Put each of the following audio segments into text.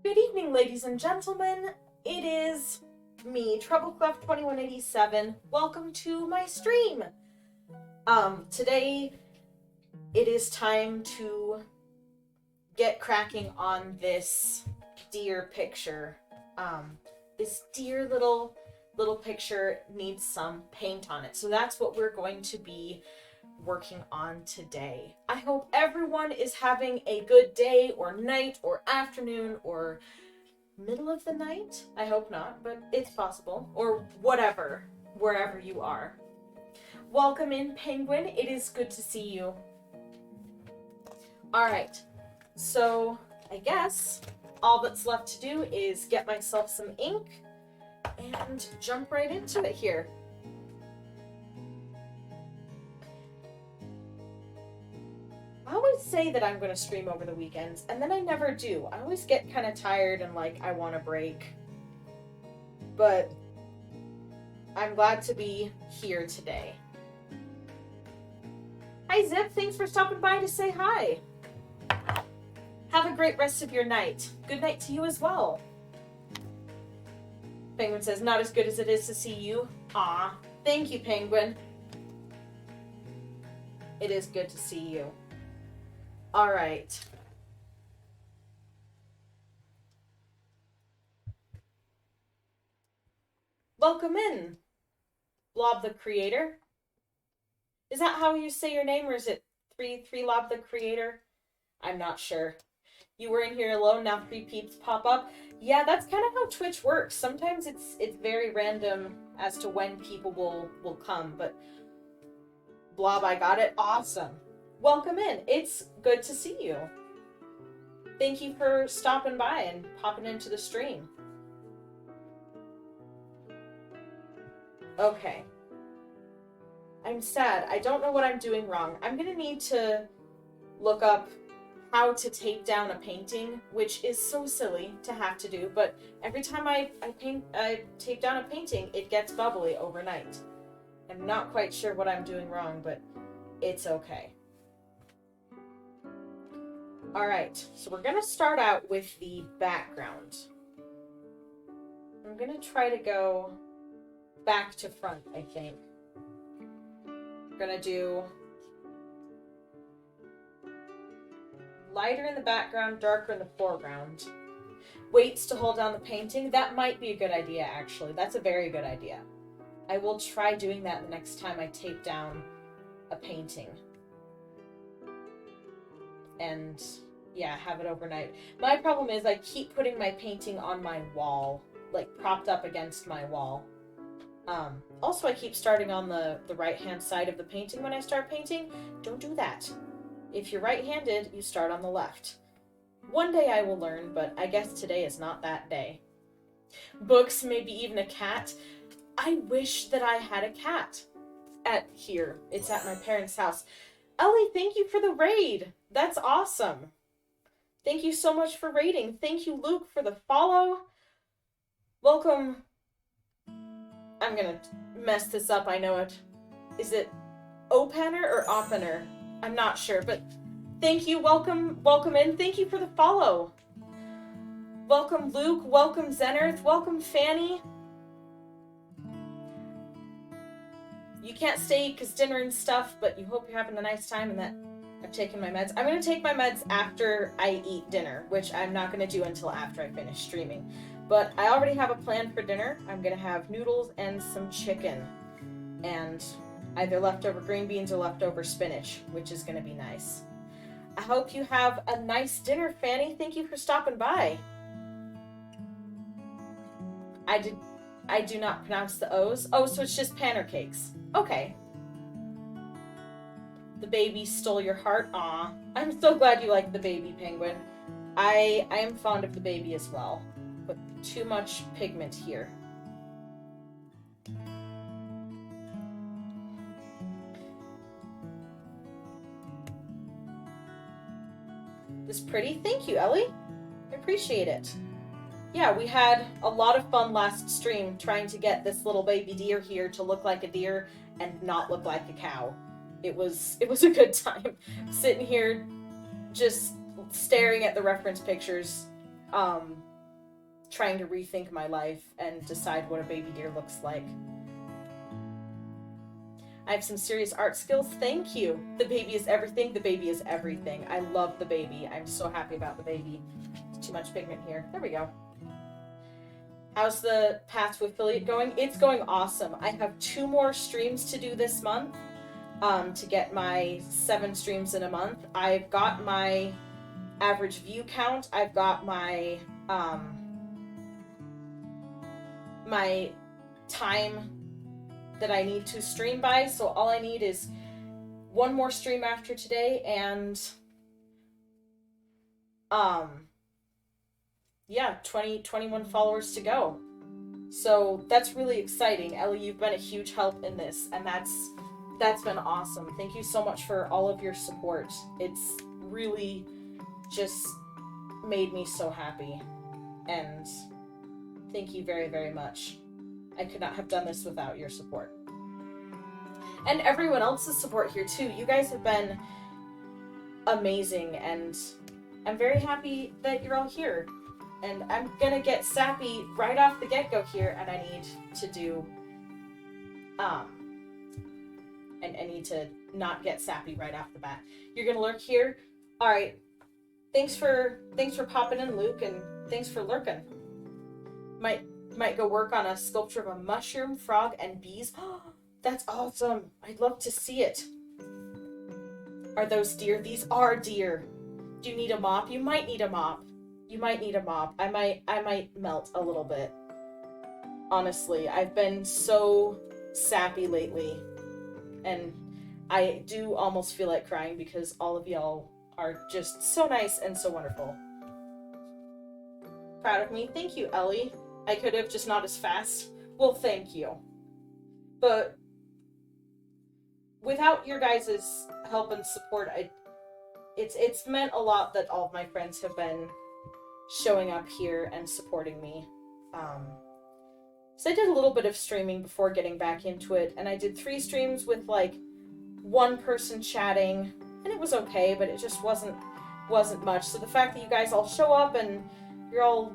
Good evening, ladies and gentlemen. It is me, Trebleclef 2187. Welcome to my stream. Today it is time to get cracking on this deer picture. This deer little picture needs some paint on it. So that's what we're going to be working on today. I hope everyone is having a good day or night or afternoon or middle of the night. I hope not, but it's possible. Or whatever, wherever you are. Welcome in, Penguin. It is good to see you. Alright, so I guess all that's left to do is get myself some ink and jump right into it here. I always say that I'm going to stream over the weekends, and then I never do. I always get kind of tired and like, I want a break. But I'm glad to be here today. Hi Zip, thanks for stopping by to say hi. Have a great rest of your night. Good night to you as well. Penguin says, not as good as it is to see you. Aw, thank you, Penguin. It is good to see you. All right. Welcome in, Blob the Creator. Is that how you say your name, or is it three Lob the Creator? I'm not sure. You were in here alone, now 3 peeps pop up. Yeah, that's kind of how Twitch works. Sometimes it's very random as to when people will come, but Blob, I got it. Awesome. Welcome in. It's good to see you. Thank you for stopping by and popping into the stream. Okay. I'm sad. I don't know what I'm doing wrong. I'm gonna need to look up how to tape down a painting, which is so silly to have to do, but every time I tape down a painting, it gets bubbly overnight. I'm not quite sure what I'm doing wrong, but it's okay. Alright, so we're going to start out with the background. I'm going to try to go back to front, I think. I'm going to do lighter in the background, darker in the foreground. Weights to hold down the painting. That might be a good idea, actually. That's a very good idea. I will try doing that the next time I tape down a painting. And yeah, have it overnight. My problem is I keep putting my painting on my wall, like propped up against my wall. Also, I keep starting on the right-hand side of the painting when I start painting. Don't do that. If you're right-handed, you start on the left. One day I will learn, but I guess today is not that day. Books, maybe even a cat. I wish that I had a cat at here. It's at my parents' house. Ellie, thank you for the raid. That's awesome. Thank you so much for raiding. Thank you, Luke, for the follow. Welcome. I'm gonna mess this up, I know it. Is it Opener or Opener? I'm not sure, but thank you. Welcome in. Thank you for the follow. Welcome, Luke. Welcome, Zenerth. Welcome, Fanny. You can't stay because dinner and stuff, but you hope you're having a nice time and that I've taken my meds. I'm going to take my meds after I eat dinner, which I'm not going to do until after I finish streaming. But I already have a plan for dinner. I'm going to have noodles and some chicken. And either leftover green beans or leftover spinach, which is going to be nice. I hope you have a nice dinner, Fanny. Thank you for stopping by. I do not pronounce the O's. Oh, so it's just pancakes. Okay. The baby stole your heart. Aw. I'm so glad you like the baby, Penguin. I am fond of the baby as well. But too much pigment here. This pretty? Thank you, Ellie. I appreciate it. Yeah, we had a lot of fun last stream trying to get this little baby deer here to look like a deer and not look like a cow. It was a good time. Sitting here just staring at the reference pictures trying to rethink my life and decide what a baby deer looks like. I have some serious art skills. Thank you. The baby is everything. The baby is everything. I love the baby. I'm so happy about the baby. There's too much pigment here. There we go. How's the path to affiliate going? It's going awesome. I have 2 more streams to do this month to get my 7 streams in a month. I've got my average view count. I've got my my time that I need to stream by, so all I need is 1 more stream after today, and yeah, 21 followers to go. So that's really exciting. Ellie, you've been a huge help in this, and that's been awesome. Thank you so much for all of your support. It's really just made me so happy, and thank you very, very much. I could not have done this without your support. And everyone else's support here too. You guys have been amazing, and I'm very happy that you're all here. And I'm gonna get sappy right off the get-go here, and I need to do and I need to not get sappy right off the bat. You're gonna lurk here? Alright. Thanks for popping in, Luke, and thanks for lurking. Might go work on a sculpture of a mushroom, frog, and bees. That's awesome. I'd love to see it. Are those deer? These are deer. Do you need a mop? You might need a mop. You might need a mop. I might melt a little bit. Honestly, I've been so sappy lately, and I do almost feel like crying because all of y'all are just so nice and so wonderful. Proud of me. Thank you, Ellie. I could have, just not as fast. Well, thank you. But without your guys' help and support, it's meant a lot that all of my friends have been showing up here and supporting me. So I did a little bit of streaming before getting back into it, and I did 3 streams with like 1 person chatting, and it was okay, but it just wasn't much. So the fact that you guys all show up and you're all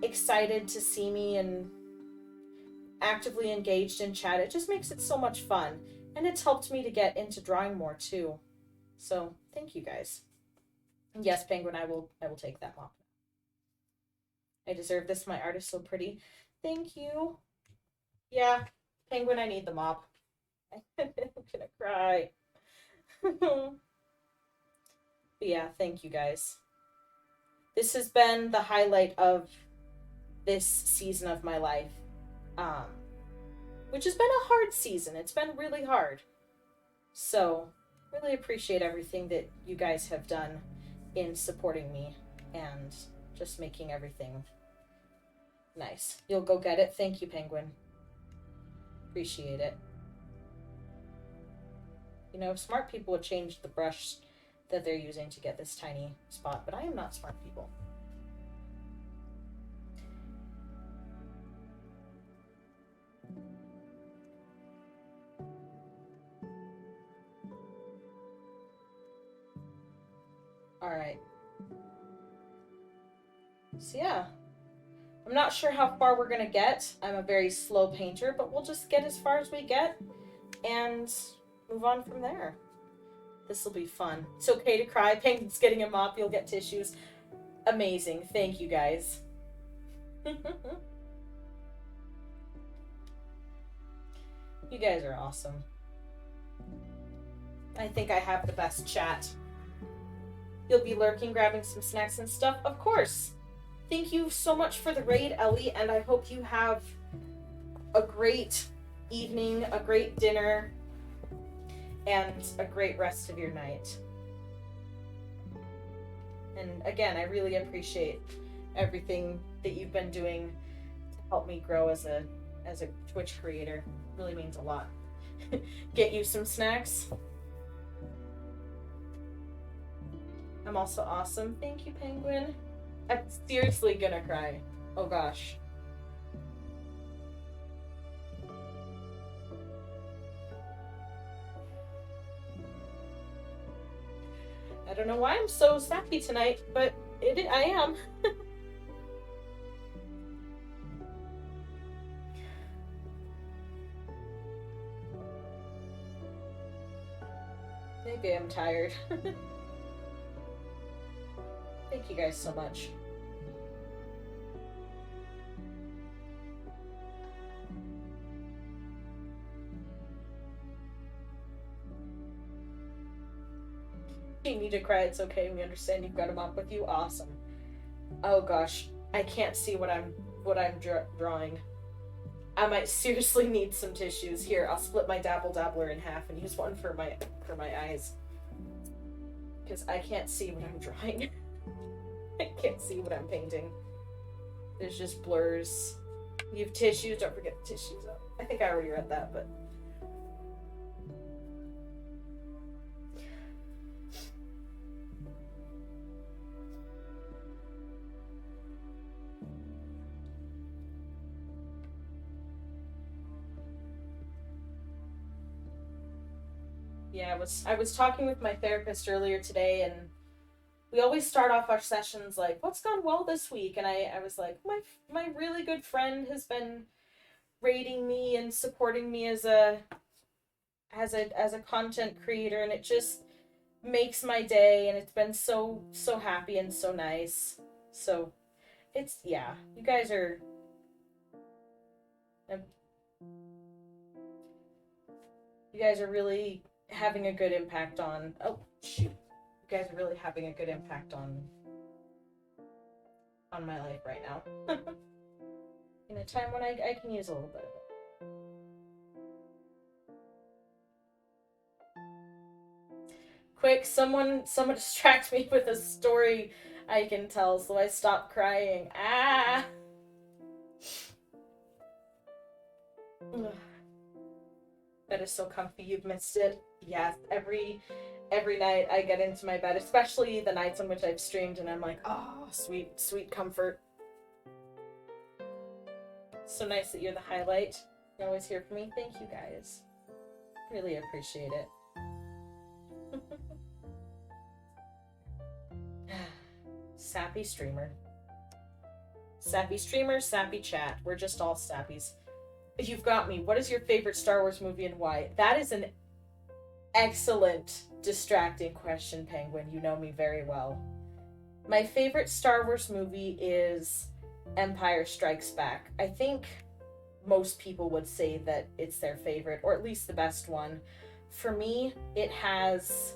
excited to see me and actively engaged in chat, it just makes it so much fun, and it's helped me to get into drawing more too. So thank you guys. And yes, Penguin, I will take that mop. I deserve this. My art is so pretty. Thank you. Yeah, Penguin, I need the mop. I'm gonna cry. But yeah, thank you guys. This has been the highlight of this season of my life, which has been a hard season. It's been really hard. So, really appreciate everything that you guys have done in supporting me and just making everything nice. You'll go get it? Thank you, Penguin. Appreciate it. You know, smart people would change the brush that they're using to get this tiny spot, but I am not smart people. Alright. So yeah. I'm not sure how far we're gonna get. I'm a very slow painter, but we'll just get as far as we get and move on from there. This will be fun. It's okay to cry. Penguin's getting a mop. You'll get tissues. Amazing. Thank you, guys. You guys are awesome. I think I have the best chat. You'll be lurking, grabbing some snacks and stuff? Of course. Thank you so much for the raid, Ellie, and I hope you have a great evening, a great dinner, and a great rest of your night. And again, I really appreciate everything that you've been doing to help me grow as a Twitch creator. It really means a lot. Get you some snacks. I'm also awesome. Thank you, Penguin. I'm seriously gonna cry. Oh gosh. I don't know why I'm so sappy tonight, but I am. Maybe I'm tired. Thank you guys so much. You need to cry, it's okay. We understand you've got a mop with you. Awesome. Oh gosh, I can't see what I'm drawing. I might seriously need some tissues. Here, I'll split my dabbler in half and use one for my eyes. Because I can't see what I'm drawing. I can't see what I'm painting. There's just blurs. You have tissues, don't forget the tissues up. I think I already read that, but yeah, I was talking with my therapist earlier today, and we always start off our sessions like, "What's gone well this week?" And I was like, my really good friend has been rating me and supporting me as a content creator, and it just makes my day, and it's been so happy and so nice. So it's, yeah, you guys are really having a good impact on, oh shoot, you guys are really having a good impact on my life right now. In a time when I can use a little bit of it. Quick, someone distract me with a story I can tell so I stop crying. Ah! Bed is so comfy, you've missed it. Yes, every night I get into my bed, especially the nights on which I've streamed, and I'm like, oh, sweet comfort. So nice that you're the highlight. You always hear from me. Thank you guys. Really appreciate it. Sappy streamer. Sappy streamer, sappy chat. We're just all sappies. You've got me. What is your favorite Star Wars movie and why? That is an excellent, distracting question, Penguin. You know me very well. My favorite Star Wars movie is Empire Strikes Back. I think most people would say that it's their favorite, or at least the best one. For me, it has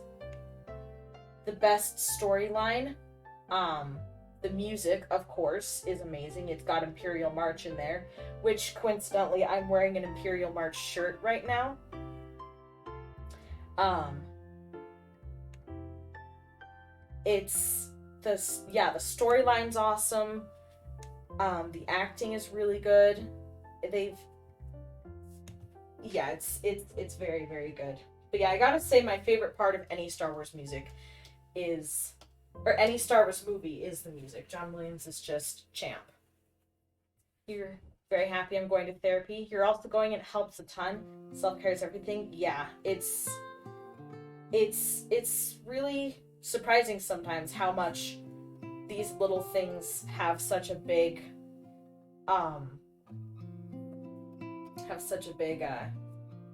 the best storyline. The music, of course, is amazing. It's got Imperial March in there, which coincidentally, I'm wearing an Imperial March shirt right now. It's the storyline's awesome. The acting is really good. It's very, very good. But yeah, I gotta say my favorite part of any Star Wars music is, or any Star Wars movie, is the music. John Williams is just champ. You're very happy I'm going to therapy. You're also going, and it helps a ton. Self-care is everything. Yeah, it's really surprising sometimes how much these little things have such a big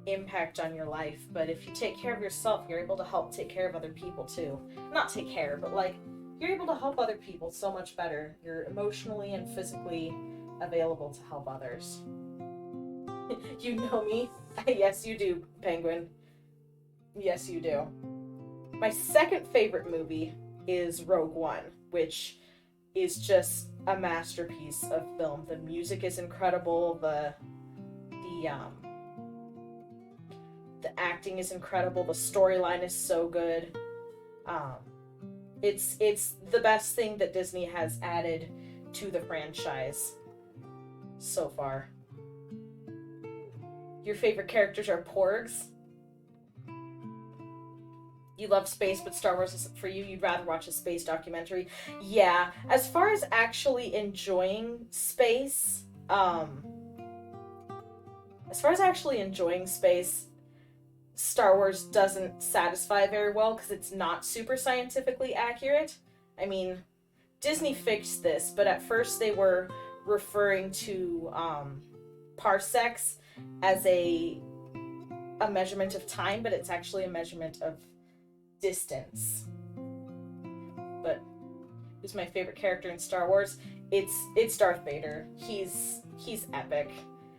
impact on your life. But if you take care of yourself, you're able to help take care of other people too. Not take care, but like, you're able to help other people so much better. You're emotionally and physically available to help others. You know me? Yes, you do, Penguin. Yes, you do. My second favorite movie is Rogue One, which is just a masterpiece of film. The music is incredible. The acting is incredible. The storyline is so good. It's the best thing that Disney has added to the franchise so far. Your favorite characters are porgs? You love space, but Star Wars isn't for you. You'd rather watch a space documentary. Yeah, as far as actually enjoying space, Star Wars doesn't satisfy very well because it's not super scientifically accurate. I mean, Disney fixed this, but at first they were referring to parsecs as a measurement of time, but it's actually a measurement of distance. But who's my favorite character in Star Wars? It's Darth Vader. He's epic.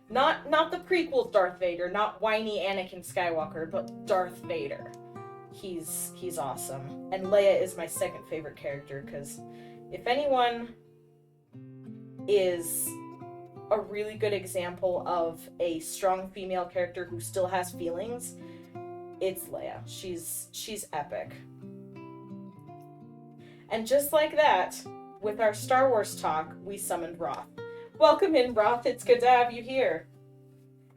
Not the prequel Darth Vader, not whiny Anakin Skywalker, but Darth Vader. He's awesome. And Leia is my second favorite character, because if anyone is a really good example of a strong female character who still has feelings, it's Leia. She's epic. And just like that, with our Star Wars talk, we summoned Roth. Welcome in, Roth. It's good to have you here.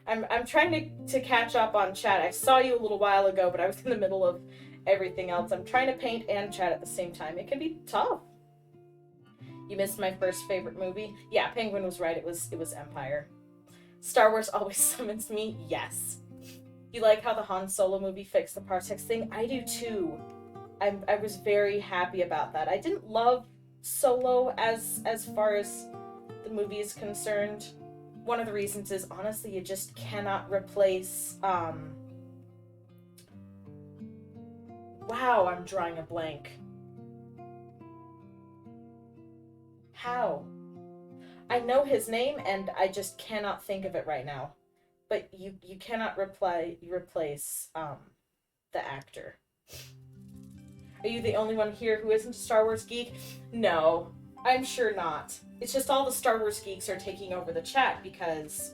I'm trying to catch up on chat. I saw you a little while ago, but I was in the middle of everything else. I'm trying to paint and chat at the same time. It can be tough. You missed my first favorite movie? Yeah, Penguin was right. It was Empire. Star Wars always summons me? Yes. You like how the Han Solo movie fixed the parsecs thing? I do too. I was very happy about that. I didn't love Solo as far as the movie is concerned. One of the reasons is, honestly, you just cannot replace, wow, I'm drawing a blank. How? I know his name, and I just cannot think of it right now. But you cannot replace, the actor. Are you the only one here who isn't a Star Wars geek? No, I'm sure not. It's just all the Star Wars geeks are taking over the chat because,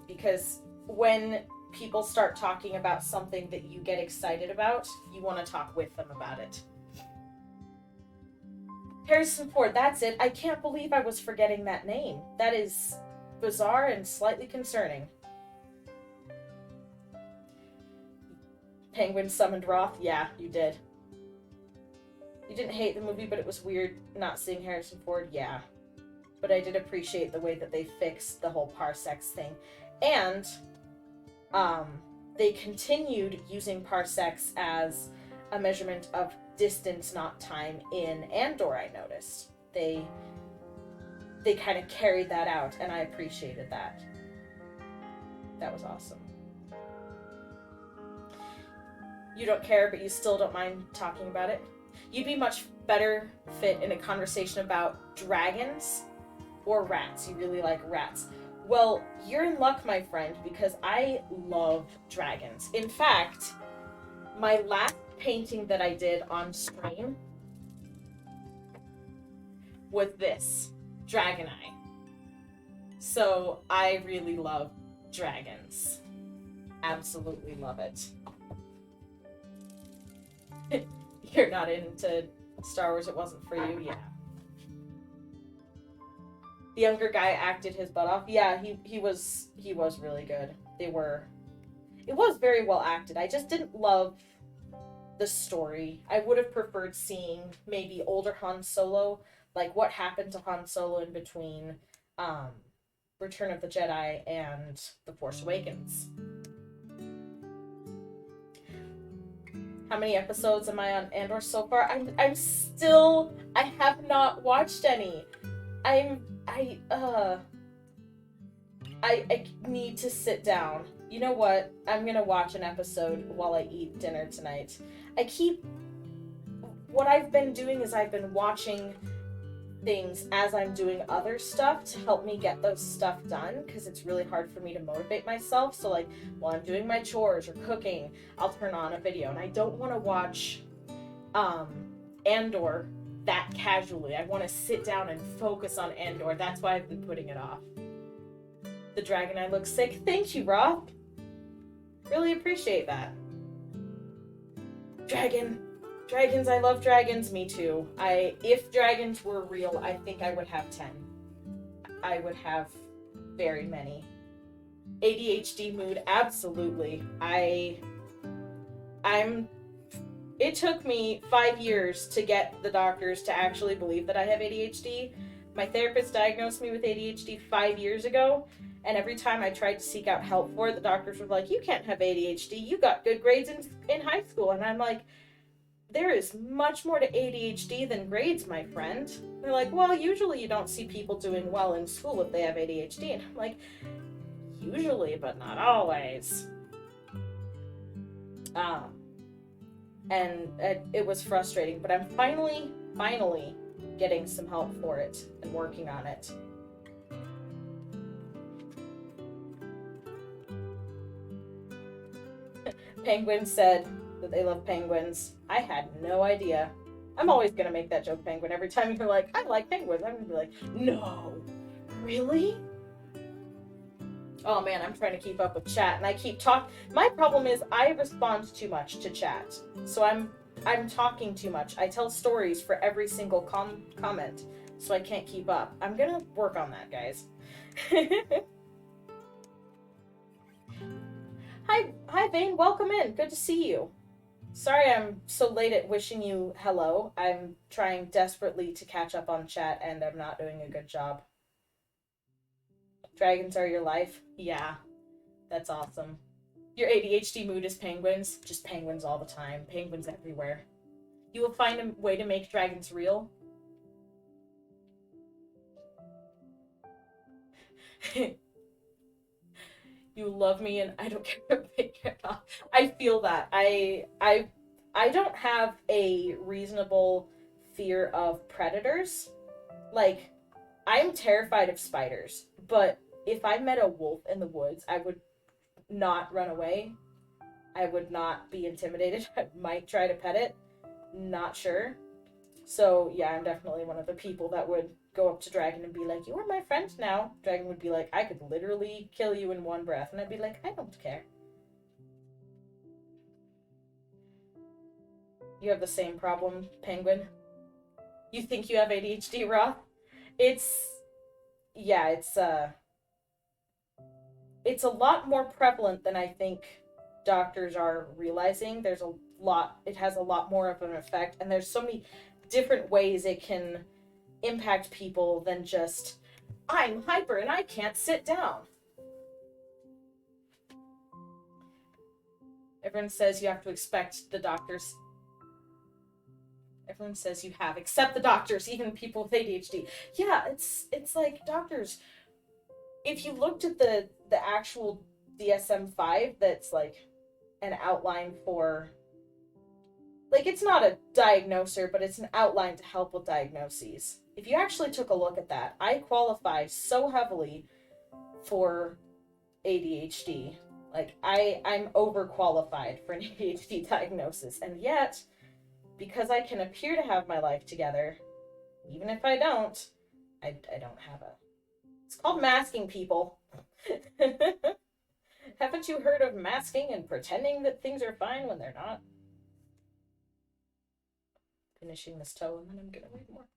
because when people start talking about something that you get excited about, you want to talk with them about it. Harrison Ford, that's it. I can't believe I was forgetting that name. That is bizarre and slightly concerning. Penguin summoned Roth? Yeah, you did. You didn't hate the movie, but it was weird not seeing Harrison Ford? Yeah. But I did appreciate the way that they fixed the whole parsecs thing. And, they continued using parsecs as a measurement of distance, not time, in Andor, I noticed. They kind of carried that out, and I appreciated that. That was awesome. You don't care, but you still don't mind talking about it? You'd be much better fit in a conversation about dragons or rats. You really like rats. Well, you're in luck, my friend, because I love dragons. In fact, my last painting that I did on stream was this, Dragon Eye. So I really love dragons. Absolutely love it. You're not into Star Wars, it wasn't for you? Yeah. The younger guy acted his butt off. Yeah, he was really good. It was very well acted. I just didn't love the story. I would have preferred seeing maybe older Han Solo, like what happened to Han Solo in between Return of the Jedi and The Force Awakens. How many episodes am I on Andor so far? I have not watched any. I need to sit down. You know what? I'm gonna watch an episode while I eat dinner tonight. What I've been doing is I've been watching things as I'm doing other stuff to help me get those stuff done, because it's really hard for me to motivate myself. So like while I'm doing my chores or cooking, I'll turn on a video, and I don't want to watch Andor that casually. I want to sit down and focus on Andor. That's why I've been putting it off. The Dragon Eye looks sick. Thank you, Roth. Really appreciate that. Dragons, I love dragons. Me too. If dragons were real, I think I would have 10. I would have very many. ADHD mood, absolutely. It took me 5 years to get the doctors to actually believe that I have ADHD. My therapist diagnosed me with ADHD 5 years ago, and every time I tried to seek out help for it, the doctors were like, you can't have ADHD, you got good grades in high school. And I'm like, there is much more to ADHD than grades, my friend. They're like, well, usually you don't see people doing well in school if they have ADHD. And I'm like, usually, but not always. Um, and it was frustrating, but I'm finally getting some help for it and working on it. Penguin said that they love penguins. I had no idea. I'm always gonna make that joke, Penguin. Every time you're like, I like penguins, I'm gonna be like, no, really? Oh man, I'm trying to keep up with chat, and I keep talking. My problem is I respond too much to chat, so I'm talking too much. I tell stories for every single comment, so I can't keep up. I'm gonna work on that, guys. Hi, Vane. Welcome in. Good to see you. Sorry I'm so late at wishing you hello. I'm trying desperately to catch up on chat, and I'm not doing a good job. Dragons are your life? Yeah, that's awesome. Your ADHD mood is penguins? Just penguins all the time. Penguins everywhere. You will find a way to make dragons real. You love me and I don't care about. I feel that. I don't have a reasonable fear of predators. Like, I'm terrified of spiders, but if I met a wolf in the woods, I would not run away. I would not be intimidated. I might try to pet it. Not sure. So, yeah, I'm definitely one of the people that would go up to Dragon and be like, you are my friend now. Dragon would be like, I could literally kill you in one breath. And I'd be like, I don't care. You have the same problem, Penguin? You think you have ADHD, Roth? Yeah, it's a lot more prevalent than I think doctors are realizing. It has a lot more of an effect, and there's so many different ways it can impact people than just, I'm hyper and I can't sit down. Everyone says you have to expect the doctors. Everyone says you have, except the doctors, even people with ADHD. Yeah, it's like doctors. If you looked at the actual DSM-5, that's like an outline for, like, it's not a diagnoser, but it's an outline to help with diagnoses. If you actually took a look at that, I qualify so heavily for ADHD. Like, I'm overqualified for an ADHD diagnosis, and yet, because I can appear to have my life together, even if I don't, I don't have a... It's called masking, people. Haven't you heard of masking and pretending that things are fine when they're not? Finishing this toe, and then I'm gonna read more.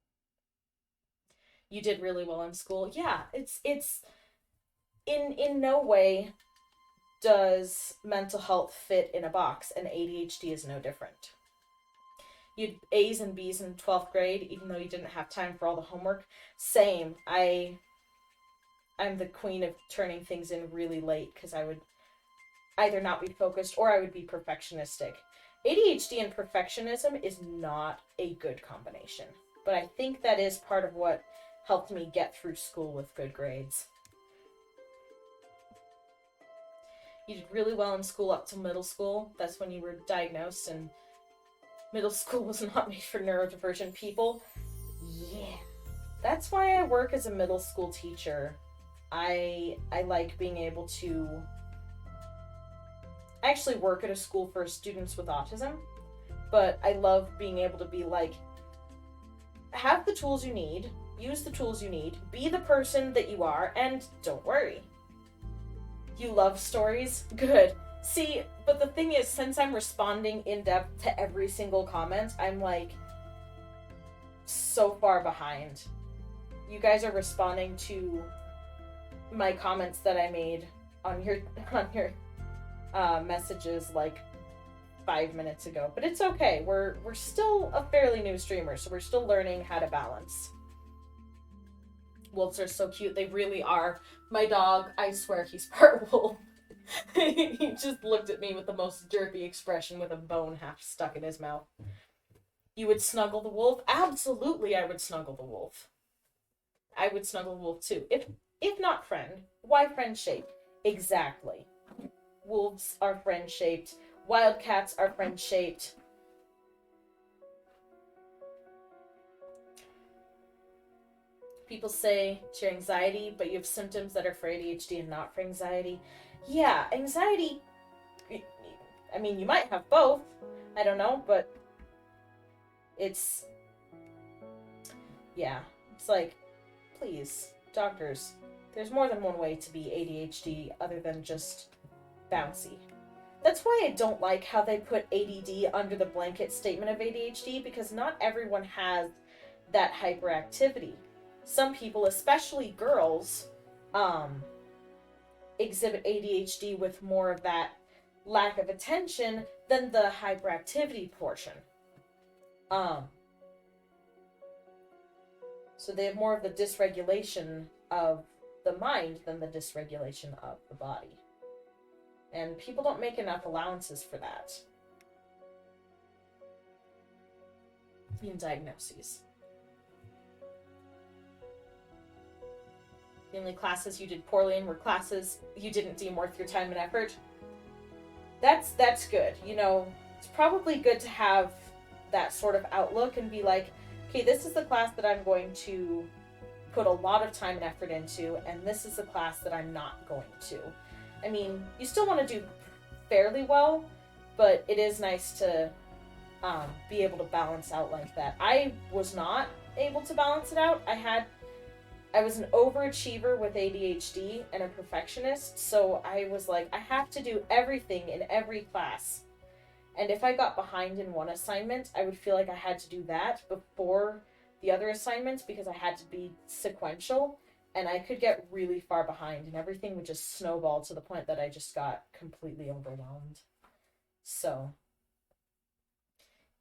You did really well in school. Yeah, it's in no way does mental health fit in a box, and ADHD is no different. You had A's and B's in 12th grade, even though you didn't have time for all the homework. Same. I'm the queen of turning things in really late because I would either not be focused or I would be perfectionistic. ADHD and perfectionism is not a good combination, but I think that is part of what helped me get through school with good grades. You did really well in school up to middle school. That's when you were diagnosed, and middle school was not made for neurodivergent people. Yeah. That's why I work as a middle school teacher. I like being able to actually work at a school for students with autism, but I love being able to be like, have the tools you need, use the tools you need, be the person that you are, and don't worry. You love stories? Good. See, but the thing is, since I'm responding in depth to every single comment, I'm like so far behind. You guys are responding to my comments that I made on your messages like 5 minutes ago, but it's okay. We're still a fairly new streamer, so we're still learning how to balance. Wolves are so cute. They really are. My dog, I swear he's part wolf. He just looked at me with the most derpy expression with a bone half stuck in his mouth. You would snuggle the wolf? Absolutely, I would snuggle the wolf. I would snuggle the wolf too. If not friend, why friend shape? Exactly. Wolves are friend-shaped. Wildcats are friend-shaped. People say it's your anxiety, but you have symptoms that are for ADHD and not for anxiety. Yeah, anxiety. I mean, you might have both. I don't know, but it's. Yeah. It's like, please, doctors, there's more than one way to be ADHD other than just bouncy. That's why I don't like how they put ADD under the blanket statement of ADHD, because not everyone has that hyperactivity. Some people, especially girls, um, exhibit ADHD with more of that lack of attention than the hyperactivity portion. Um, so they have more of the dysregulation of the mind than the dysregulation of the body. And people don't make enough allowances for that in diagnoses. The only classes you did poorly in were classes you didn't deem worth your time and effort. That's good. You know, it's probably good to have that sort of outlook and be like, okay, this is the class that I'm going to put a lot of time and effort into, and this is the class that I'm not going to. I mean, you still want to do fairly well, but it is nice to be able to balance out like that. I was not able to balance it out. I was an overachiever with ADHD and a perfectionist, so I was like, I have to do everything in every class. And if I got behind in one assignment, I would feel like I had to do that before the other assignments because I had to be sequential, and I could get really far behind, and everything would just snowball to the point that I just got completely overwhelmed. So,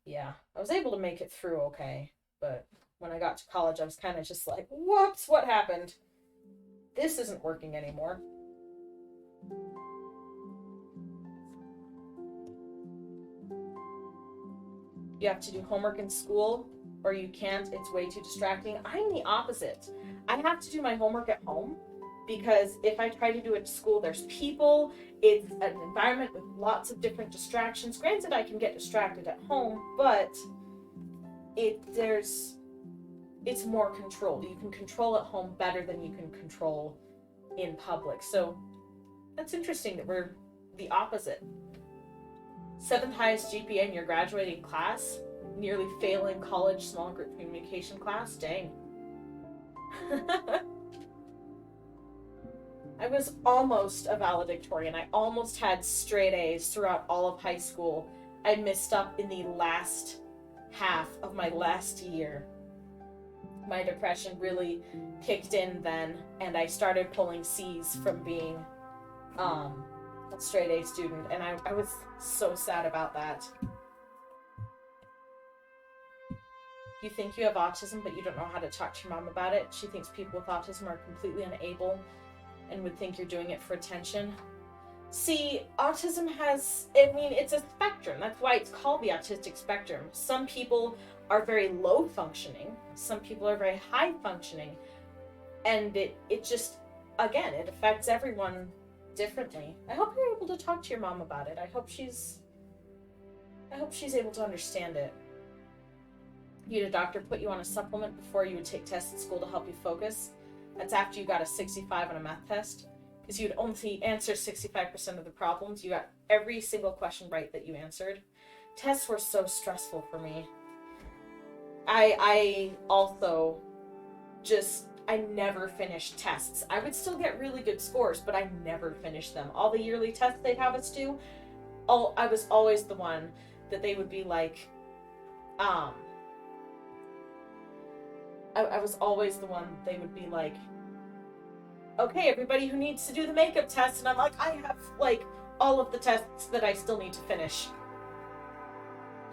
yeah, I was able to make it through okay, but when I got to college, I was kind of just like, whoops, what happened? This isn't working anymore. You have to do homework in school, or you can't. It's way too distracting. I'm the opposite. I have to do my homework at home because if I try to do it at school, there's people. It's an environment with lots of different distractions. Granted, I can get distracted at home, but it's more controlled. You can control at home better than you can control in public. So that's interesting that we're the opposite. 7th highest GPA in your graduating class, nearly failing college small group communication class. Dang. I was almost a valedictorian. I almost had straight A's throughout all of high school. I missed up in the last half of my last year. My depression really kicked in then, and I started pulling C's from being a straight A student, and I was so sad about that. You think you have autism, but you don't know how to talk to your mom about it. She thinks people with autism are completely unable and would think you're doing it for attention. See, autism it's a spectrum. That's why it's called the autistic spectrum. Some people are very low functioning. Some people are very high functioning. And it just, again, it affects everyone differently. I hope you're able to talk to your mom about it. I hope she's able to understand it. You had a doctor put you on a supplement before you would take tests at school to help you focus. That's after you got a 65 on a math test. Because you'd only answer 65% of the problems. You got every single question right that you answered. Tests were so stressful for me. I also I never finished tests. I would still get really good scores, but I never finished them. All the yearly tests they'd have us do, I was always the one that they would be like, I was always the one they would be like, okay, everybody who needs to do the makeup test, and I'm like, I have, all of the tests that I still need to finish.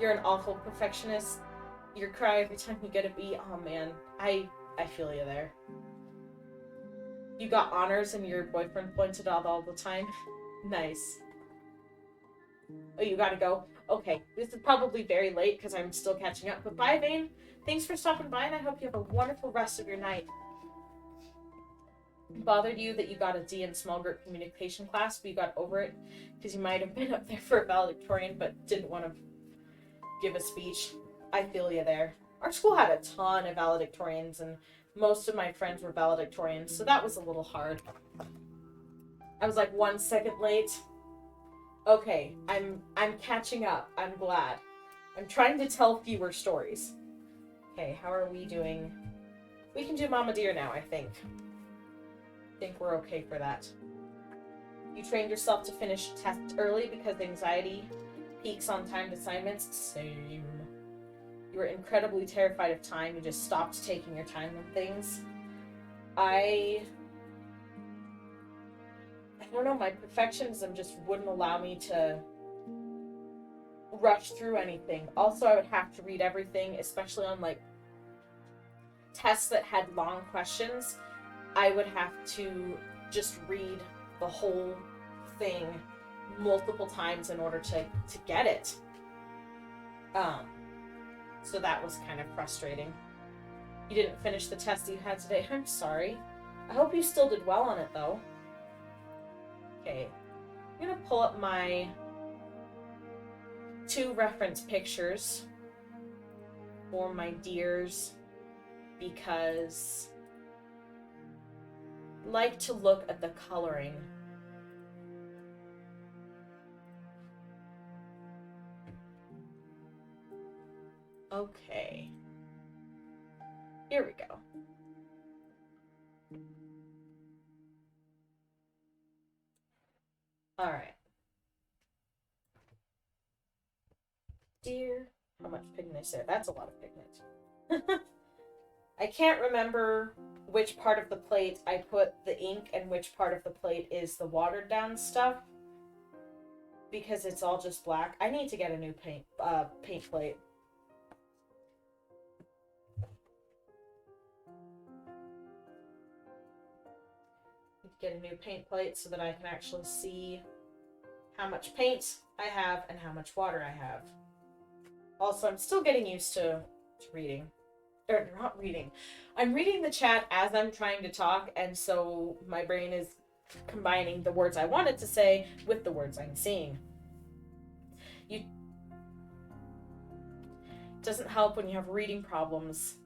You're an awful perfectionist. You cry every time you get a B. Oh, man. I feel you there. You got honors and your boyfriend pointed out all the time. Nice. Oh, you gotta go? Okay, this is probably very late because I'm still catching up. But bye, Vane. Thanks for stopping by, and I hope you have a wonderful rest of your night. bothered you that you got a D in small group communication class, but you got over it because you might have been up there for a valedictorian but didn't want to give a speech. I feel you there. Our school had a ton of valedictorians, and most of my friends were valedictorians, so that was a little hard. I was like 1 second late. Okay, I'm catching up. I'm glad. I'm trying to tell fewer stories. Okay, how are we doing? We can do Mama Deer now, I think. I think we're okay for that. You trained yourself to finish tests early because anxiety peaks on timed assignments. Same. You were incredibly terrified of time. You just stopped taking your time on things. I don't know, my perfectionism just wouldn't allow me to rush through anything. Also, I would have to read everything, especially on like tests that had long questions. I would have to just read the whole thing multiple times in order to get it. So that was kind of frustrating. You didn't finish the test you had today. I'm sorry. I hope you still did well on it, though. Okay. I'm going to pull up my 2 reference pictures for my deers because I like to look at the coloring. Okay. Here we go. All right. Deer. How much pigment is there? That's a lot of pigment. I can't remember which part of the plate I put the ink and which part of the plate is the watered down stuff because it's all just black. I need to get a new paint plate. Get a new paint plate so that I can actually see how much paint I have and how much water I have. Also, I'm still getting used to reading. Or not reading. I'm reading the chat as I'm trying to talk, and so my brain is combining the words I wanted to say with the words I'm seeing. It doesn't help when you have reading problems.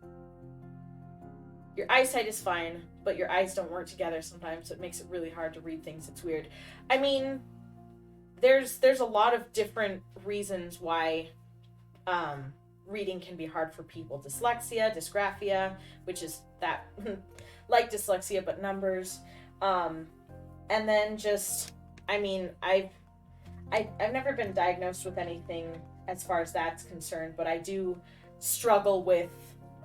Your eyesight is fine, but your eyes don't work together sometimes, so it makes it really hard to read things. It's weird. I mean, there's a lot of different reasons why reading can be hard for people. Dyslexia, dysgraphia, which is that like dyslexia but numbers. And then just, I mean, I've never been diagnosed with anything as far as that's concerned, but I do struggle with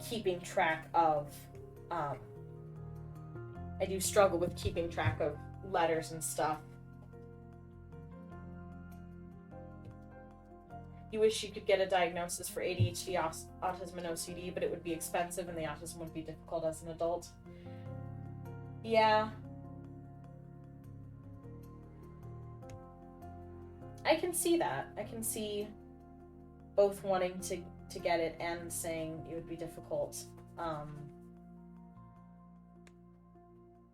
keeping track of letters and stuff. You wish you could get a diagnosis for ADHD, autism, and OCD, but it would be expensive and the autism would be difficult as an adult. Yeah. I can see that. I can see both wanting to get it and saying it would be difficult.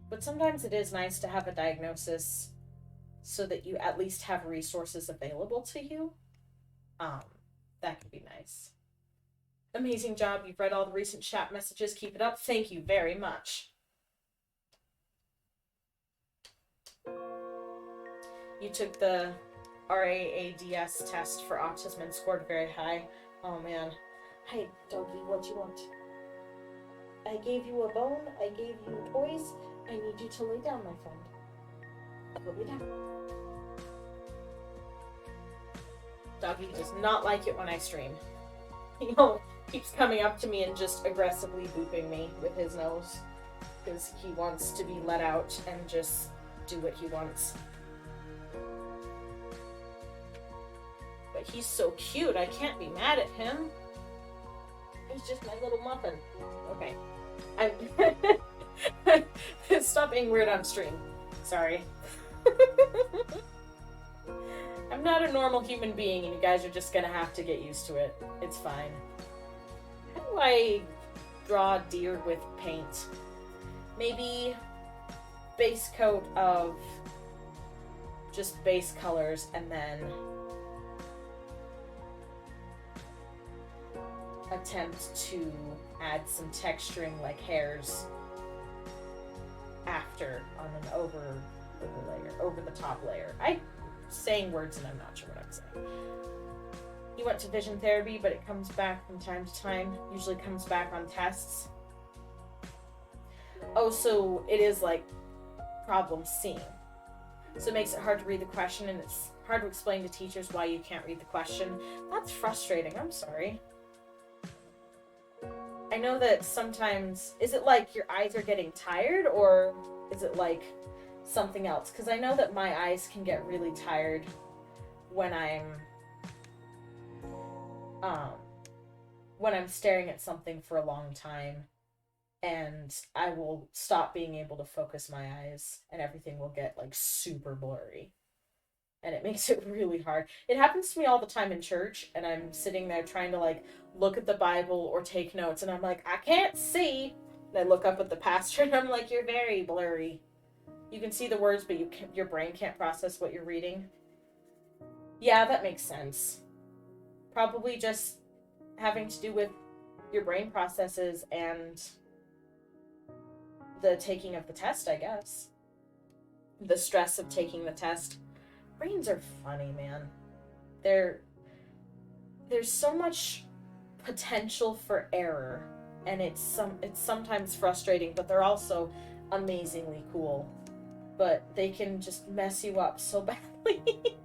But sometimes it is nice to have a diagnosis so that you at least have resources available to you. That could be nice. Amazing job. You've read all the recent chat messages. Keep it up. Thank you very much. You took the RAADS test for autism and scored very high. Oh man. Hey, doggy, what do you want? I gave you a bone. I gave you toys. I need you to lay down, my friend. Go lay down. Doggy does not like it when I stream. He keeps coming up to me and just aggressively booping me with his nose because he wants to be let out and just do what he wants. But he's so cute, I can't be mad at him. He's just my little muffin. Okay. Stop being weird on stream. Sorry. I'm not a normal human being, and you guys are just gonna have to get used to it. It's fine. How do I draw a deer with paint? Maybe base coat of just base colors, and then attempt to add some texturing like hairs after on an over the top layer. I'm saying words and I'm not sure what I'm saying. He went to vision therapy, but it comes back from time to time. Usually comes back on tests. Oh, so it is like problem seeing. So it makes it hard to read the question, and it's hard to explain to teachers why you can't read the question. That's frustrating. I'm sorry. I know that sometimes, is it like your eyes are getting tired, or is it like something else? Because I know that my eyes can get really tired when I'm staring at something for a long time, and I will stop being able to focus my eyes, and everything will get like super blurry. And it makes it really hard. It happens to me all the time in church, and I'm sitting there trying to like look at the Bible or take notes, and I'm like, I can't see. And I look up at the pastor, and I'm like, you're very blurry. You can see the words, but your brain can't process what you're reading. Yeah, that makes sense. Probably just having to do with your brain processes and the taking of the test, I guess. The stress of taking the test. Brains are funny, man. There's so much potential for error, and it's sometimes frustrating, but they're also amazingly cool. But they can just mess you up so badly.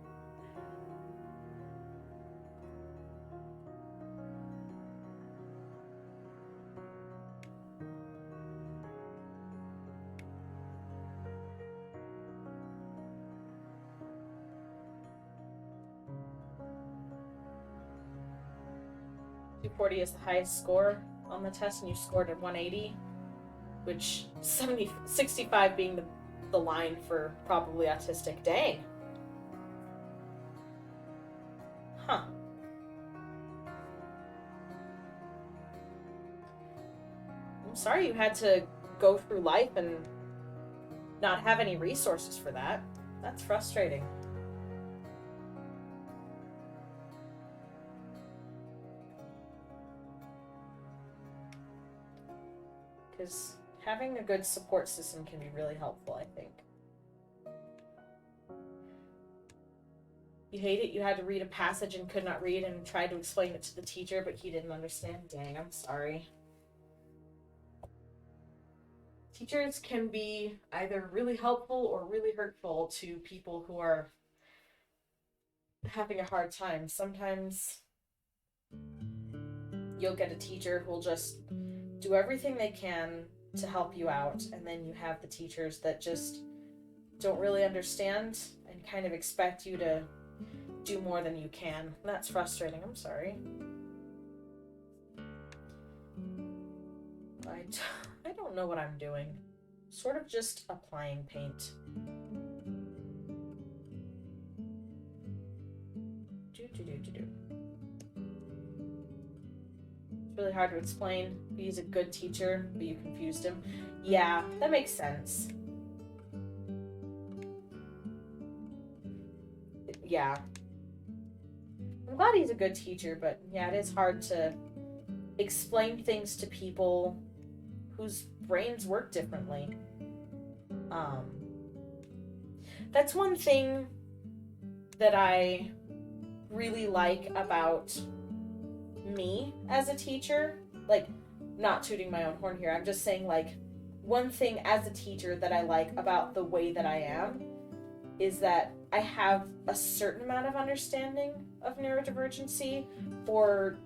240 is the highest score on the test, and you scored a 180, which 65 being the line for probably autistic. Dang. Huh. I'm sorry you had to go through life and not have any resources for that. That's frustrating. Because having a good support system can be really helpful, I think. You hate it? You had to read a passage and could not read and tried to explain it to the teacher, but he didn't understand? Dang, I'm sorry. Teachers can be either really helpful or really hurtful to people who are having a hard time. Sometimes you'll get a teacher who'll just do everything they can to help you out, and then you have the teachers that just don't really understand and kind of expect you to do more than you can. That's frustrating. I'm sorry. I don't know what I'm doing. Sort of just applying paint. It's really hard to explain. He's a good teacher, but you confused him. Yeah, that makes sense. Yeah. I'm glad he's a good teacher, but yeah, it is hard to explain things to people whose brains work differently. That's one thing that I really like about me as a teacher. Like, not tooting my own horn here, I'm just saying, like, one thing as a teacher that I like about the way that I am is that I have a certain amount of understanding of neurodivergency for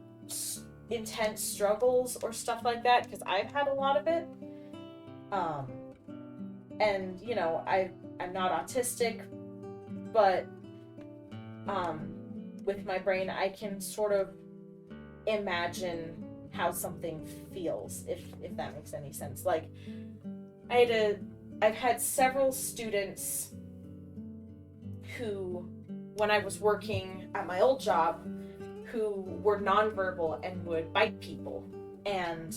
intense struggles or stuff like that, because I've had a lot of it. And, you know, I'm not autistic, but with my brain, I can sort of imagine how something feels, if that makes any sense. Like, I've had several students who, when I was working at my old job, who were nonverbal and would bite people. And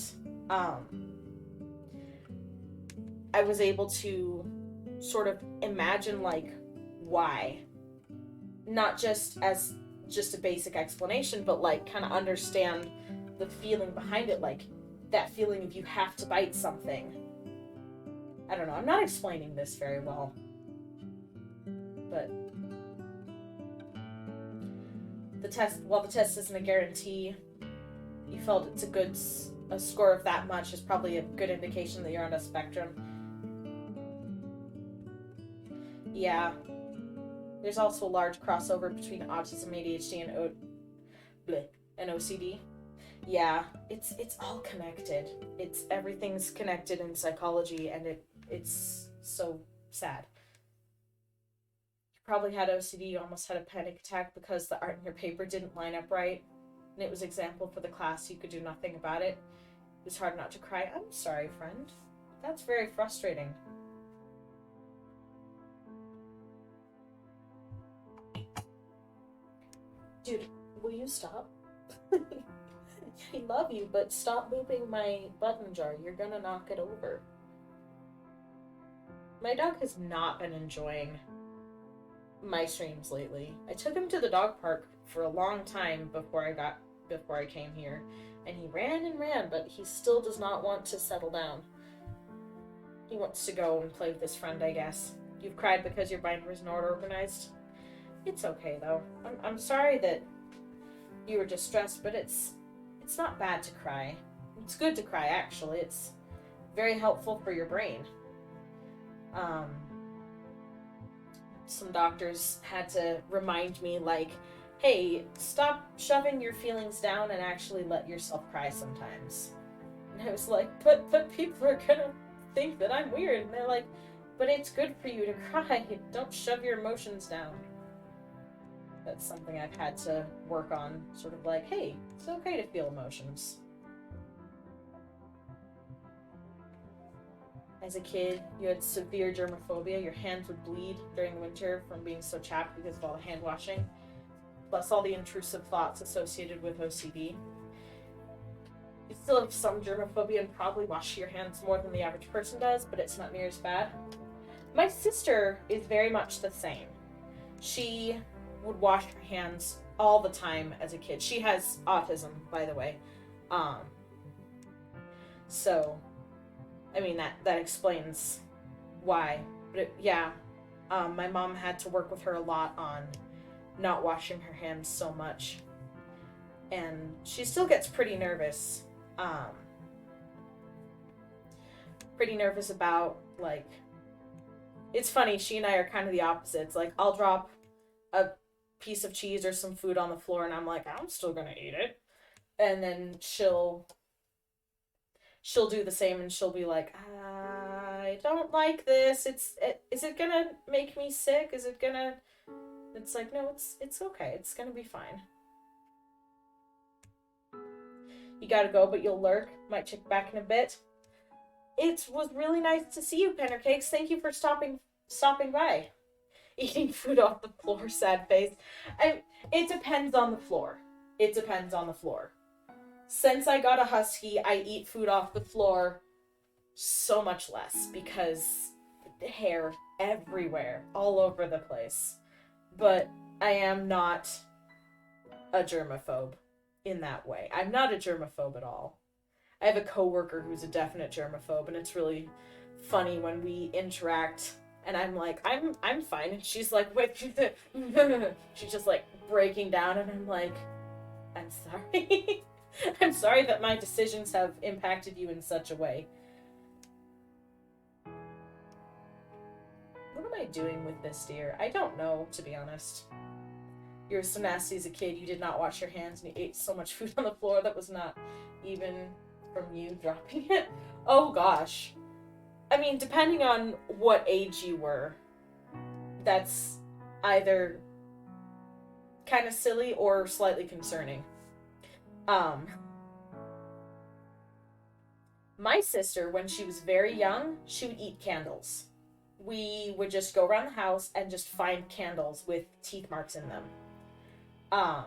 I was able to sort of imagine, like, why. Not just as just a basic explanation, but, like, kind of understand the feeling behind it, like, that feeling of you have to bite something. I don't know, I'm not explaining this very well. But while the test isn't a guarantee, you felt it's a score of that much is probably a good indication that you're on a spectrum. Yeah. There's also a large crossover between autism, ADHD, and OCD. Yeah, it's all connected. Everything's connected in psychology, and it's so sad. You probably had OCD. You almost had a panic attack because the art in your paper didn't line up right, and it was example for the class. You could do nothing about it. It was hard not to cry. I'm sorry, friend. That's very frustrating. Dude, will you stop? I love you, but stop moving my button jar. You're gonna knock it over. My dog has not been enjoying my streams lately. I took him to the dog park for a long time before I came here, and he ran and ran, but he still does not want to settle down. He wants to go and play with his friend, I guess. You've cried because your binder is not organized. It's okay though. I'm sorry that you were distressed, but it's not bad to cry. It's good to cry, actually. It's very helpful for your brain. Some doctors had to remind me, like, hey, stop shoving your feelings down and actually let yourself cry sometimes. And I was like, but people are gonna think that I'm weird. And they're like, but it's good for you to cry. Don't shove your emotions down. That's something I've had to work on, sort of like, hey, it's okay to feel emotions. As a kid, you had severe germophobia. Your hands would bleed during winter from being so chapped because of all the hand washing, plus all the intrusive thoughts associated with OCD. You still have some germophobia and probably wash your hands more than the average person does, but it's not near as bad. My sister is very much the same. She would wash her hands all the time as a kid. She has autism, by the way. So, I mean, that explains why. But my mom had to work with her a lot on not washing her hands so much. And she still gets pretty nervous. Pretty nervous about, like, it's funny, she and I are kind of the opposites. Like, I'll drop a piece of cheese or some food on the floor and I'm like, I'm still gonna eat it. And then she'll do the same and she'll be like, I don't like this. Is it gonna make me sick? It's like, no, it's okay. It's gonna be fine. You gotta go, but you'll lurk. Might check back in a bit. It was really nice to see you, Pennercakes. Thank you for stopping by. Eating food off the floor, sad face. It depends on the floor. Since I got a husky, I eat food off the floor so much less because hair everywhere, all over the place. But I am not a germaphobe in that way. I'm not a germaphobe at all. I have a coworker who's a definite germaphobe, and it's really funny when we interact. And I'm like, I'm fine. And she's like, wait, she's just like breaking down. And I'm like, I'm sorry. I'm sorry that my decisions have impacted you in such a way. What am I doing with this, dear? I don't know, to be honest. You were so nasty as a kid. You did not wash your hands and you ate so much food on the floor that was not even from you dropping it. Oh gosh. I mean, depending on what age you were, that's either kind of silly or slightly concerning. My sister, when she was very young, she would eat candles. We would just go around the house and just find candles with teeth marks in them. And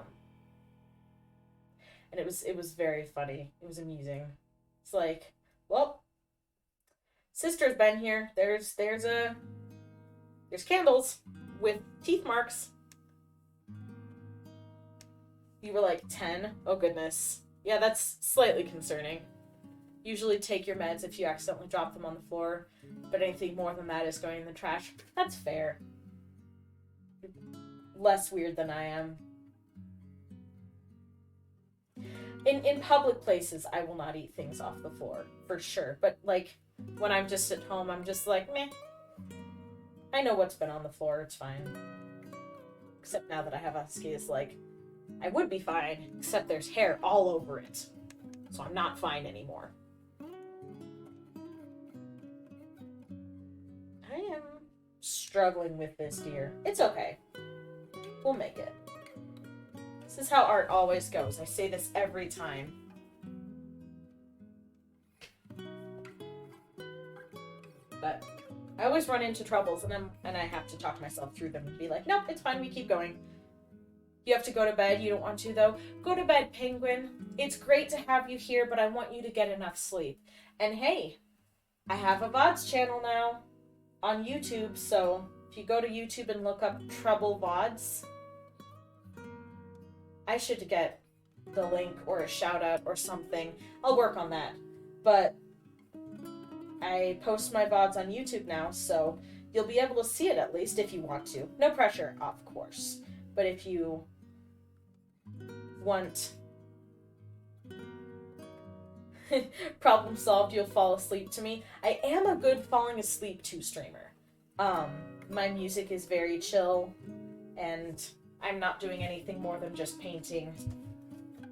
it was very funny. It was amusing. It's like, well, sister's been here. There's a There's candles with teeth marks. You were like 10? Oh, goodness. Yeah, that's slightly concerning. Usually take your meds if you accidentally drop them on the floor, but anything more than that is going in the trash. That's fair. Less weird than I am. In public places, I will not eat things off the floor, for sure. But, like, when I'm just at home, I'm just like, meh. I know what's been on the floor, it's fine. Except now that I have a husky, it's like, I would be fine, except there's hair all over it. So I'm not fine anymore. I am struggling with this, dear. It's okay. We'll make it. This is how art always goes. I say this every time. But I always run into troubles, and I have to talk myself through them and be like, nope, it's fine, we keep going. You have to go to bed. You don't want to, though. Go to bed, Penguin. It's great to have you here, but I want you to get enough sleep. And hey, I have a VODs channel now on YouTube, so if you go to YouTube and look up Trouble VODs, I should get the link or a shout out or something. I'll work on that. But I post my VODs on YouTube now, so you'll be able to see it at least if you want to. No pressure, of course. But if you want problem solved, you'll fall asleep to me. I am a good falling asleep to streamer. My music is very chill, and I'm not doing anything more than just painting.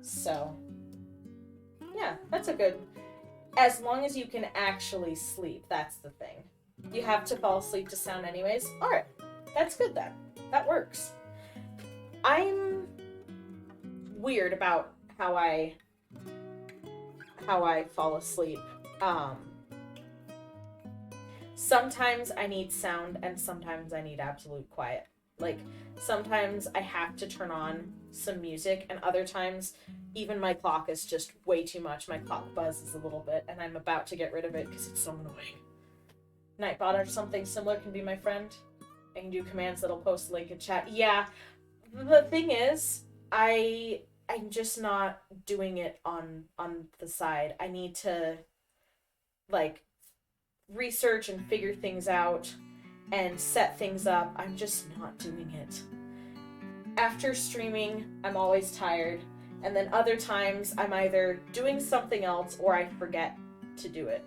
So, yeah, that's a good... As long as you can actually sleep, that's the thing. You have to fall asleep to sound anyways. Alright, that's good then. That works. I'm weird about how I fall asleep. Sometimes I need sound and sometimes I need absolute quiet. Like, sometimes I have to turn on some music, and other times even my clock is just way too much. My clock buzzes a little bit, and I'm about to get rid of it because it's so annoying. Nightbot or something similar can be my friend. I can do commands that'll post a link in chat. Yeah, the thing is, I'm just not doing it on the side. I need to, like, research and figure things out and set things up. I'm just not doing it. After streaming, I'm always tired, and then other times I'm either doing something else or I forget to do it.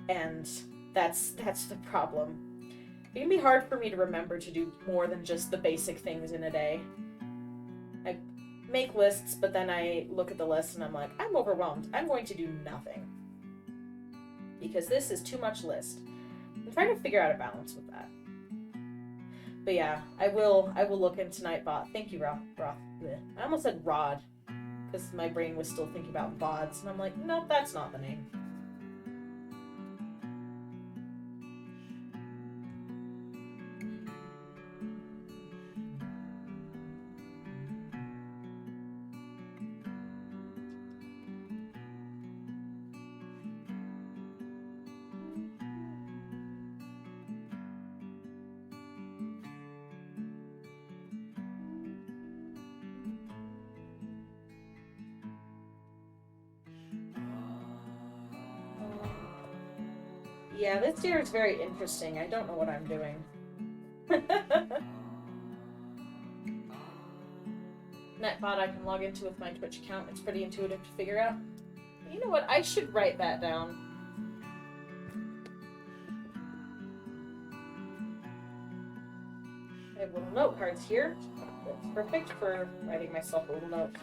And that's the problem. It can be hard for me to remember to do more than just the basic things in a day. I make lists, but then I look at the list and I'm like, I'm overwhelmed. I'm going to do nothing. Because this is too much list. I'm trying to figure out a balance with that. But yeah, I will look into Nightbot. Thank you, Roth. I almost said Rod, because my brain was still thinking about VODs, and I'm like, nope, that's not the name. Yeah, this year is very interesting. I don't know what I'm doing. Netbot I can log into with my Twitch account. It's pretty intuitive to figure out. You know what? I should write that down. I have little note cards here. That's perfect for writing myself a little note.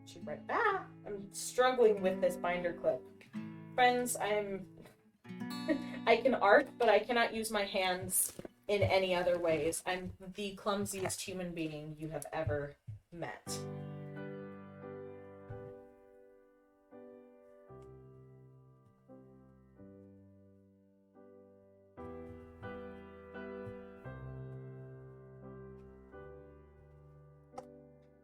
Should write that. I'm struggling with this binder clip. Friends, I can art, but I cannot use my hands in any other ways. I'm the clumsiest human being you have ever met.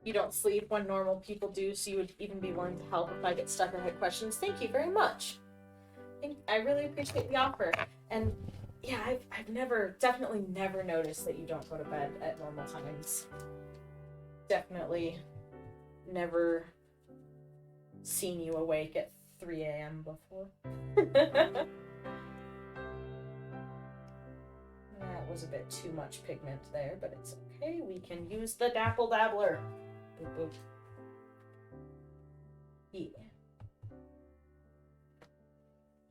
You don't sleep when normal people do, so you would even be willing to help if I get stuck or had questions. Thank you very much. I really appreciate the offer. And yeah, I've definitely never noticed that you don't go to bed at normal times. Definitely never seen you awake at 3 a.m. before. That was a bit too much pigment there, but it's okay. We can use the Dapple Dabbler. Boop, boop. Yeah.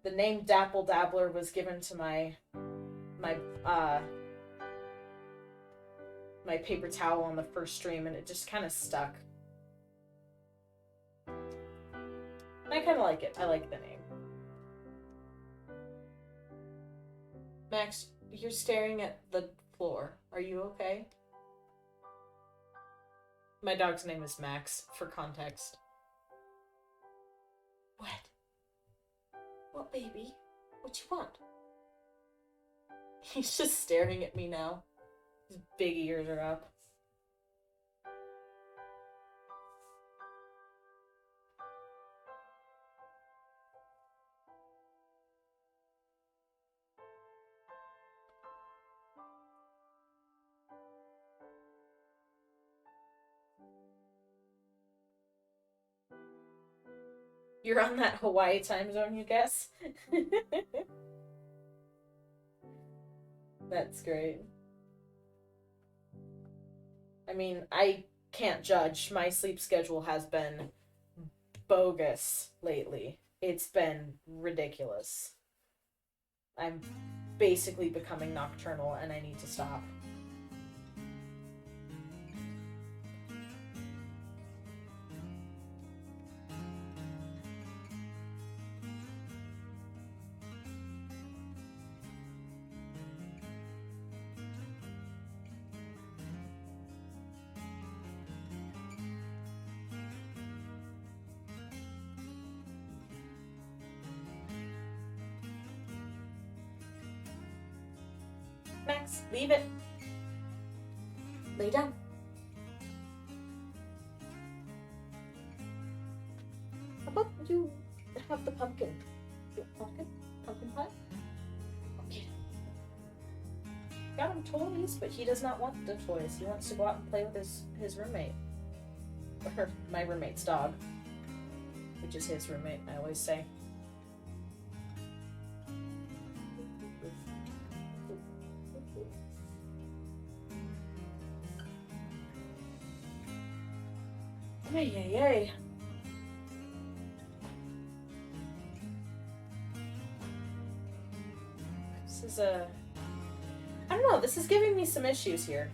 The name Dapple Dabbler was given to my paper towel on the first stream, and it just kind of stuck. I kind of like it. I like the name. Max, you're staring at the floor. Are you okay? My dog's name is Max, for context. What? What, baby? What you want? He's just staring at me now. His big ears are up. You're on that Hawaii time zone, you guess? That's great. I mean, I can't judge. My sleep schedule has been bogus lately. It's been ridiculous. I'm basically becoming nocturnal and I need to stop. Max, leave it. Lay down. How about you have the pumpkin? Pumpkin? Pumpkin pie? Okay. Got him toys, but he does not want the toys. He wants to go out and play with his roommate. Or my roommate's dog. Which is his roommate, I always say. Yay. This is I don't know, this is giving me some issues here.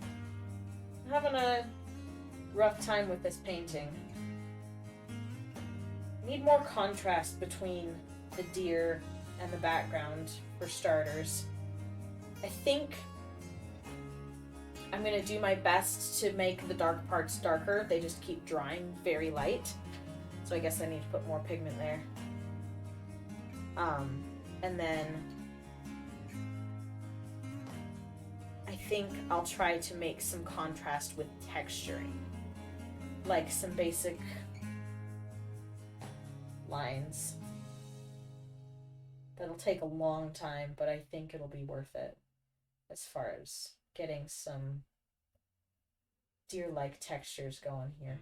I'm having a rough time with this painting. I need more contrast between the deer and the background, for starters. I think I'm going to do my best to make the dark parts darker. They just keep drying very light. So I guess I need to put more pigment there. And then I think I'll try to make some contrast with texturing. Like some basic lines. That'll take a long time, but I think it'll be worth it as far as getting some deer-like textures going here.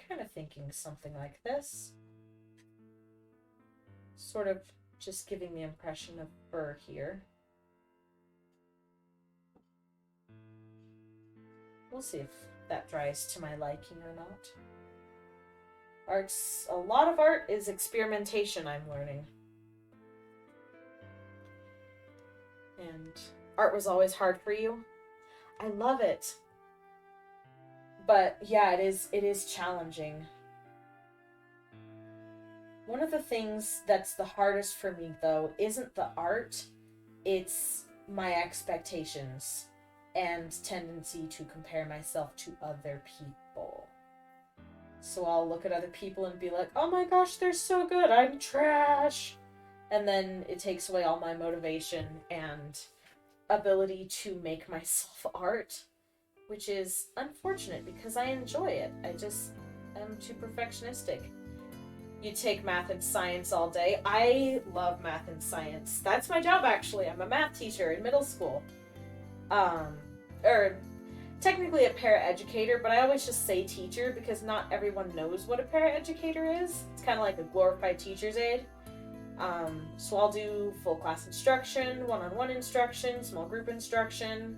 Kind of thinking something like this. Sort of just giving the impression of fur here. We'll see if that dries to my liking or not. A lot of art is experimentation, I'm learning. And art was always hard for you? I love it. But yeah, it is challenging. One of the things that's the hardest for me, though, isn't the art, it's my expectations and tendency to compare myself to other people. So I'll look at other people and be like, oh my gosh, they're so good, I'm trash. And then it takes away all my motivation and ability to make myself art, which is unfortunate because I enjoy it. I just am too perfectionistic. You take math and science all day. I love math and science. That's my job, actually. I'm a math teacher in middle school. Um, or technically a paraeducator, but I always just say teacher because not everyone knows what a paraeducator is. It's kind of like a glorified teacher's aide. So I'll do full class instruction, one-on-one instruction, small group instruction,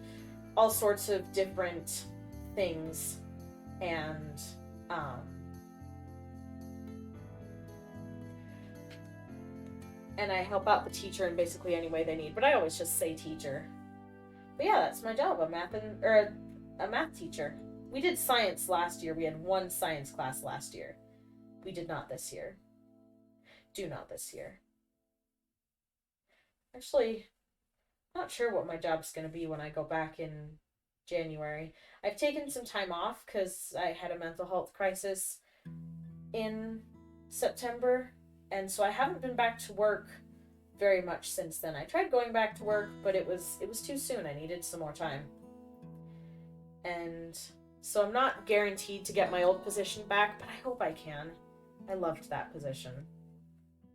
all sorts of different things, and and I help out the teacher in basically any way they need. But I always just say teacher. But yeah, that's my job. A math teacher. We did science last year. We had one science class last year. We did not this year. Do not this year. Actually, not sure what my job's going to be when I go back in January. I've taken some time off because I had a mental health crisis in September, and so I haven't been back to work very much since then. I tried going back to work, but it was too soon. I needed some more time. And so I'm not guaranteed to get my old position back, but I hope I can. I loved that position.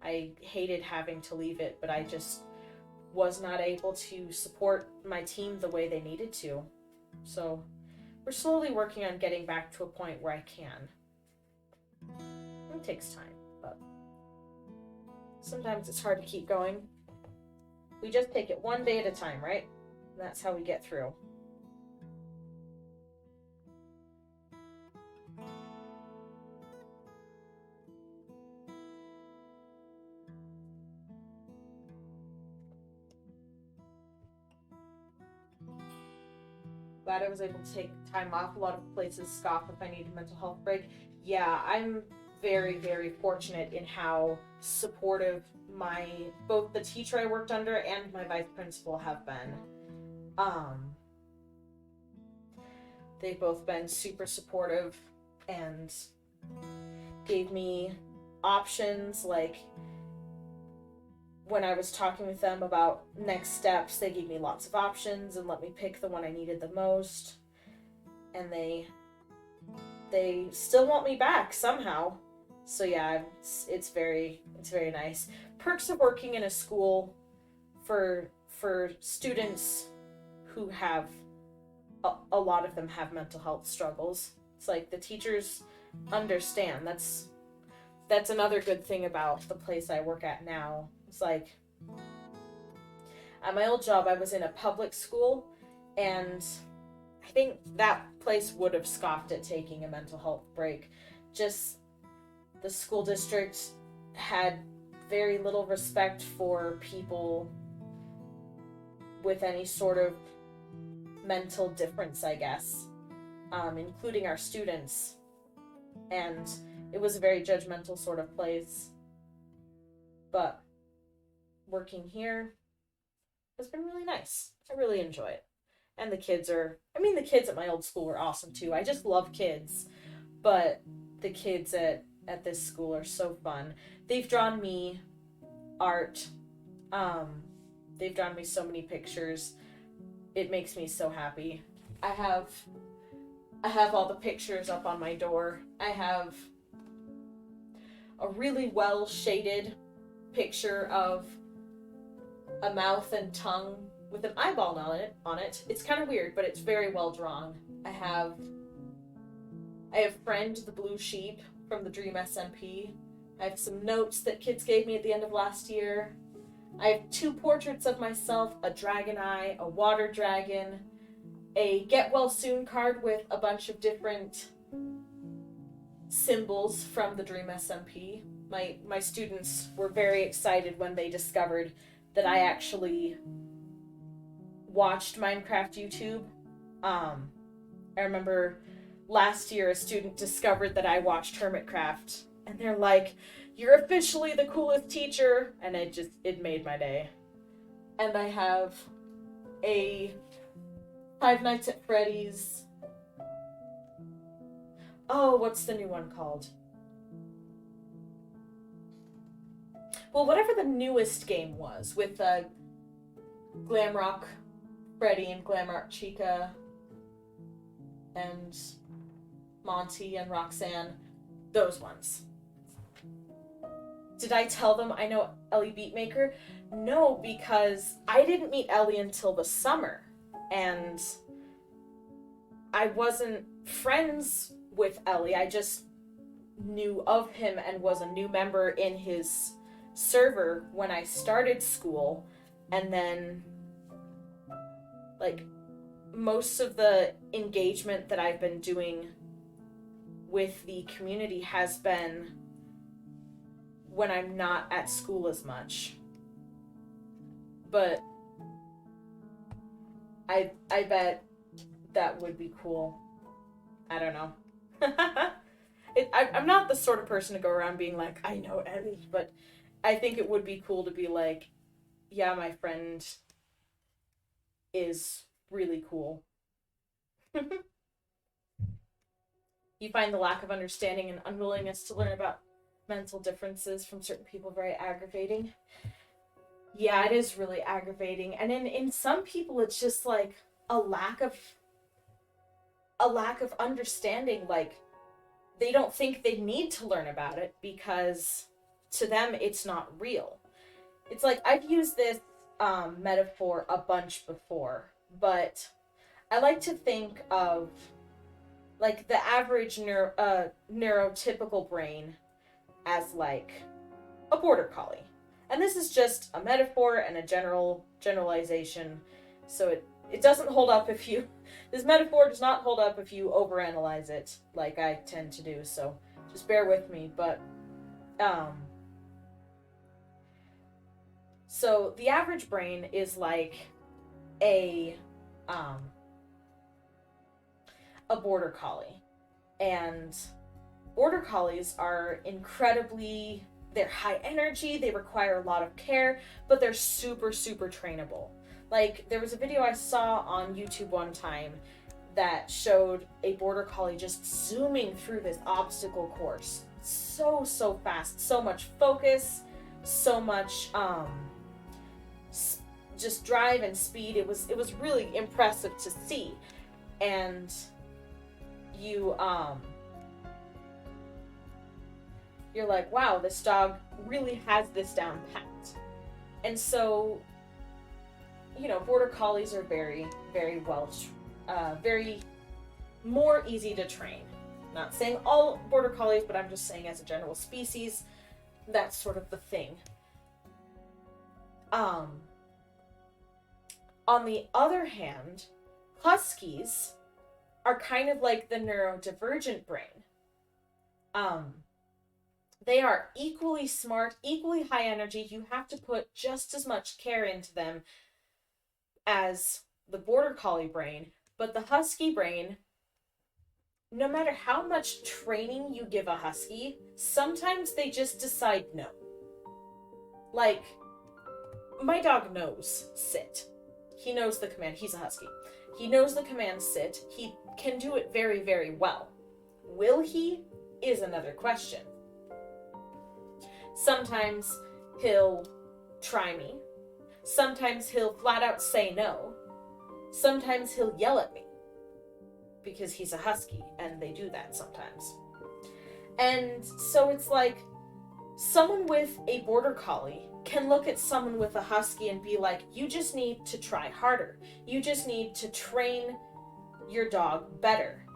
I hated having to leave it, but I just was not able to support my team the way they needed to. So we're slowly working on getting back to a point where I can. It takes time, but sometimes it's hard to keep going. We just take it one day at a time, right? And that's how we get through. Glad I was able to take time off. A lot of places scoff if I need a mental health break. Yeah, I'm very, very fortunate in how supportive both the teacher I worked under and my vice principal have been. They've both been super supportive and gave me options. Like when I was talking with them about next steps, they gave me lots of options and let me pick the one I needed the most. And they still want me back somehow. So yeah, it's very nice. Perks of working in a school for students who have a lot of them have mental health struggles. It's like the teachers understand. That's another good thing about the place I work at now. It's like at my old job I was in a public school, and I think that place would have scoffed at taking a mental health break. Just the school district had very little respect for people with any sort of mental difference, I guess, including our students. And it was a very judgmental sort of place. But working here has been really nice. I really enjoy it. And the kids at my old school were awesome too. I just love kids. But the kids at this school are so fun. They've drawn me art. They've drawn me so many pictures. It makes me so happy. I have all the pictures up on my door. I have a really well shaded picture of a mouth and tongue with an eyeball on it. It's kind of weird, but it's very well drawn. I have Friend the Blue Sheep from the Dream SMP. I have some notes that kids gave me at the end of last year. I have 2 portraits of myself, a dragon eye, a water dragon, a get well soon card with a bunch of different symbols from the Dream SMP. My students were very excited when they discovered that I actually watched Minecraft YouTube. I remember last year a student discovered that I watched Hermitcraft, and they're like, "You're officially the coolest teacher," and it made my day. And I have a Five Nights at Freddy's. Oh, what's the new one called? Well, whatever the newest game was with the glam rock Freddie and Glamour Chica and Monty and Roxanne, those ones. Did I tell them I know Ellie Beatmaker? No, because I didn't meet Ellie until the summer, and I wasn't friends with Ellie. I just knew of him and was a new member in his server when I started school, and then like most of the engagement that I've been doing with the community has been when I'm not at school as much. But I bet that would be cool. I don't know. I'm not the sort of person to go around being like, I know Ellie, but I think it would be cool to be like, yeah, my friend is really cool. You find the lack of understanding and unwillingness to learn about mental differences from certain people very aggravating. Yeah, it is really aggravating. And in some people it's just like a lack of understanding. Like, they don't think they need to learn about it because to them it's not real. It's like, I've used this metaphor a bunch before, but I like to think of like the average neurotypical brain as like a border collie. And this is just a metaphor and a generalization, so it doesn't hold up if you... This metaphor does not hold up if you overanalyze it, like I tend to do, so just bear with me. But, so the average brain is like a border collie. And border collies are incredibly... They're high energy, they require a lot of care, but they're super, super trainable. Like, there was a video I saw on YouTube one time that showed a border collie just zooming through this obstacle course. So fast, so much focus, so much, just drive and speed. It was really impressive to see. And you're like, wow, this dog really has this down pat. And so, you know, border collies are very, very well, very more easy to train. Not saying all border collies, but I'm just saying as a general species, that's sort of the thing. On the other hand, huskies are kind of like the neurodivergent brain. They are equally smart, equally high energy. You have to put just as much care into them as the border collie brain. But the husky brain, no matter how much training you give a husky, sometimes they just decide no. Like, my dog knows sit. He knows the command. He's a husky. He knows the command sit. He can do it very, very well. Will he? Is another question. Sometimes he'll try me. Sometimes he'll flat out say no. Sometimes he'll yell at me. Because he's a husky, and they do that sometimes. And so it's like, someone with a border collie can look at someone with a husky and be like, you just need to try harder. You just need to train your dog better.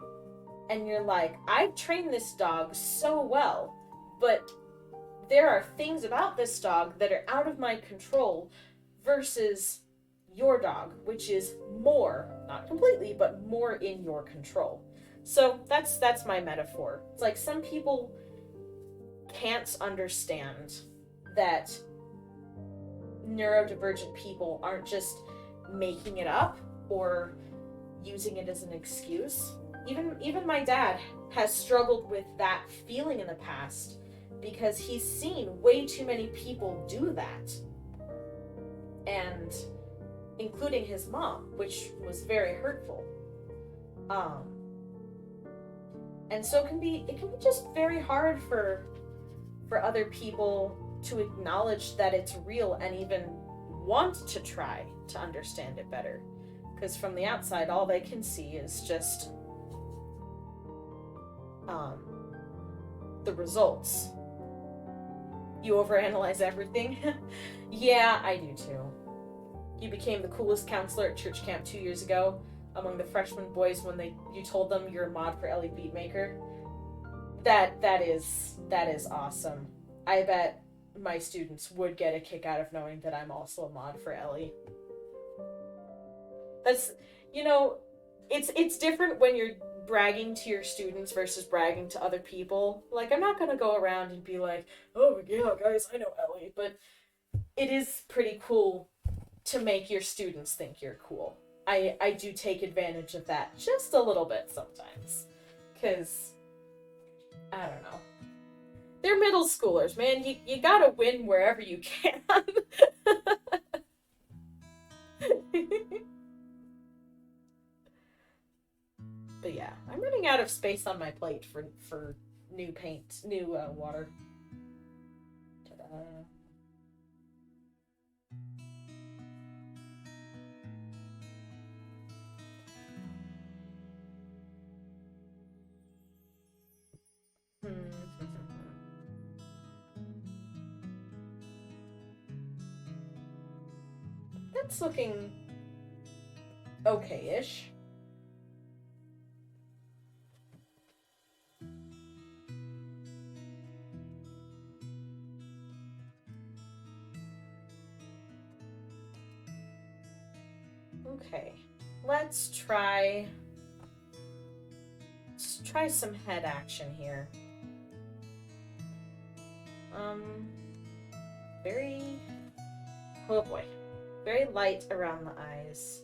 And you're like, I've trained this dog so well, but there are things about this dog that are out of my control versus your dog, which is more, not completely, but more in your control. So that's my metaphor. It's like, some people can't understand that neurodivergent people aren't just making it up or using it as an excuse. Even my dad has struggled with that feeling in the past because he's seen way too many people do that. And including his mom, which was very hurtful. And so it can be just very hard for other people to acknowledge that it's real and even want to try to understand it better. Because from the outside, all they can see is just the results. You overanalyze everything. Yeah, I do too. You became the coolest counselor at church camp 2 years ago among the freshman boys when you told them you're a mod for Ellie Beatmaker. That is awesome. I bet my students would get a kick out of knowing that I'm also a mod for Ellie. That's, it's different when you're bragging to your students versus bragging to other people. Like, I'm not gonna go around and be like, oh yeah guys, I know Ellie, but it is pretty cool to make your students think you're cool. I do take advantage of that just a little bit sometimes, because I don't know, they're middle schoolers, man. You gotta win wherever you can. But yeah, I'm running out of space on my plate for new paint, new water. Ta-da. That's looking okay-ish. Okay, let's try some head action here. Oh boy, very light around the eyes.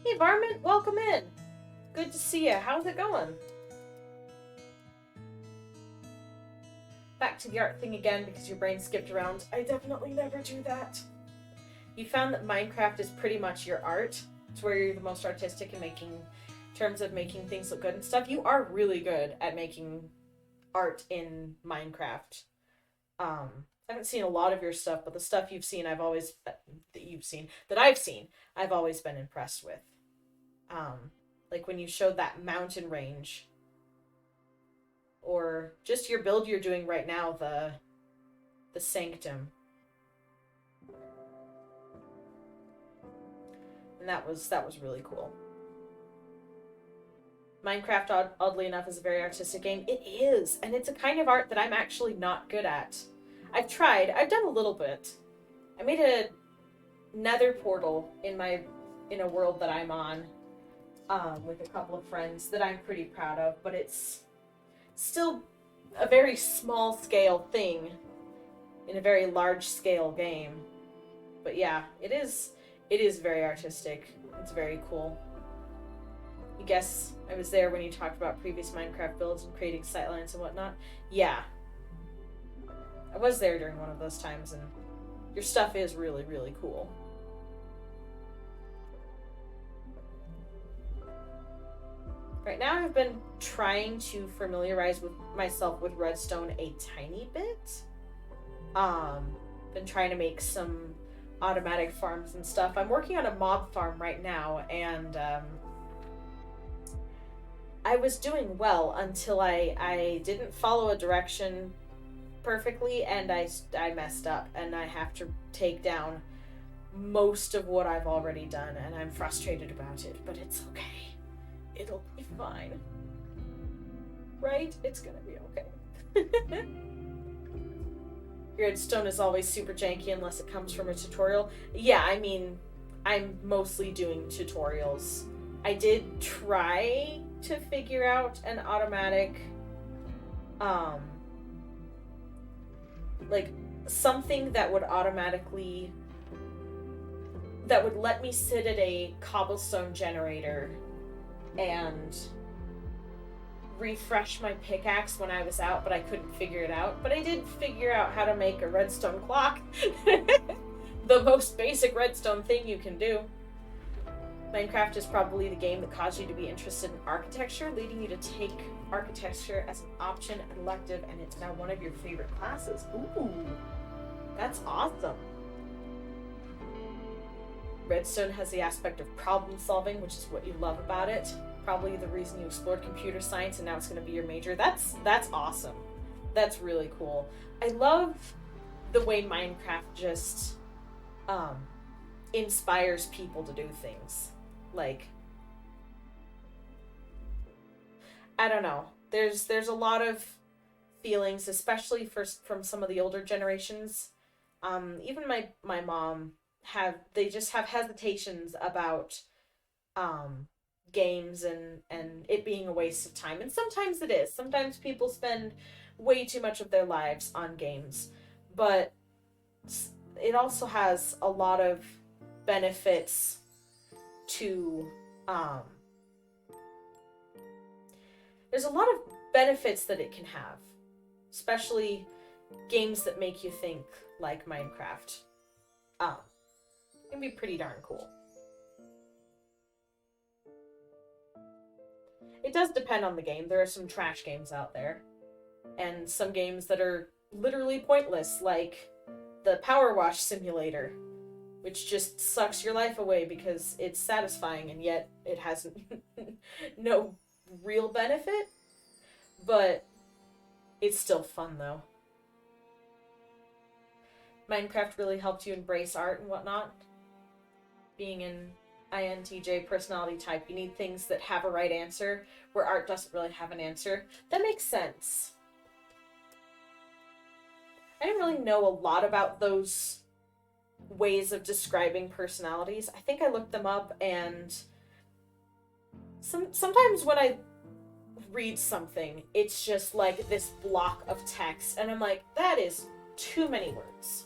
Hey, Varmint, welcome in. Good to see you. How's it going? Back to the art thing again because your brain skipped around. I definitely never do that. You found that Minecraft is pretty much your art. It's where you're the most artistic in terms of making things look good and stuff. You are really good at making art in Minecraft. I haven't seen a lot of your stuff, but the stuff you've seen, I've always been impressed with. Like when you showed that mountain range, or just your build you're doing right now, the Sanctum. And that was really cool. Minecraft, oddly enough, is a very artistic game. It is, and it's a kind of art that I'm actually not good at. I've done a little bit. I made a nether portal in a world that I'm on, with a couple of friends that I'm pretty proud of, but it's still a very small scale thing in a very large scale game. But yeah, it is very artistic. It's very cool. I guess I was there when you talked about previous Minecraft builds and creating sightlines and whatnot. Yeah. I was there during one of those times, and your stuff is really, really cool. Right now I've been trying to familiarize myself with redstone a tiny bit. Been trying to make some automatic farms and stuff. I'm working on a mob farm right now, and I was doing well until I didn't follow a direction perfectly, and I messed up, and I have to take down most of what I've already done, and I'm frustrated about it, but it's okay. It'll be fine. Right? It's gonna be okay. Your redstone is always super janky unless it comes from a tutorial. Yeah, I mean, I'm mostly doing tutorials. I did try to figure out an automatic, like, something that would let me sit at a cobblestone generator and refresh my pickaxe when I was out, but I couldn't figure it out. But I did figure out how to make a redstone clock. The most basic redstone thing you can do. Minecraft is probably the game that caused you to be interested in architecture, leading you to take architecture as an option at elective, and it's now one of your favorite classes. Ooh, that's awesome. Redstone has the aspect of problem solving, which is what you love about it. Probably the reason you explored computer science and now it's going to be your major. That's awesome. That's really cool. I love the way Minecraft just inspires people to do things. Like, I don't know. There's a lot of feelings, especially from some of the older generations. Even my mom they just have hesitations about games and it being a waste of time. And sometimes it is. Sometimes people spend way too much of their lives on games. But it also has a lot of benefits to there's a lot of benefits that it can have, especially games that make you think, like Minecraft. It can be pretty darn cool. It does depend on the game. There are some trash games out there, and some games that are literally pointless, like the Power Wash Simulator, which just sucks your life away because it's satisfying and yet it has no real benefit, but it's still fun though. Minecraft really helped you embrace art and whatnot. Being an INTJ personality type, you need things that have a right answer, where art doesn't really have an answer. That makes sense. I didn't really know a lot about those ways of describing personalities. I think I looked them up, and sometimes when I read something, it's just like this block of text, and I'm like, that is too many words.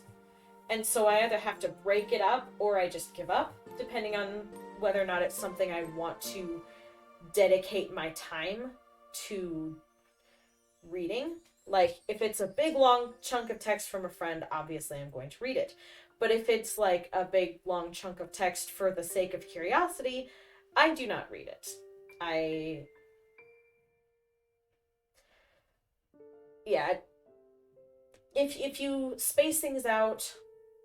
And so I either have to break it up or I just give up, depending on whether or not it's something I want to dedicate my time to reading. Like, if it's a big long chunk of text from a friend, obviously I'm going to read it. But if it's like a big long chunk of text for the sake of curiosity, I do not read it. If you space things out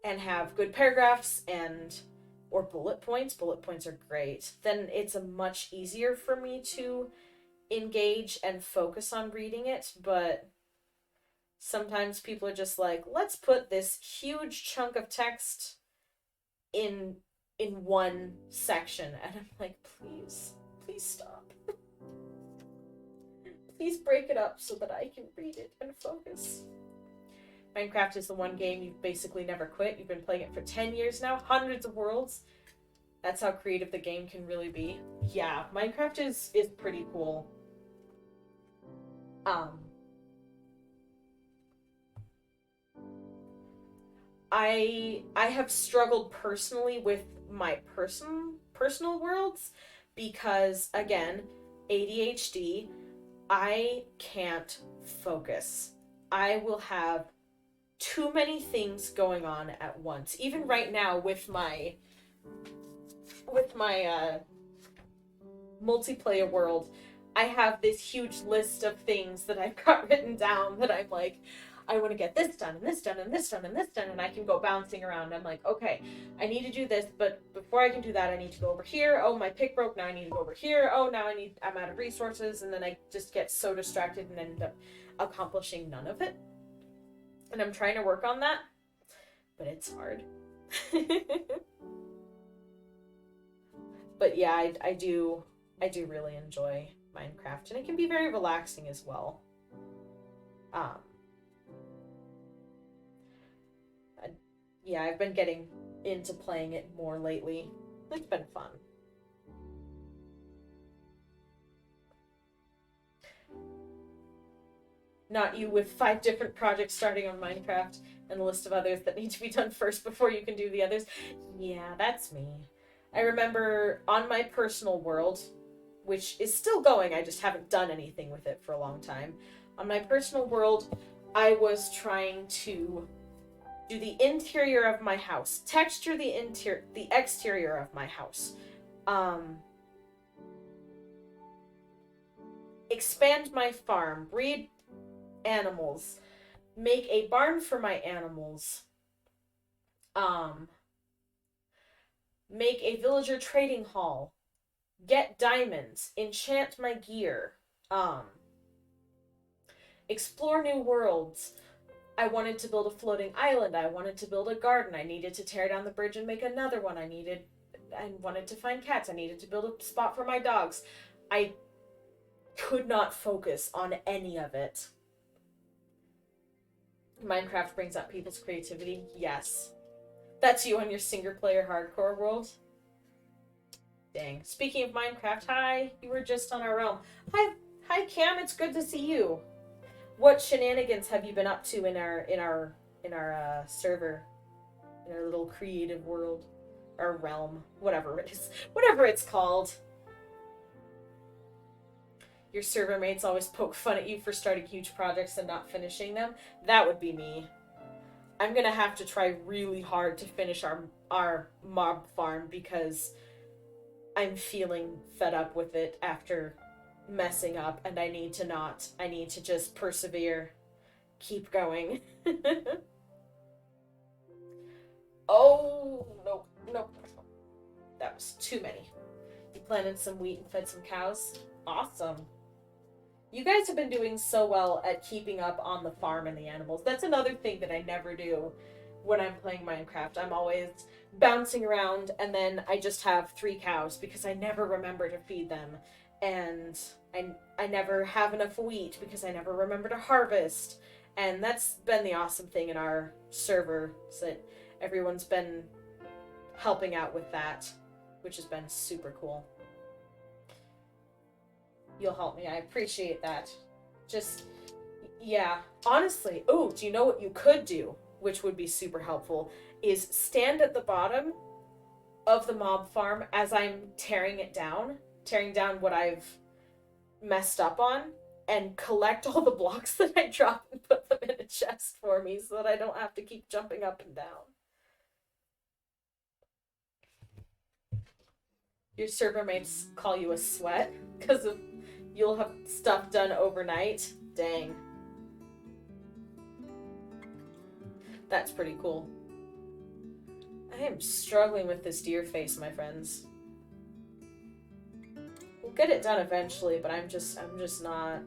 and have good paragraphs or bullet points are great, then it's a much easier for me to engage and focus on reading it. But sometimes people are just like, let's put this huge chunk of text in one section, and I'm like, please stop. Please break it up so that I can read it and focus. Minecraft is the one game you've basically never quit. You've been playing it for 10 years now, hundreds of worlds. That's how creative the game can really be. Yeah, Minecraft is pretty cool. I have struggled personally with my personal worlds because, again, ADHD, I can't focus. I will have too many things going on at once. Even right now with my multiplayer world, I have this huge list of things that I've got written down that I'm like, I want to get this done and this done and this done and this done, and I can go bouncing around. I'm like, okay, I need to do this, but before I can do that, I need to go over here. Oh, my pick broke. Now I need to go over here. Oh, now I'm out of resources, and then I just get so distracted and end up accomplishing none of it. And I'm trying to work on that, but it's hard. But yeah, I do really enjoy Minecraft, and it can be very relaxing as well. Yeah, I've been getting into playing it more lately. It's been fun. Not you with 5 different projects starting on Minecraft and a list of others that need to be done first before you can do the others. Yeah, that's me. I remember on my personal world, which is still going. I just haven't done anything with it for a long time. On my personal world, I was trying to do the interior of my house, texture the exterior of my house, expand my farm, breed animals, make a barn for my animals, make a villager trading hall, get diamonds, enchant my gear, explore new worlds. I wanted to build a floating island. I wanted to build a garden. I needed to tear down the bridge and make another one. I wanted to find cats. I needed to build a spot for my dogs. I could not focus on any of it. Minecraft brings out people's creativity. Yes. That's you on your single player hardcore world. Dang. Speaking of Minecraft, hi. You were just on our realm. Hi Cam, it's good to see you. What shenanigans have you been up to in our server? In our little creative world? Our realm. Whatever it is. Whatever it's called. Your server mates always poke fun at you for starting huge projects and not finishing them. That would be me. I'm gonna have to try really hard to finish our mob farm because I'm feeling fed up with it after messing up, and I need to just persevere. Keep going. Oh, no. That was too many. You planted some wheat and fed some cows? Awesome. You guys have been doing so well at keeping up on the farm and the animals. That's another thing that I never do when I'm playing Minecraft. I'm always bouncing around, and then I just have 3 cows because I never remember to feed them. And I never have enough wheat because I never remember to harvest. And that's been the awesome thing in our server, is that everyone's been helping out with that, which has been super cool. You'll help me. I appreciate that. Just, yeah. Honestly, do you know what you could do, which would be super helpful, is stand at the bottom of the mob farm as I'm tearing down what I've messed up on, and collect all the blocks that I drop and put them in a chest for me so that I don't have to keep jumping up and down. Your server mates call you a sweat because you'll have stuff done overnight. Dang. That's pretty cool. I am struggling with this deer face, my friends. We'll get it done eventually, but I'm just not.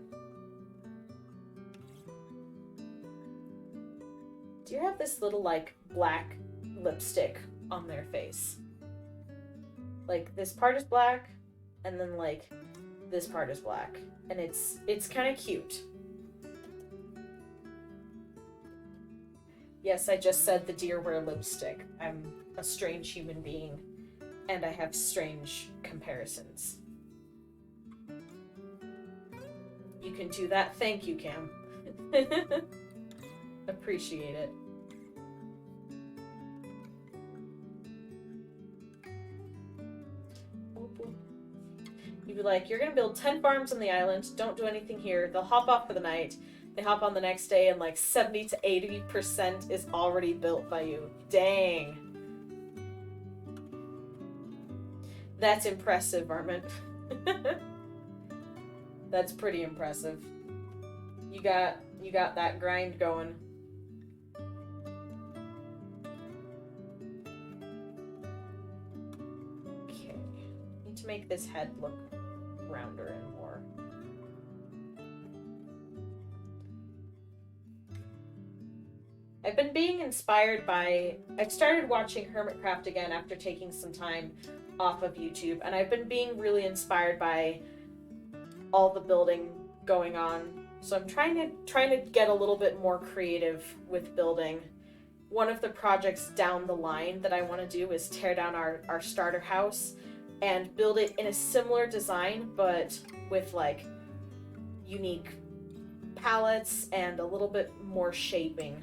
Deer have this little, like, black lipstick on their face. Like, this part is black, and then, like, this part is black. And it's kind of cute. Yes, I just said the deer wear lipstick. I'm a strange human being, and I have strange comparisons. You can do that. Thank you, Cam. Appreciate it. You'd be like, you're gonna build 10 farms on the island, don't do anything here. They'll hop off for the night. They hop on the next day, and like 70 to 80% is already built by you. Dang. That's impressive, Armin. That's pretty impressive. You got that grind going. Okay. Need to make this head look rounder and more. I've been being inspired by... I've started watching Hermitcraft again after taking some time off of YouTube, and I've been being really inspired by all the building going on. So I'm trying to get a little bit more creative with building. One of the projects down the line that I want to do is tear down our starter house and build it in a similar design, but with like unique palettes and a little bit more shaping.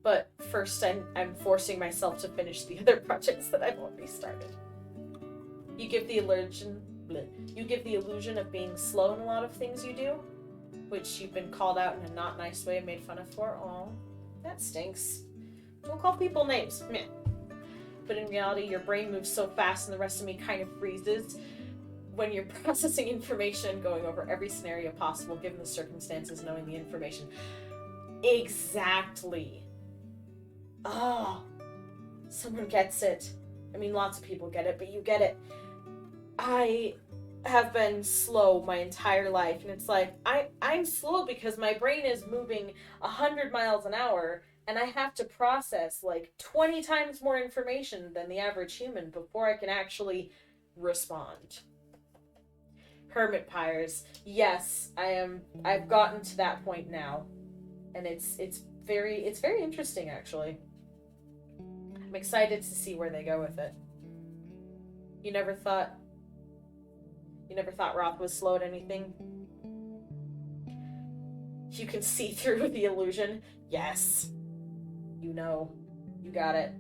But first I'm forcing myself to finish the other projects that I've already started. You give the illusion of being slow in a lot of things you do, which you've been called out in a not nice way and made fun of for. Aw, that stinks. Don't call people names. Meh. But in reality, your brain moves so fast and the rest of me kind of freezes when you're processing information, going over every scenario possible, given the circumstances, knowing the information. Exactly. Oh, someone gets it. I mean, lots of people get it, but you get it. I have been slow my entire life, and it's like, I'm slow because my brain is moving 100 miles an hour, and I have to process like 20 times more information than the average human before I can actually respond. Hermit pyres. Yes, I've gotten to that point now. And it's very interesting, actually. I'm excited to see where they go with it. You never thought Roth was slow at anything? You can see through the illusion? Yes. You know. You got it.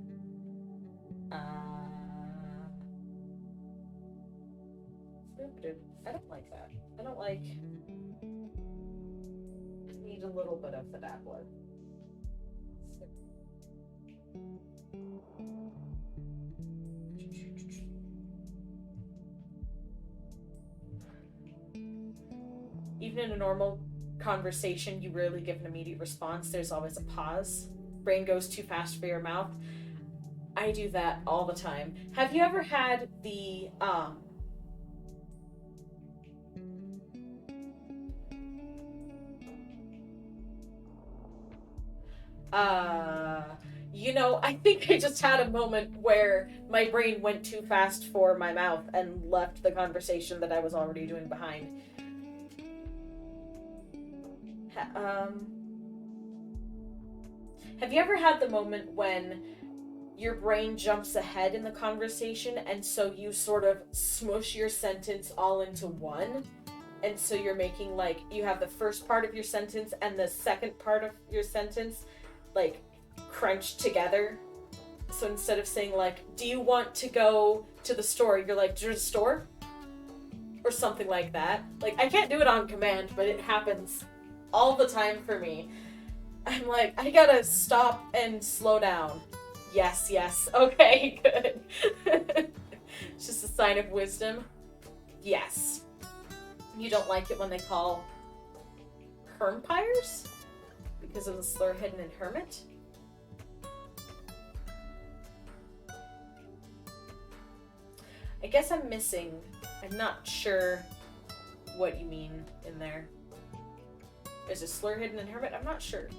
I don't like that. I don't like... Need a little bit of the dabbler. Even in a normal conversation, you rarely give an immediate response. There's always a pause. Brain goes too fast for your mouth. I do that all the time. Have you ever had the, I think I just had a moment where my brain went too fast for my mouth and left the conversation that I was already doing behind. Have you ever had the moment when your brain jumps ahead in the conversation and so you sort of smush your sentence all into one? And so you're making, like, you have the first part of your sentence and the second part of your sentence, like, crunched together. So instead of saying, like, do you want to go to the store? You're like, to the store? Or something like that. Like, I can't do it on command, but it happens all the time for me. I'm like, I gotta stop and slow down. Yes, okay, good. It's just a sign of wisdom. Yes. You don't like it when they call hermpires? Because of the slur hidden in hermit? I guess I'm not sure what you mean in there. Is a slur hidden in hermit? I'm not sure.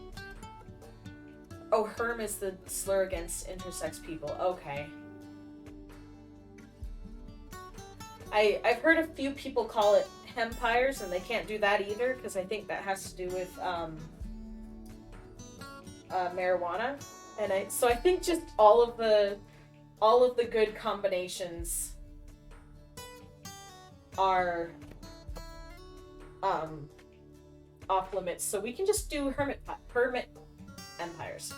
Oh, herm is the slur against intersex people. Okay. I've heard a few people call it hempires, and they can't do that either, because I think that has to do with marijuana. And I think just all of the good combinations are off limits, so we can just do hermit empires.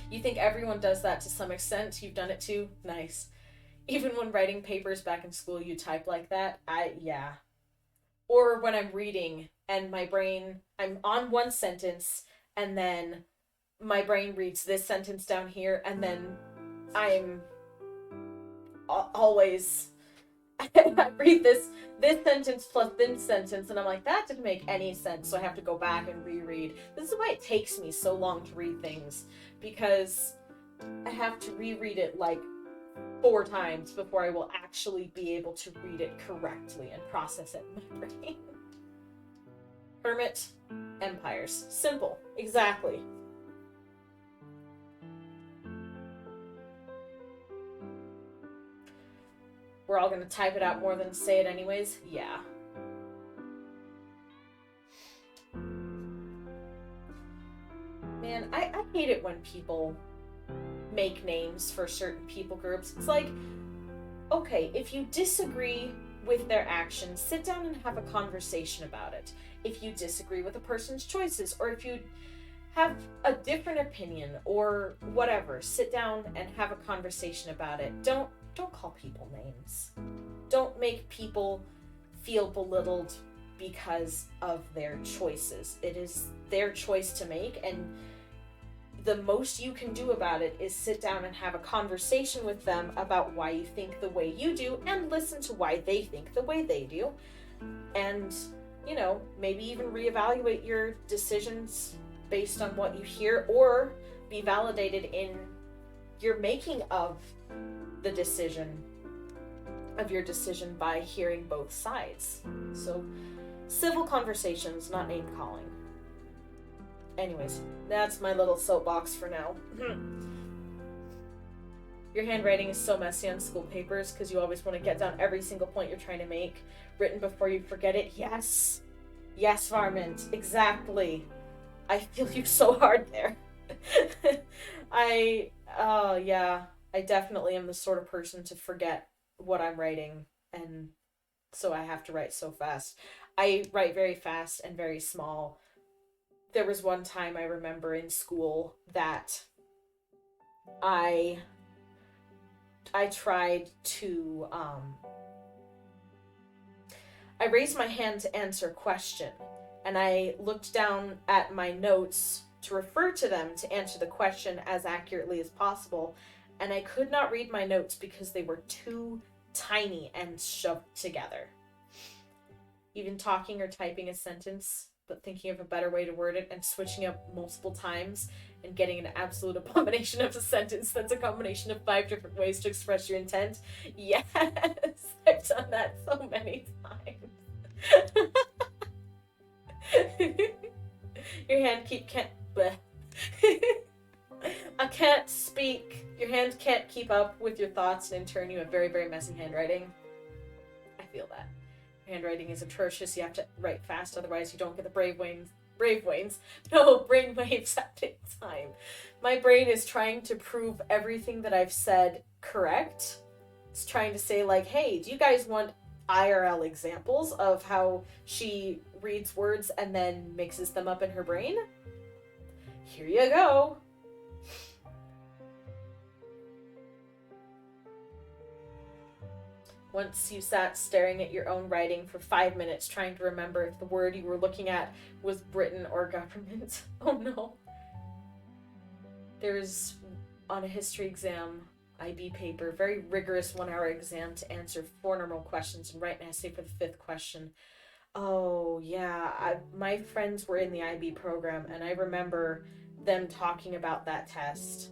You think everyone does that to some extent? You've done it too? Nice. Even when writing papers back in school, you type like that? Yeah. Or when I'm reading and I'm on one sentence and then my brain reads this sentence down here and then I'm always... I read this sentence plus this sentence, and I'm like, that didn't make any sense, so I have to go back and reread. This is why it takes me so long to read things, because I have to reread it like 4 times before I will actually be able to read it correctly and process it in my brain. Hermit empires. Simple. Exactly. We're all gonna type it out more than say it anyways? Yeah. Man, I hate it when people make names for certain people groups. It's like, okay, if you disagree with their actions, sit down and have a conversation about it. If you disagree with a person's choices, or if you have a different opinion or whatever, sit down and have a conversation about it. Don't don't call people names. Don't make people feel belittled because of their choices. It is their choice to make, and the most you can do about it is sit down and have a conversation with them about why you think the way you do, and listen to why they think the way they do. And, maybe even reevaluate your decisions based on what you hear, or be validated in your making of the decision, by hearing both sides. So, civil conversations, not name calling. Anyways, that's my little soapbox for now. Your handwriting is so messy on school papers because you always want to get down every single point you're trying to make, written before you forget it. Yes, Varmint, exactly. I feel you so hard there. I definitely am the sort of person to forget what I'm writing, and so I have to write so fast. I write very fast and very small. There was one time I remember in school that I tried to, I raised my hand to answer a question, and I looked down at my notes to refer to them to answer the question as accurately as possible, and I could not read my notes because they were too tiny and shoved together. Even talking or typing a sentence, but thinking of a better way to word it and switching up multiple times and getting an absolute abomination of a sentence that's a combination of 5 different ways to express your intent. Yes, I've done that so many times. Your hand can't I can't speak. Your hand can't keep up with your thoughts, and in turn you have very, very messy handwriting. I feel that. Your handwriting is atrocious. You have to write fast, otherwise you don't get the brainwaves at the time. My brain is trying to prove everything that I've said correct. It's trying to say, like, hey, do you guys want IRL examples of how she reads words and then mixes them up in her brain? Here you go. Once you sat staring at your own writing for 5 minutes trying to remember if the word you were looking at was Britain or government. Oh no. There's, on a history exam, IB paper, very rigorous 1-hour exam to answer 4 normal questions and write an essay for the 5th question. Oh yeah, my friends were in the IB program, and I remember them talking about that test.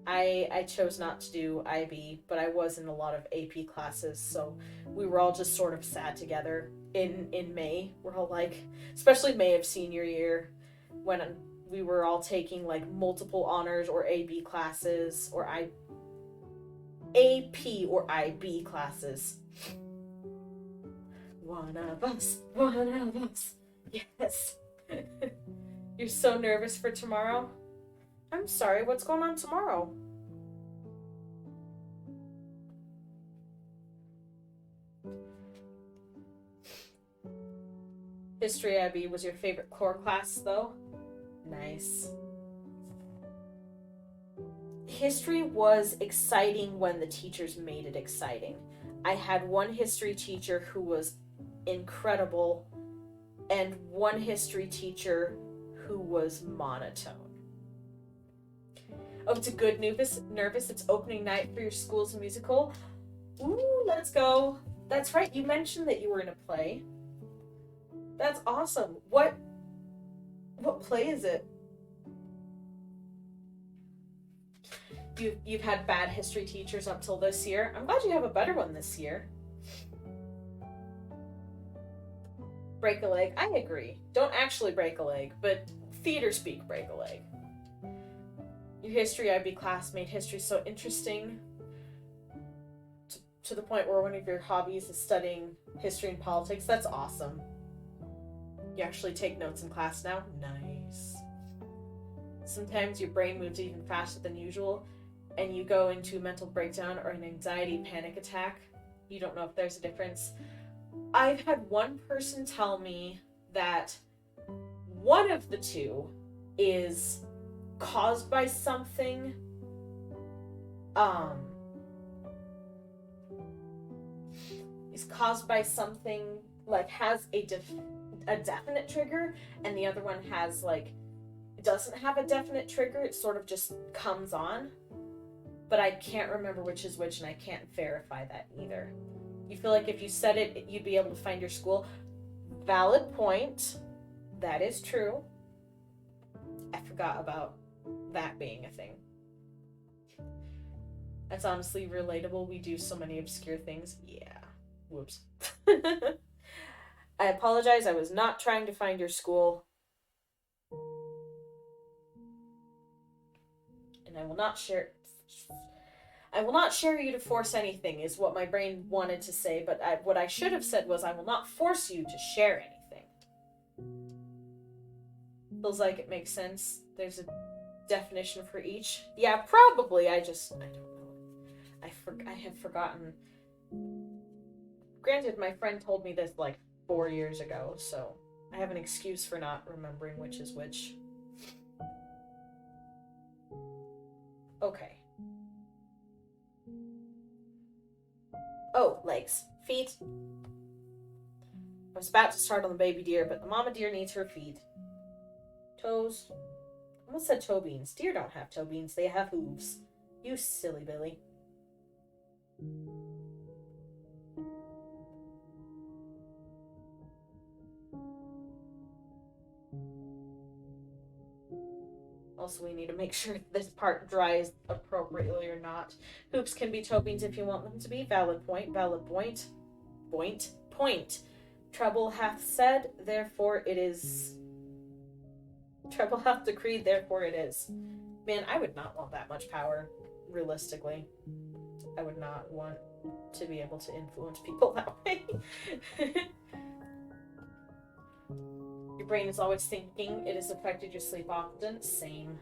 I chose not to do IB, but I was in a lot of AP classes, so we were all just sort of sad together in May. We're all like, especially May of senior year, when we were all taking like multiple honors or AB classes, or AP or IB classes. One of us. Yes. You're so nervous for tomorrow? I'm sorry, what's going on tomorrow? History IB was your favorite core class, though? Nice. History was exciting when the teachers made it exciting. I had one history teacher who was incredible, and one history teacher who was monotone. Oh, it's a good nervous. It's opening night for your school's musical. Ooh, let's go. That's right, you mentioned that you were in a play. That's awesome. What play is it? You've had bad history teachers up till this year. I'm glad you have a better one this year. Break a leg. I agree. Don't actually break a leg, but theater speak break a leg. Your history IB class made history so interesting to the point where one of your hobbies is studying history and politics. That's awesome. You actually take notes in class now? Nice. Sometimes your brain moves even faster than usual, and you go into a mental breakdown or an anxiety panic attack. You don't know if there's a difference. I've had one person tell me that one of the two is caused by something is caused by something, like has a definite trigger, and the other one has like doesn't have a definite trigger. It sort of just comes on, but I can't remember which is which, and I can't verify that either. You feel like if you said it, you'd be able to find your school. Valid point. That is true. I forgot about that being a thing. That's honestly relatable. We do so many obscure things. Yeah. Whoops. I apologize. I was not trying to find your school. And I will not share you to force anything, is what my brain wanted to say, but what I should have said was, I will not force you to share anything. Feels like it makes sense. There's a definition for each. Yeah, probably. I don't know. I have forgotten. Granted, my friend told me this like 4 years ago, so I have an excuse for not remembering which is which. Okay. Oh, legs. Feet. I was about to start on the baby deer, but the mama deer needs her feet. Toes. I almost said toe beans. Deer don't have toe beans. They have hooves. You silly Billy. Also, we need to make sure this part dries appropriately or not. Hoops can be toe beans if you want them to be. Valid point. Valid point. Point. Treble hath said, therefore it is. Treble hath decreed, therefore it is. Man, I would not want that much power, realistically. I would not want to be able to influence people that way. Your brain is always thinking. It has affected your sleep often. Same.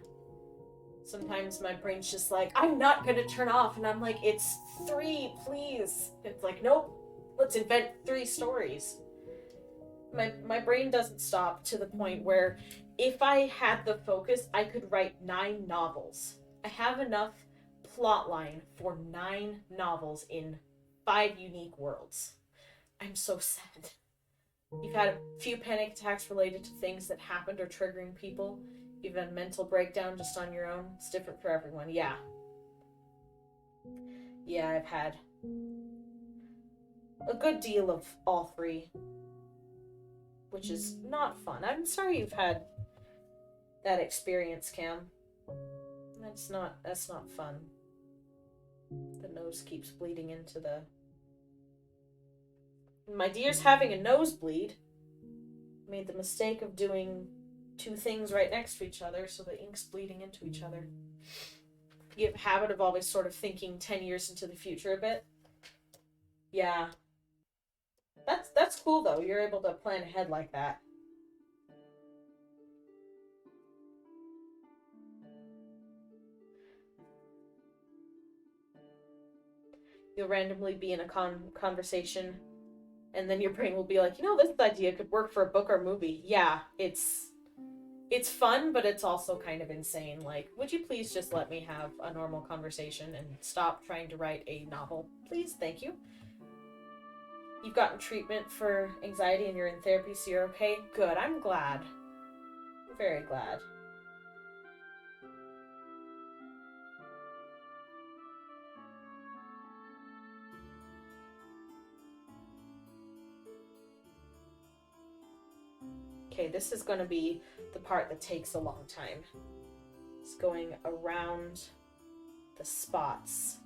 Sometimes my brain's just like, I'm not gonna turn off, and I'm like, it's 3, please. It's like, nope, let's invent 3 stories. My brain doesn't stop to the point where if I had the focus, I could write 9 novels. I have enough plot line for 9 novels in 5 unique worlds. I'm so sad. You've had a few panic attacks related to things that happened or triggering people. You've had a mental breakdown just on your own. It's different for everyone. Yeah. Yeah, I've had a good deal of all 3. Which is not fun. I'm sorry you've had that experience, Cam. That's not fun. The nose keeps bleeding into the... My deer's having a nosebleed. Made the mistake of doing 2 things right next to each other, so the ink's bleeding into each other. You have a habit of always sort of thinking 10 years into the future a bit. Yeah. That's cool, though. You're able to plan ahead like that. You'll randomly be in a conversation, and then your brain will be like, this idea could work for a book or movie. Yeah, it's fun, but it's also kind of insane. Like, would you please just let me have a normal conversation and stop trying to write a novel? Please, thank you. You've gotten treatment for anxiety and you're in therapy, so you're okay? Good, I'm glad. I'm very glad. Okay, this is going to be the part that takes a long time. It's going around the spots.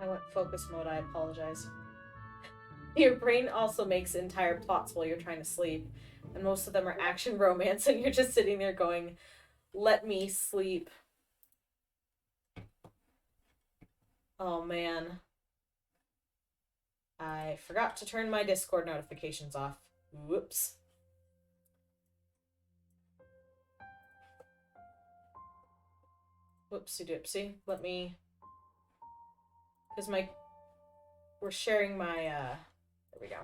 I went focus mode, I apologize. Your brain also makes entire plots while you're trying to sleep, and most of them are action romance, and you're just sitting there going, let me sleep. Oh man. I forgot to turn my Discord notifications off. Whoops. Whoopsie doopsie. Let me... Because we're sharing my, There we go.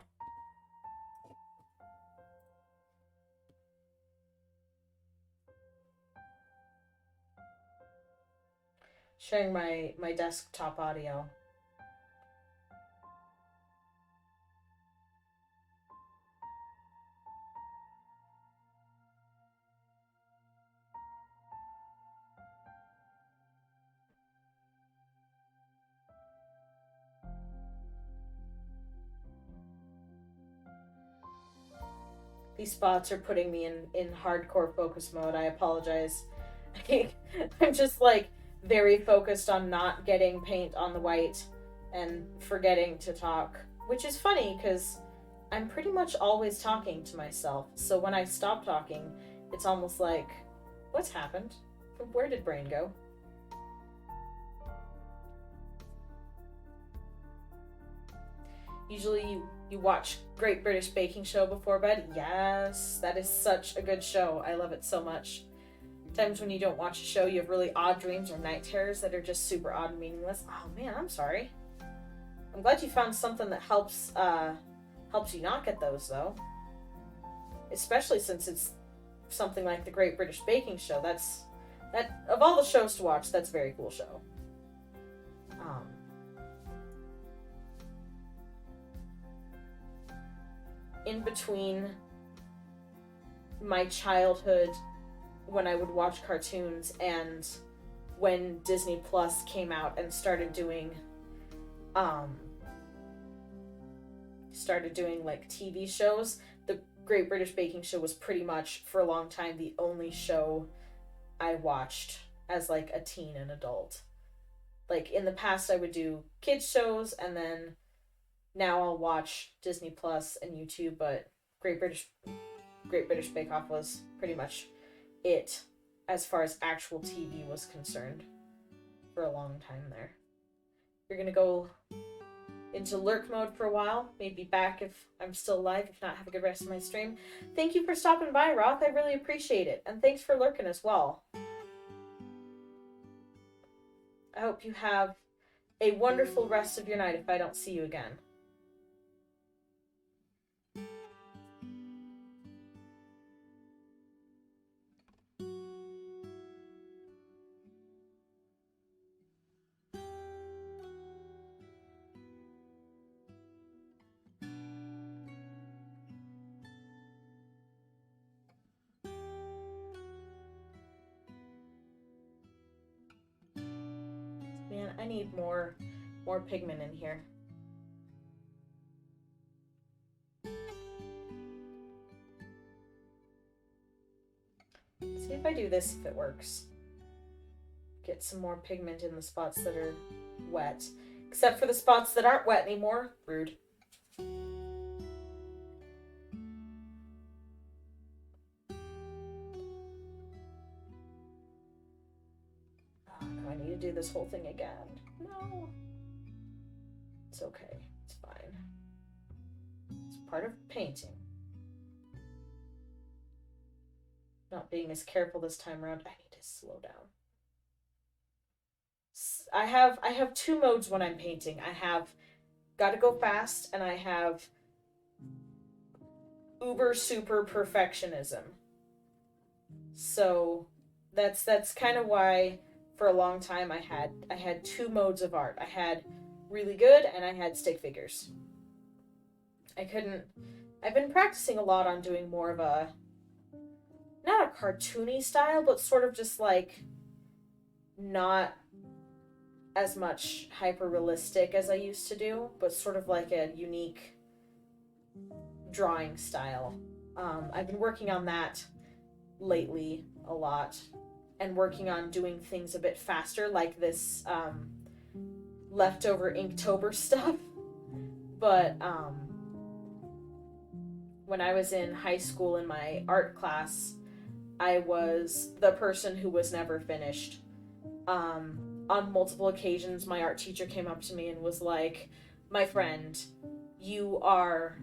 Sharing my desktop audio. These spots are putting me in hardcore focus mode. I apologize. I'm just like very focused on not getting paint on the white and forgetting to talk, which is funny because I'm pretty much always talking to myself. So when I stop talking, it's almost like, what's happened? Where did brain go? Usually you watch Great British Baking Show before bed. Yes, that is such a good show. I love it so much. Times when you don't watch a show, you have really odd dreams or night terrors that are just super odd and meaningless. Oh man, I'm sorry. I'm glad you found something that helps you not get those though. Especially since it's something like the Great British Baking Show. That of all the shows to watch, that's a very cool show. In between my childhood when I would watch cartoons and when Disney Plus came out and started doing like TV shows, the Great British Baking Show was pretty much for a long time the only show I watched as like a teen and adult. Like in the past I would do kids shows, and then now I'll watch Disney Plus and YouTube, but Great British Bake Off was pretty much it as far as actual TV was concerned for a long time there. You're gonna go into lurk mode for a while, maybe back if I'm still alive. If not, have a good rest of my stream. Thank you for stopping by, Roth. I really appreciate it, and thanks for lurking as well. I hope you have a wonderful rest of your night if I don't see you again. Man, I need more pigment in here. See if I do this, if it works. Get some more pigment in the spots that are wet. Except for the spots that aren't wet anymore. Rude. Oh, no, I need to do this whole thing again. No. It's okay. It's fine. It's part of painting. Not being as careful this time around. I need to slow down. I have two modes when I'm painting. I have gotta go fast, and I have uber super perfectionism. So that's kind of why for a long time I had two modes of art. I had really good and I had stick figures. I've been practicing a lot on doing more of a, not a cartoony style, but sort of just like not as much hyper realistic as I used to do, but sort of like a unique drawing style. I've been working on that lately a lot, and working on doing things a bit faster, like this leftover Inktober stuff. But when I was in high school in my art class, I was the person who was never finished. On multiple occasions, my art teacher came up to me and was like, "My friend, you are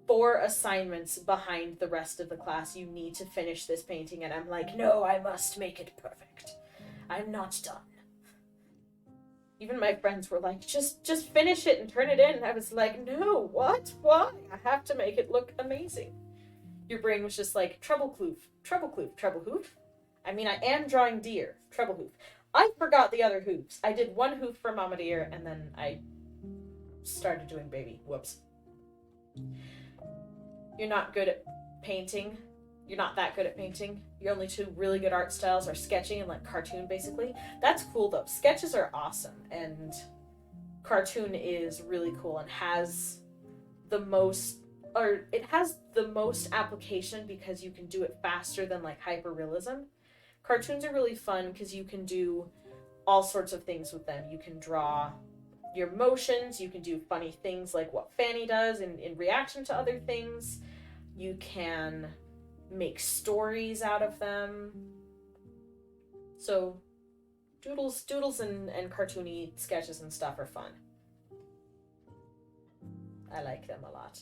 4 assignments behind the rest of the class. You need to finish this painting." And I'm like, "No, I must make it perfect. I'm not done." Even my friends were like, just finish it and turn it in. And I was like, "No, what? Why? I have to make it look amazing." Your brain was just like, Trebleclef, Trebleclef, Treblehoof. I mean, I am drawing deer, Treblehoof. I forgot the other hoofs. I did one hoof for Mama Deer, and then I started doing baby. Whoops. You're not good at painting. You're not that good at painting. Your only 2 really good art styles are sketching and like cartoon, basically. That's cool though. Sketches are awesome, and cartoon is really cool and has the most, or it has the most application because you can do it faster than like hyperrealism. Cartoons are really fun because you can do all sorts of things with them. You can draw your motions, you can do funny things like what Fanny does in reaction to other things. You can make stories out of them. So doodles and cartoony sketches and stuff are fun. I like them a lot.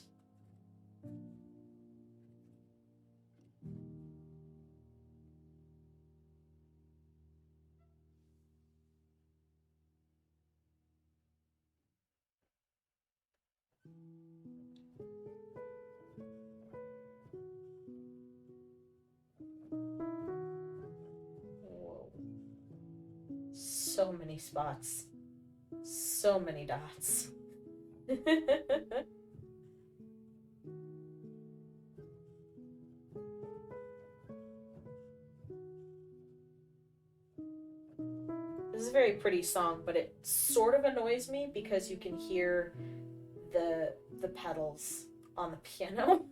Whoa. So many spots. So many dots. This is a very pretty song, but it sort of annoys me because you can hear the pedals on the piano.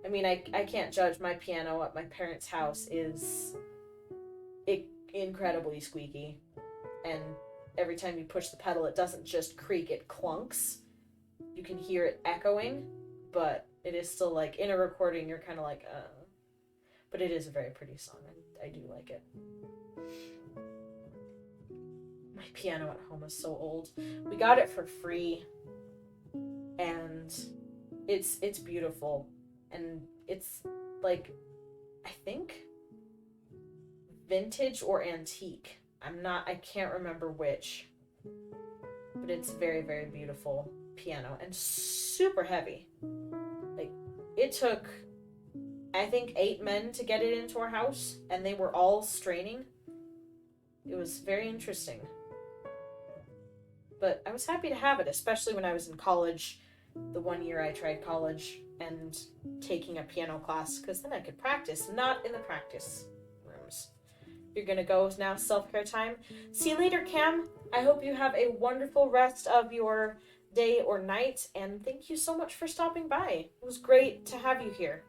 I mean, I can't judge. My piano at my parents' house is incredibly squeaky, and every time you push the pedal, it doesn't just creak, it clunks. You can hear it echoing, but it is still like, in a recording, you're kind of like, But it is a very pretty song, and I do like it. My piano at home is so old. We got it for free, and it's beautiful, and it's like, I think vintage or antique. I can't remember which, but it's very, very beautiful piano and super heavy. Like, it took, I think, 8 men to get it into our house, and they were all straining. It was very interesting. But I was happy to have it, especially when I was in college, the 1 year I tried college, and taking a piano class, because then I could practice, not in the practice rooms. You're gonna go now, self-care time. See you later, Cam. I hope you have a wonderful rest of your day or night, and thank you so much for stopping by. It was great to have you here.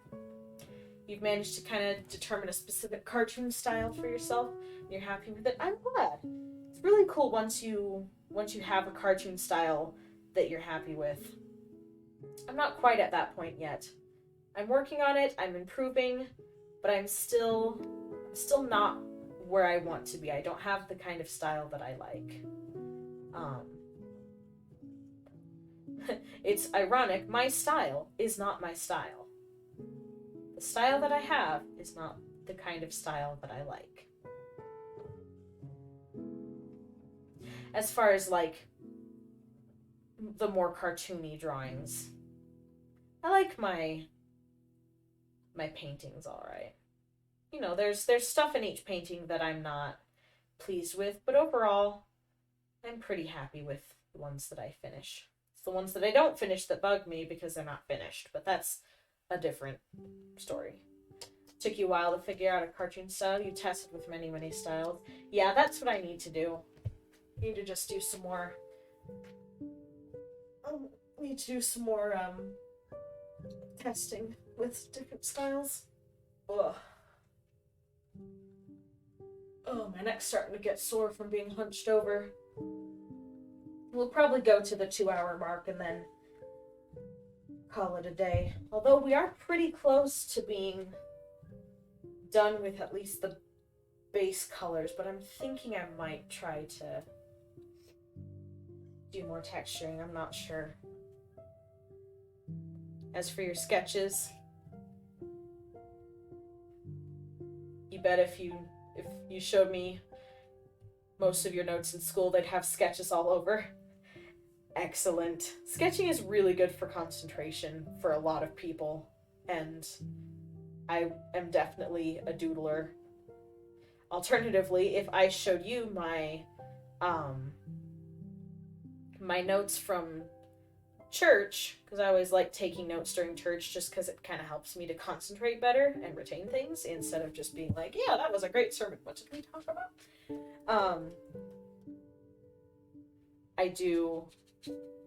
You've managed to kind of determine a specific cartoon style for yourself, and you're happy with it. I'm glad. It's really cool once you have a cartoon style that you're happy with. I'm not quite at that point yet. I'm working on it, I'm improving, but I'm still not where I want to be. I don't have the kind of style that I like. It's ironic, my style is not my style. The style that I have is not the kind of style that I like. As far as like the more cartoony drawings, I like my paintings all right. You know, there's stuff in each painting that I'm not pleased with, but overall, I'm pretty happy with the ones that I finish. It's the ones that I don't finish that bug me because they're not finished, but that's a different story. Took you a while to figure out a cartoon style. You tested with many, many styles. Yeah, that's what I need to do. I need to just do some more. Testing with different styles. Ugh. Oh, my neck's starting to get sore from being hunched over. We'll probably go to the 2-hour mark and then call it a day. Although we are pretty close to being done with at least the base colors, but I'm thinking I might try to do more texturing. I'm not sure. As for your sketches, you bet if you showed me most of your notes in school, they'd have sketches all over. Excellent. Sketching is really good for concentration for a lot of people, and I am definitely a doodler. Alternatively, if I showed you my my notes from church, because I always like taking notes during church just because it kind of helps me to concentrate better and retain things instead of just being like, yeah, that was a great sermon. What did we talk about? I do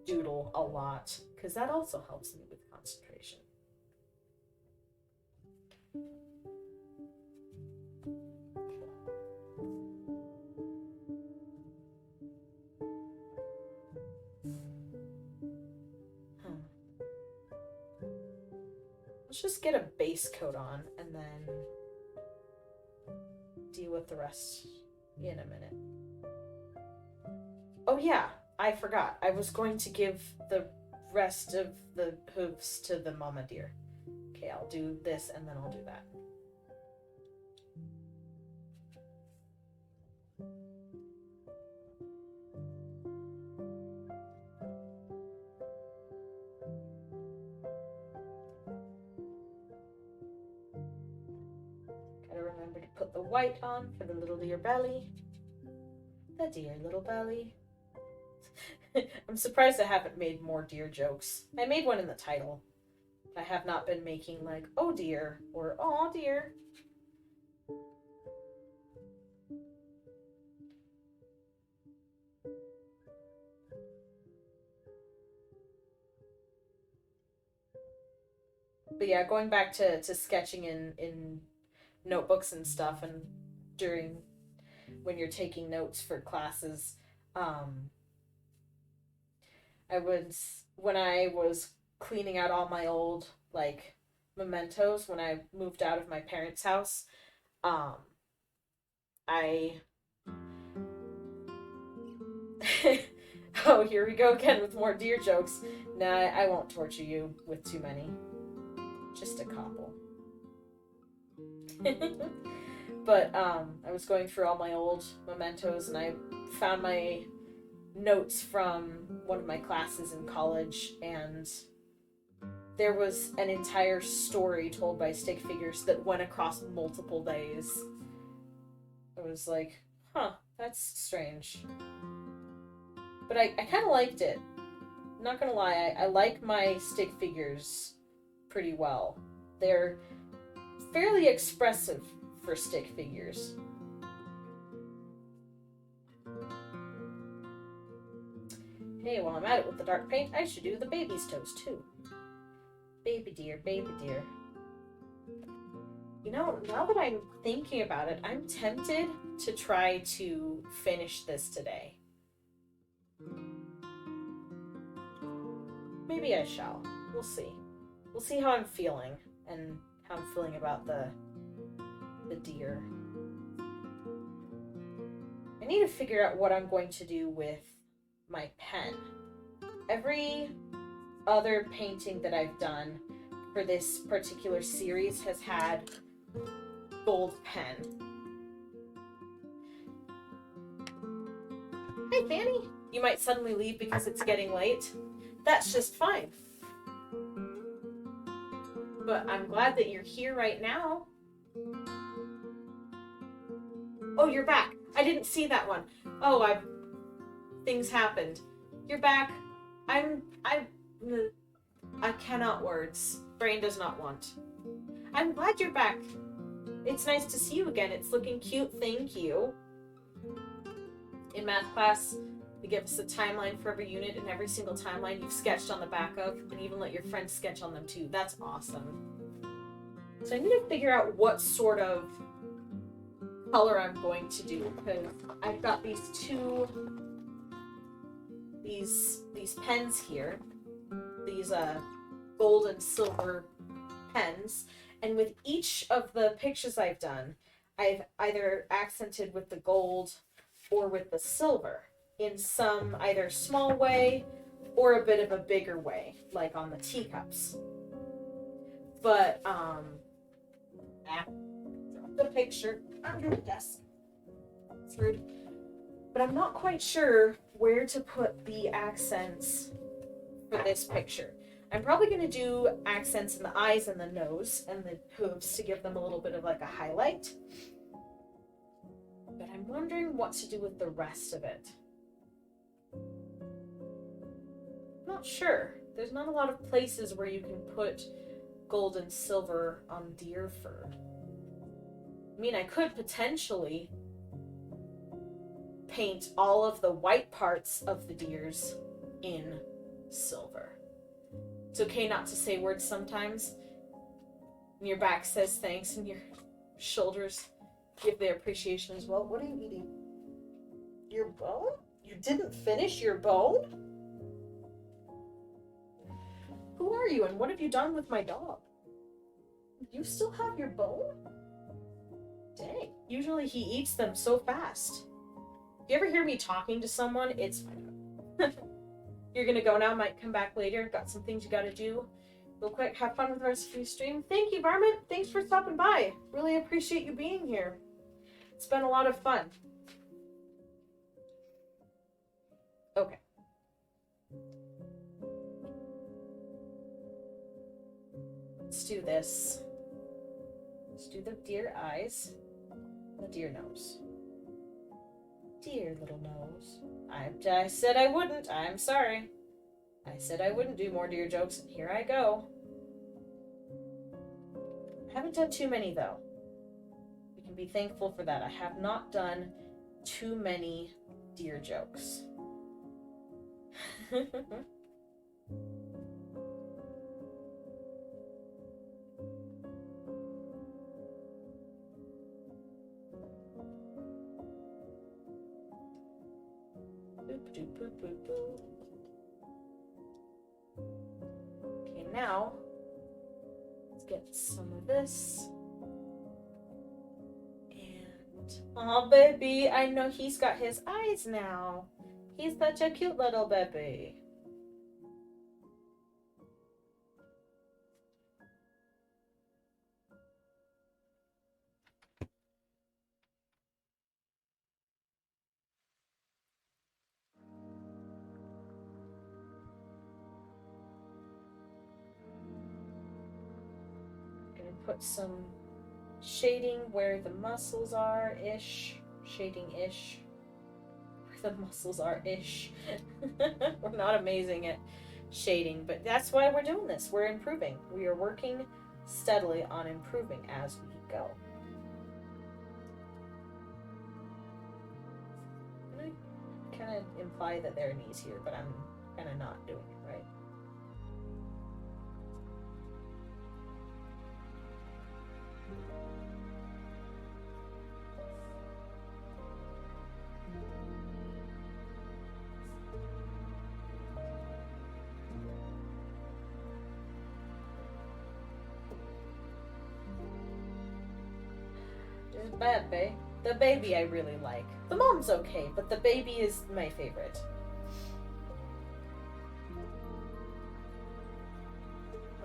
doodle a lot because that also helps me with concentration. Let's just get a base coat on and then deal with the rest in a minute. Oh yeah, I forgot. I was going to give the rest of the hooves to the mama deer. Okay, I'll do this and then I'll do that. Gotta remember to put the white on for the little deer belly. The dear little belly. I'm surprised I haven't made more deer jokes. I made one in the title. I have not been making like, oh dear, or aw dear. But yeah, going back to sketching in notebooks and stuff, and during when you're taking notes for classes, when I was cleaning out all my old like mementos when I moved out of my parents' house, I oh, here we go again with more deer jokes. Nah, I won't torture you with too many. Just a couple. But I was going through all my old mementos and I found my notes from one of my classes in college, and there was an entire story told by stick figures that went across multiple days. I was like, huh, that's strange. But I kind of liked it. I'm not gonna lie, I like my stick figures pretty well. They're fairly expressive for stick figures. Hey, while I'm at it with the dark paint, I should do the baby's toes too. Baby deer, baby deer. You know, now that I'm thinking about it, I'm tempted to try to finish this today. Maybe I shall. We'll see. We'll see how I'm feeling and how I'm feeling about the deer. I need to figure out what I'm going to do with my pen. Every other painting that I've done for this particular series has had gold pen. Hey, Fanny. You might suddenly leave because it's getting late. That's just fine. But I'm glad that you're here right now. Oh, you're back. I didn't see that one. Oh, things happened. You're back. I cannot words. Brain does not want. I'm glad you're back. It's nice to see you again. It's looking cute. Thank you. In math class, they give us a timeline for every unit, and every single timeline you've sketched on the back of, and even let your friends sketch on them too. That's awesome. So I need to figure out what sort of color I'm going to do, because I've got these pens here, these gold and silver pens, and with each of the pictures I've done, I've either accented with the gold or with the silver in some either small way or a bit of a bigger way, like on the teacups. But the picture under the desk. It's rude. But I'm not quite sure where to put the accents for this picture. I'm probably going to do accents in the eyes and the nose and the hooves to give them a little bit of like a highlight. But I'm wondering what to do with the rest of it. Not sure. There's not a lot of places where you can put gold and silver on deer fur. I mean, I could potentially paint all of the white parts of the deers in silver. It's okay not to say words sometimes. And your back says thanks and your shoulders give their appreciation as well. What are you eating? Your bone? You didn't finish your bone? Who are you and what have you done with my dog? You still have your bone? Dang. Usually he eats them so fast. If you ever hear me talking to someone, it's fine. You're gonna go now, might come back later. Got some things you gotta do. Real quick, have fun with the rest of your stream. Thank you, Varmint. Thanks for stopping by. Really appreciate you being here. It's been a lot of fun. Okay. Let's do this. Let's do the deer eyes, the deer nose. Dear little nose. I said I wouldn't. I'm sorry. I said I wouldn't do more deer jokes, and here I go. I haven't done too many, though. We can be thankful for that. I have not done too many deer jokes. Okay, now let's get some of this. And oh, baby, I know he's got his eyes now. He's such a cute little baby. Put some shading where the muscles are ish. Shading ish. Where the muscles are ish. We're not amazing at shading, but that's why we're doing this. We're improving. We are working steadily on improving as we go. I'm gonna kind of imply that there are knees here, but I'm kind of not doing it right. Baby. The baby I really like. The mom's okay, but the baby is my favorite.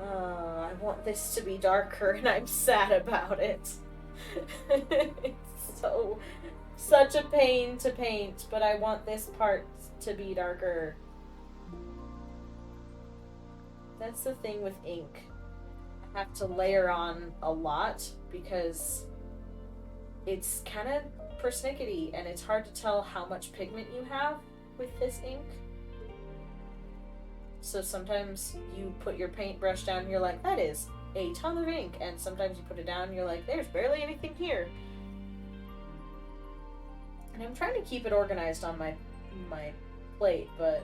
I want this to be darker and I'm sad about it. It's such a pain to paint, but I want this part to be darker. That's the thing with ink. I have to layer on a lot because it's kind of persnickety and it's hard to tell how much pigment you have with this ink. So sometimes you put your paintbrush down and you're like, that is a ton of ink. And sometimes you put it down and you're like, there's barely anything here. And I'm trying to keep it organized on my plate, but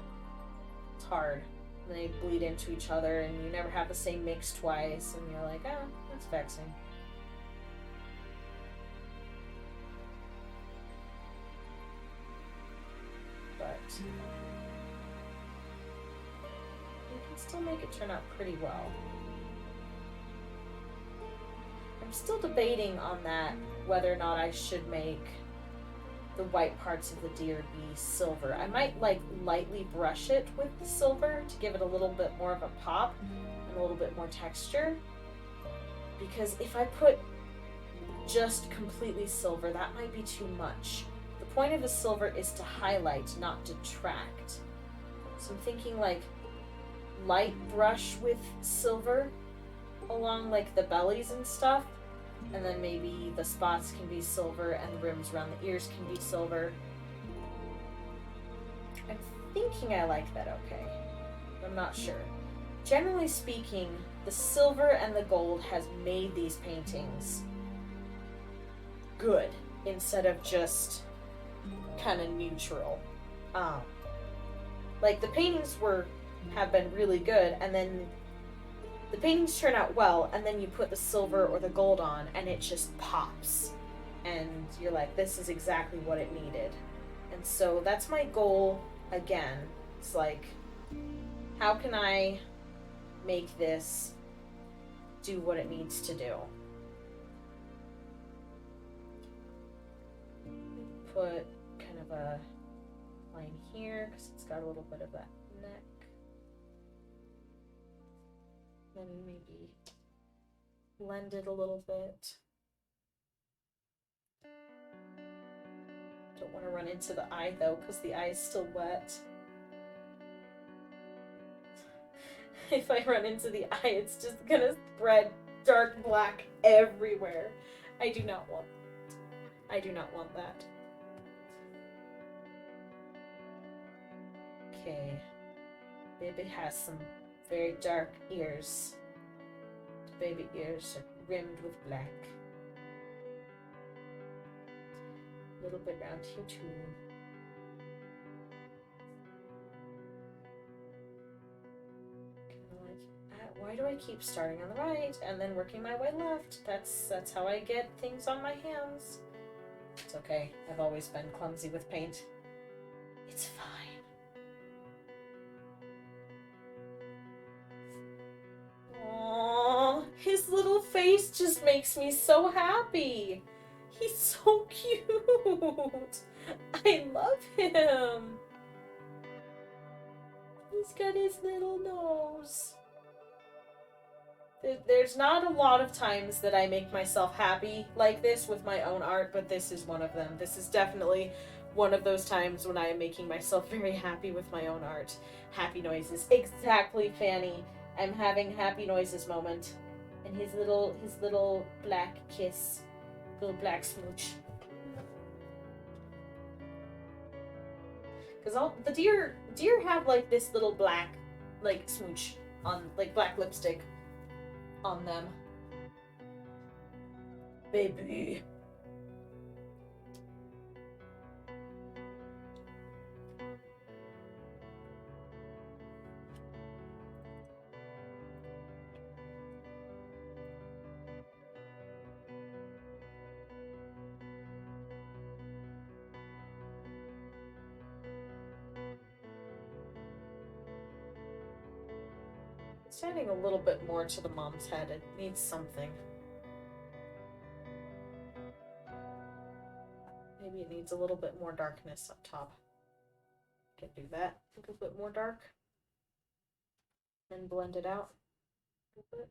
it's hard. They bleed into each other and you never have the same mix twice and you're like, oh, that's vexing. You can still make it turn out pretty well. I'm still debating on that, whether or not I should make the white parts of the deer be silver. I might like lightly brush it with the silver to give it a little bit more of a pop and a little bit more texture. Because if I put just completely silver, that might be too much. The point of the silver is to highlight, not detract. So I'm thinking like light brush with silver along like the bellies and stuff, and then maybe the spots can be silver and the rims around the ears can be silver. I'm thinking I like that okay. I'm not sure. Generally speaking, the silver and the gold has made these paintings good instead of just kind of neutral. Like the paintings have been really good, and then the paintings turn out well, and then you put the silver or the gold on and it just pops and you're like, this is exactly what it needed. And so that's my goal again. It's like, how can I make this do what it needs to do? Put kind of a line here because it's got a little bit of that neck. Then maybe blend it a little bit. Don't want to run into the eye though, because the eye is still wet. If I run into the eye, it's just gonna spread dark black everywhere. I do not want that. Okay. Baby has some very dark ears. The baby ears are rimmed with black. A little bit around here too. Why do I keep starting on the right and then working my way left? That's how I get things on my hands. It's okay. I've always been clumsy with paint. It's fine. Aww, his little face just makes me so happy. He's so cute. I love him. He's got his little nose. There's not a lot of times that I make myself happy like this with my own art, but this is one of them. This is definitely one of those times when I am making myself very happy with my own art. Happy noises. Exactly, Fanny. I'm having happy noises moment. And his little black kiss. Little black smooch. Because all the deer have like this little black like smooch on, like black lipstick on them. Baby. It's adding a little bit more to the mom's head. It needs something. Maybe it needs a little bit more darkness up top. Can do that. A little bit more dark. And blend it out a little bit.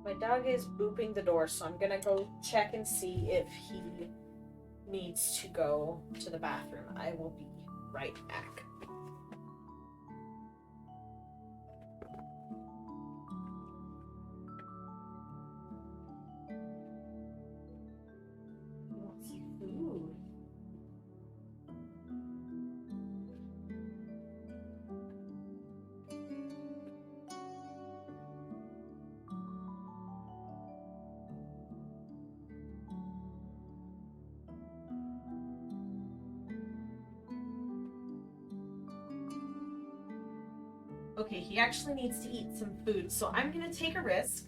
My dog is booping the door, so I'm gonna go check and see if he needs to go to the bathroom. I will be right back. He wants food. Okay, he actually needs to eat some food, so I'm gonna take a risk,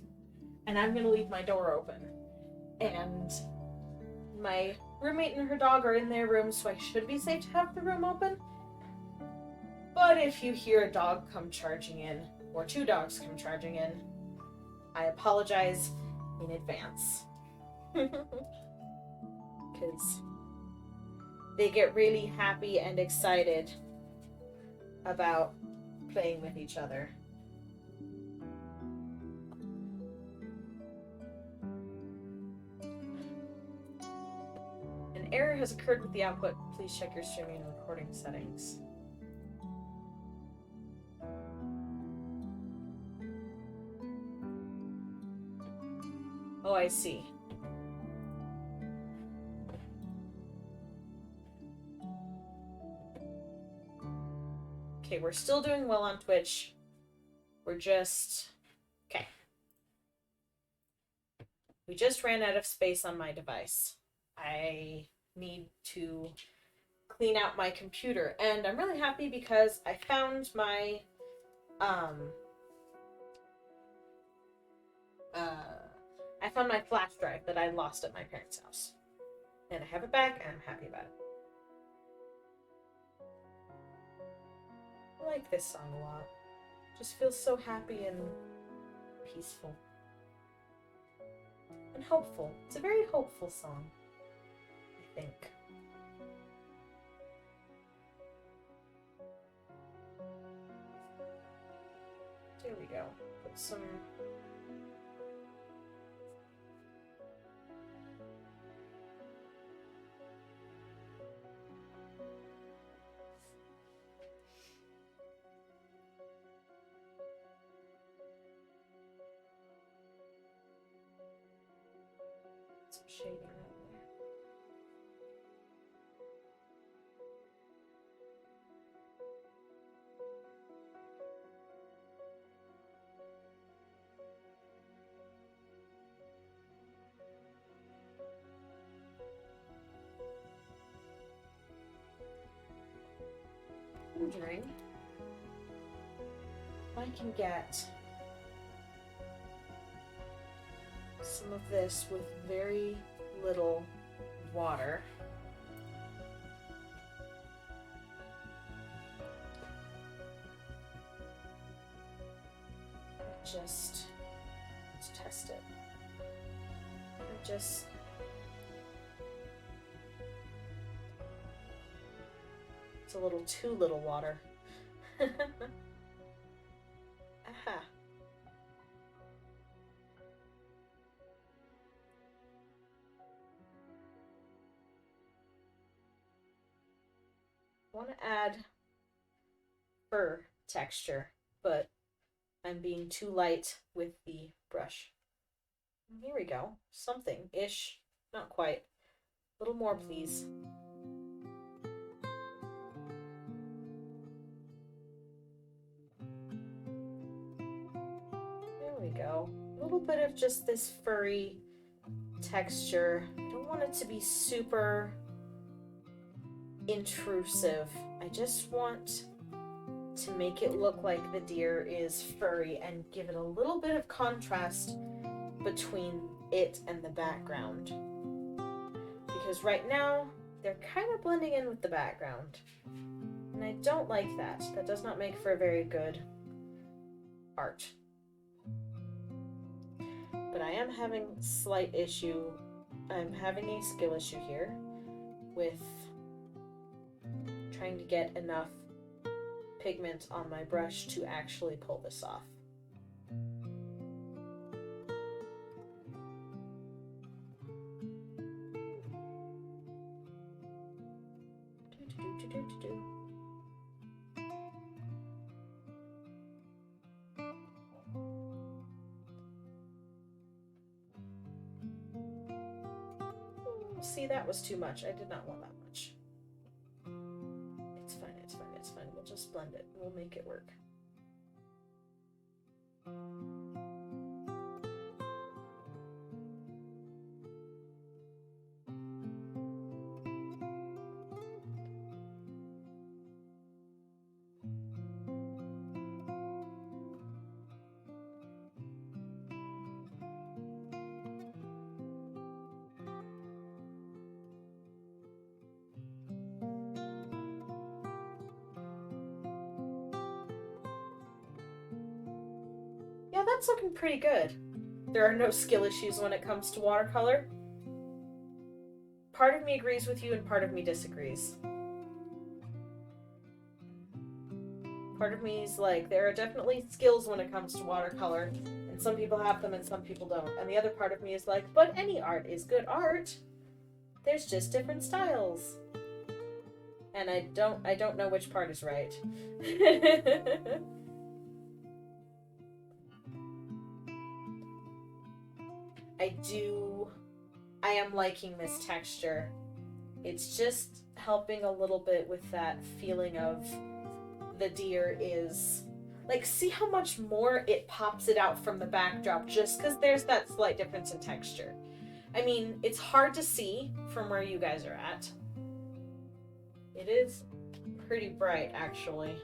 and I'm gonna leave my door open. And my roommate and her dog are in their room, so I should be safe to have the room open. But if you hear a dog come charging in, or two dogs come charging in, I apologize in advance. Because they get really happy and excited about playing with each other. An error has occurred with the output. Please check your streaming and recording settings. Oh, I see. Okay, we're still doing well on Twitch. We're just... Okay. We just ran out of space on my device. I need to clean out my computer. And I'm really happy because I found my... I found my flash drive that I lost at my parents' house. And I have it back, and I'm happy about it. I like this song a lot. Just feels so happy and peaceful. And hopeful. It's a very hopeful song, I think. There we go. Put some... shading out there. Wondering if I can get some of this with very little water. Let's test it. It's a little too little water. Aha. I want to add fur texture, but I'm being too light with the brush. Here we go. Something-ish. Not quite. A little more, please. There we go. A little bit of just this furry texture. I don't want it to be super intrusive. I just want to make it look like the deer is furry and give it a little bit of contrast between it and the background. Because right now, they're kind of blending in with the background. And I don't like that. That does not make for a very good art. But I am having a slight issue. I'm having a skill issue here with trying to get enough pigment on my brush to actually pull this off. See, that was too much. I did not want that much. It's fine, it's fine, it's fine. We'll just blend it. We'll make it work. Yeah, that's looking pretty good. There are no skill issues when it comes to watercolor. Part of me agrees with you and part of me disagrees. Part of me is like, there are definitely skills when it comes to watercolor, and some people have them and some people don't. And the other part of me is like, but any art is good art. There's just different styles. And I don't know which part is right. I am liking this texture. It's just helping a little bit with that feeling of the deer is like, see how much more it pops it out from the backdrop just because there's that slight difference in texture. I mean, it's hard to see from where you guys are at. It is pretty bright, actually.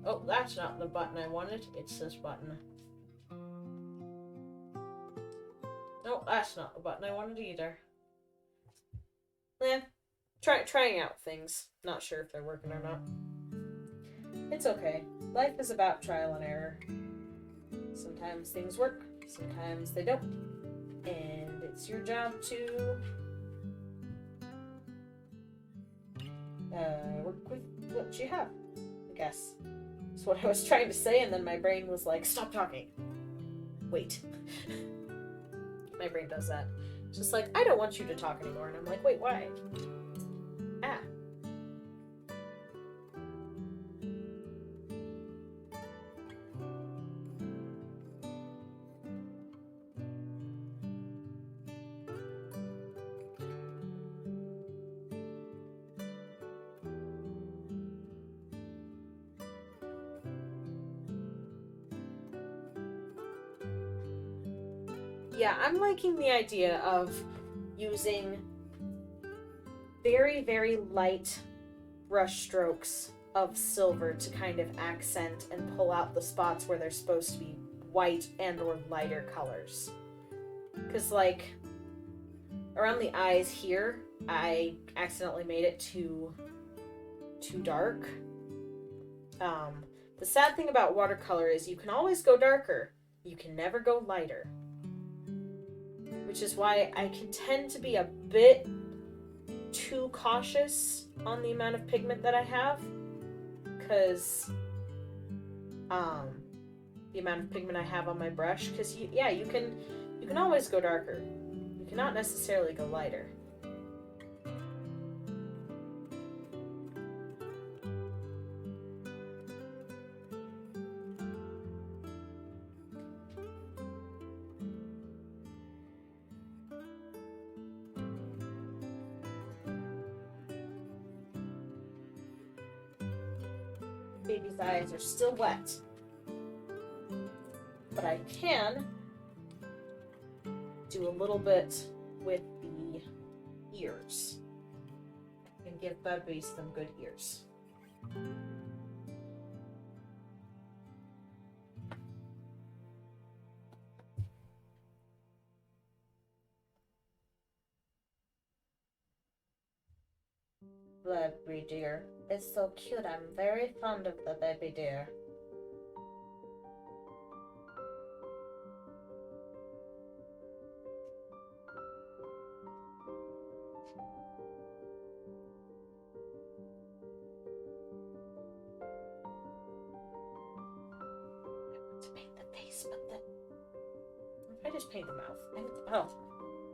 Oh, that's not the button I wanted. It's this button. No, that's not the button I wanted either. Trying out things. Not sure if they're working or not. It's okay. Life is about trial and error. Sometimes things work, sometimes they don't. And it's your job to work with what you have, I guess. That's what I was trying to say, and then my brain was like, stop talking. Wait. My brain does that. It's just like, I don't want you to talk anymore. And I'm like, wait, why? Ah. Yeah, I'm liking the idea of using very, very light brush strokes of silver to kind of accent and pull out the spots where they're supposed to be white and or lighter colors. Because, like, around the eyes here, I accidentally made it too dark. The sad thing about watercolor is you can always go darker. You can never go lighter. Which is why I can tend to be a bit too cautious on the amount of pigment that I have, because the amount of pigment I have on my brush, because you can always go darker. You cannot necessarily go lighter. Baby's eyes are still wet, but I can do a little bit with the ears and give Bubby some good ears. Baby deer. It's so cute. I'm very fond of the baby deer. To paint the face, but then I just paint the mouth. Oh,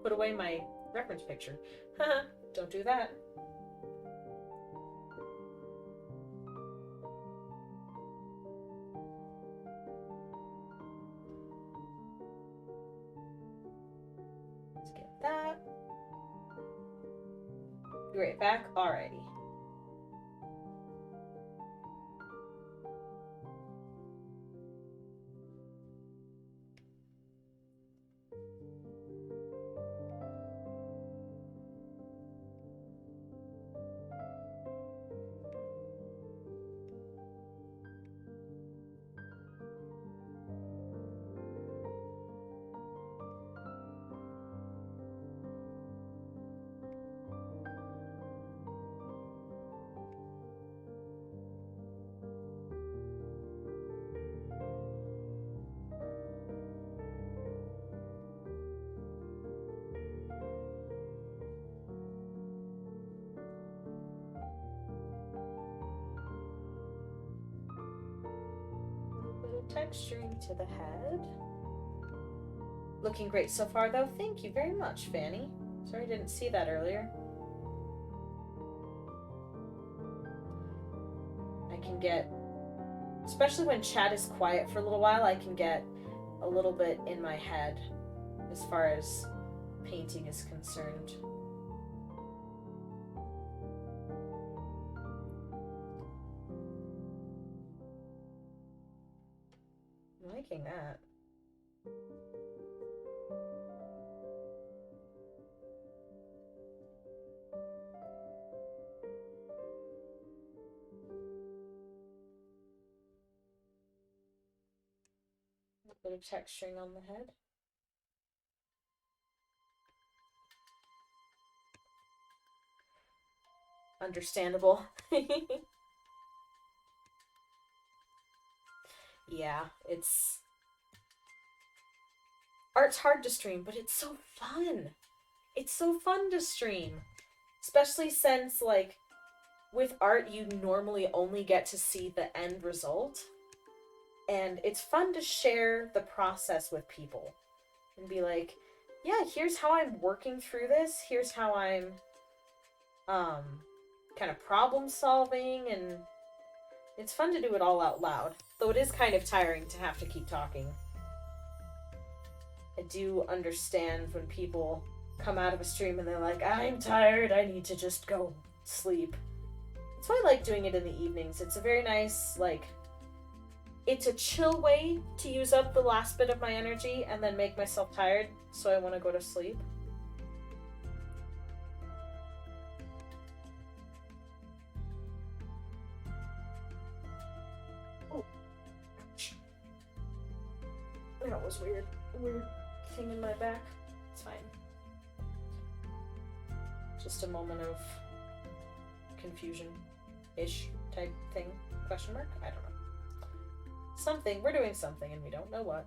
put away my reference picture. Don't do that. Let's get that. Be right back. Alrighty. Texturing to the head. Looking great so far, though. Thank you very much, Fanny. Sorry I didn't see that earlier. I can get, especially when chat is quiet for a little while, I can get a little bit in my head as far as painting is concerned. I'm liking that. A bit of texturing on the head. Understandable. Yeah, art's hard to stream, but it's so fun. It's so fun to stream. Especially since, like, with art, you normally only get to see the end result. And it's fun to share the process with people. And be like, yeah, here's how I'm working through this. Here's how I'm, kind of problem solving. And it's fun to do it all out loud. Though it is kind of tiring to have to keep talking. I do understand when people come out of a stream and they're like, I'm tired, I need to just go sleep. That's why I like doing it in the evenings. It's a very nice, like, it's a chill way to use up the last bit of my energy and then make myself tired, so I want to go to sleep. Oh. That was weird. Weird thing in my back. It's fine. Just a moment of confusion-ish type thing. Question mark? I don't know. Something. We're doing something and we don't know what.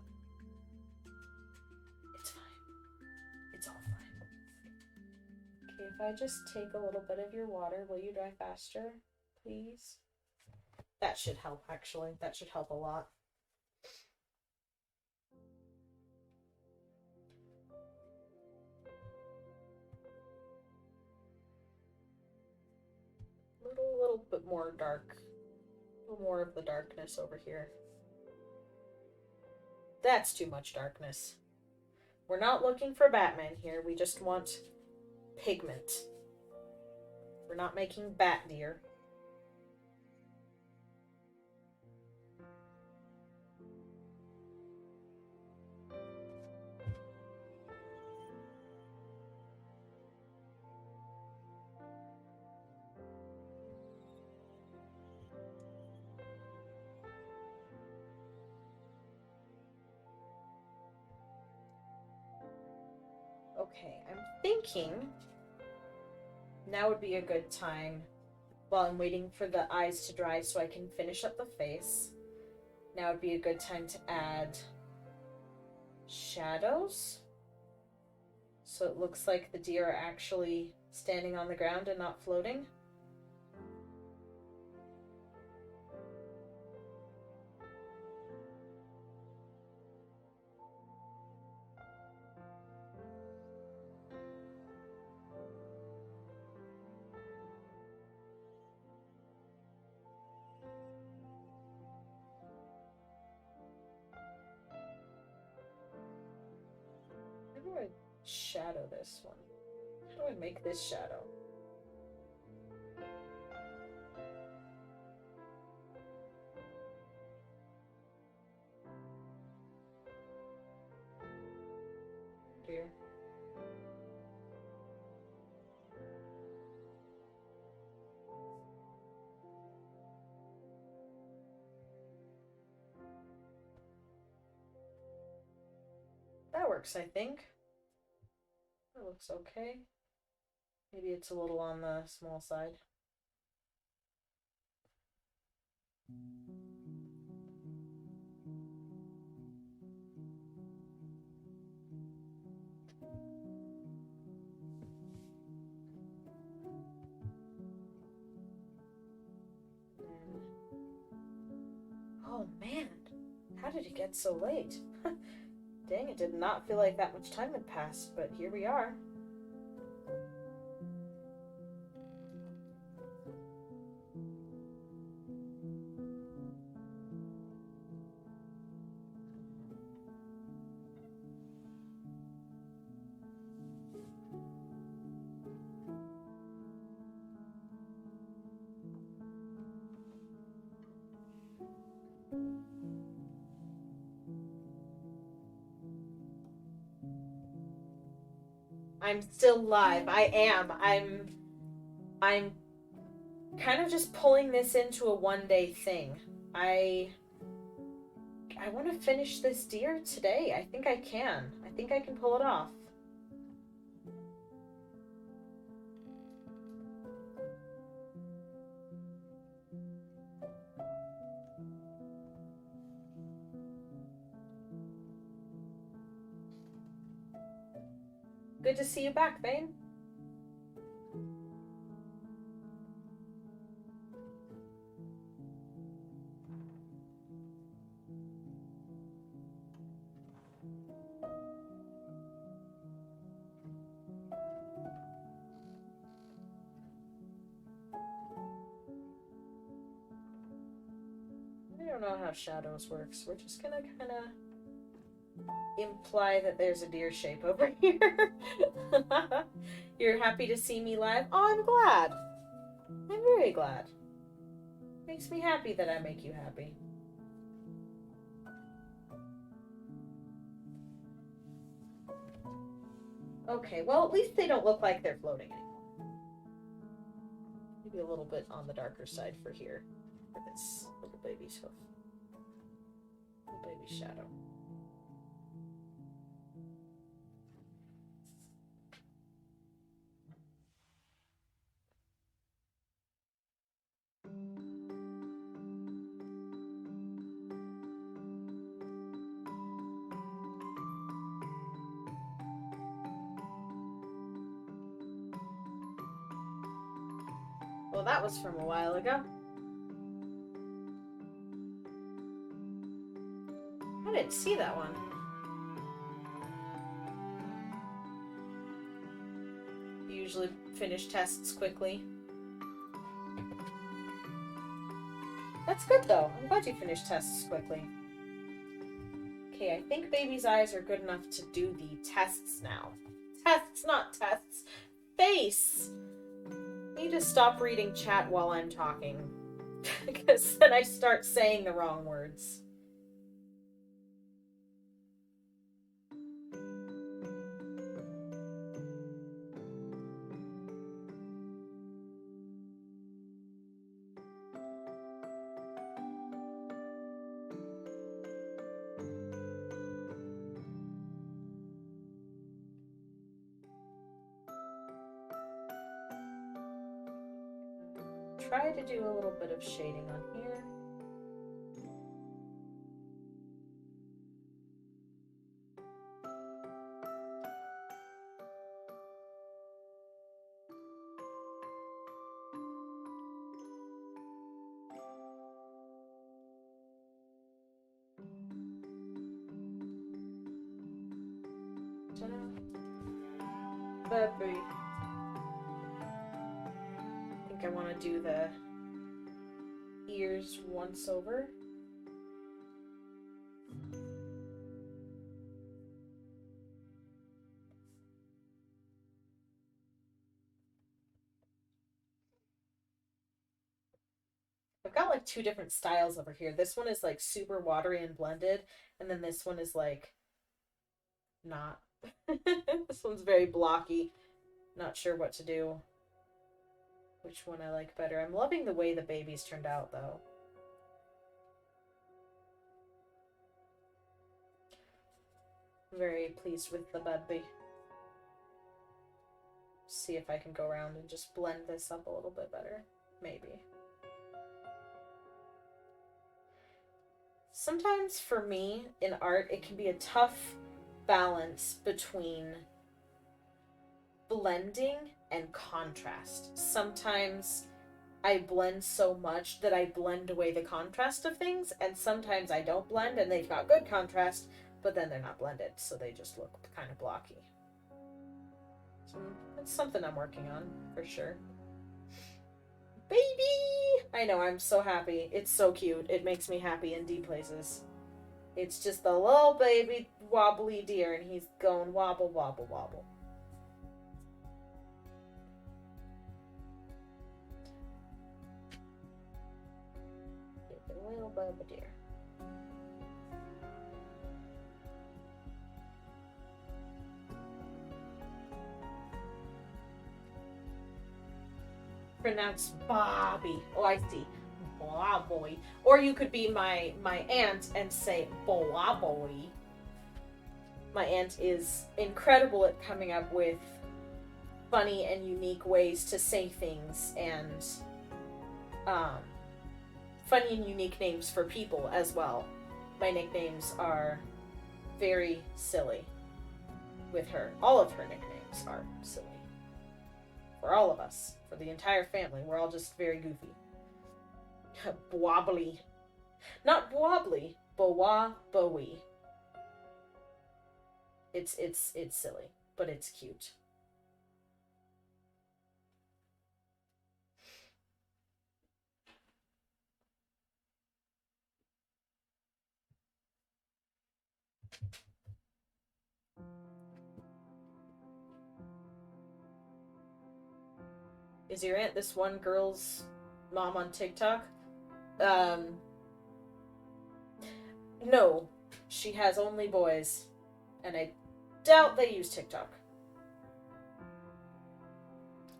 It's fine. It's all fine. Okay, if I just take a little bit of your water, will you dry faster, please? That should help, actually. That should help a lot. A little bit more dark. A little more of the darkness over here. That's too much darkness. We're not looking for Batman here. We just want pigment. We're not making bat deer. Okay, I'm thinking now would be a good time, while I'm waiting for the eyes to dry so I can finish up the face, now would be a good time to add shadows. So it looks like the deer are actually standing on the ground and not floating. How do I shadow this one? How do I make this shadow? Deer. That works, I think. That looks okay. Maybe it's a little on the small side. Oh man, how did it get so late? Dang, it did not feel like that much time had passed, but here we are. I'm still live. I am. I'm kind of just pulling this into a one-day thing. I want to finish this deer today. I think I can. I think I can pull it off. Good to see you back, Vane. I don't know how shadows works. We're just gonna kind of imply that there's a deer shape over here. You're happy to see me live? Oh, I'm glad. I'm very glad. Makes me happy that I make you happy. Okay, well, at least they don't look like they're floating anymore. Maybe a little bit on the darker side for here. For this little baby's hoof. Little baby's shadow. Well, that was from a while ago. I didn't see that one. You usually finish tests quickly. That's good, though. I'm glad you finished tests quickly. Okay, I think baby's eyes are good enough to do the tests now. Tests, not tests. Face! I need to stop reading chat while I'm talking. Because then I start saying the wrong words. Try to do a little bit of shading on here. Baby. I think I want to do the ears once over. I've got like two different styles over here. This one is like super watery and blended, and then this one is like not. This one's very blocky. Not sure what to do. Which one I like better. I'm loving the way the babies turned out, though. Very pleased with the baby. See if I can go around and just blend this up a little bit better. Maybe. Sometimes for me, in art, it can be a tough balance between blending and contrast. Sometimes I blend so much that I blend away the contrast of things, and sometimes I don't blend and they've got good contrast, but then they're not blended, so they just look kind of blocky. So it's something I'm working on, for sure. Baby! I know, I'm so happy. It's so cute. It makes me happy in deep places. It's just the little baby wobbly deer, and he's going wobble, wobble, wobble. Little bubba deer. Pronounced Bobby. Oh, I see. Boy. Or you could be my aunt and say Boy. My aunt is incredible at coming up with funny and unique ways to say things, and funny and unique names for people as well. My nicknames are very silly with her. All of her nicknames are silly. For all of us. For the entire family. We're all just very goofy. Bobbly. Not wobbly. Bowie. It's silly, but it's cute. Is your aunt this one girl's mom on TikTok? No. She has only boys. And I doubt they use TikTok.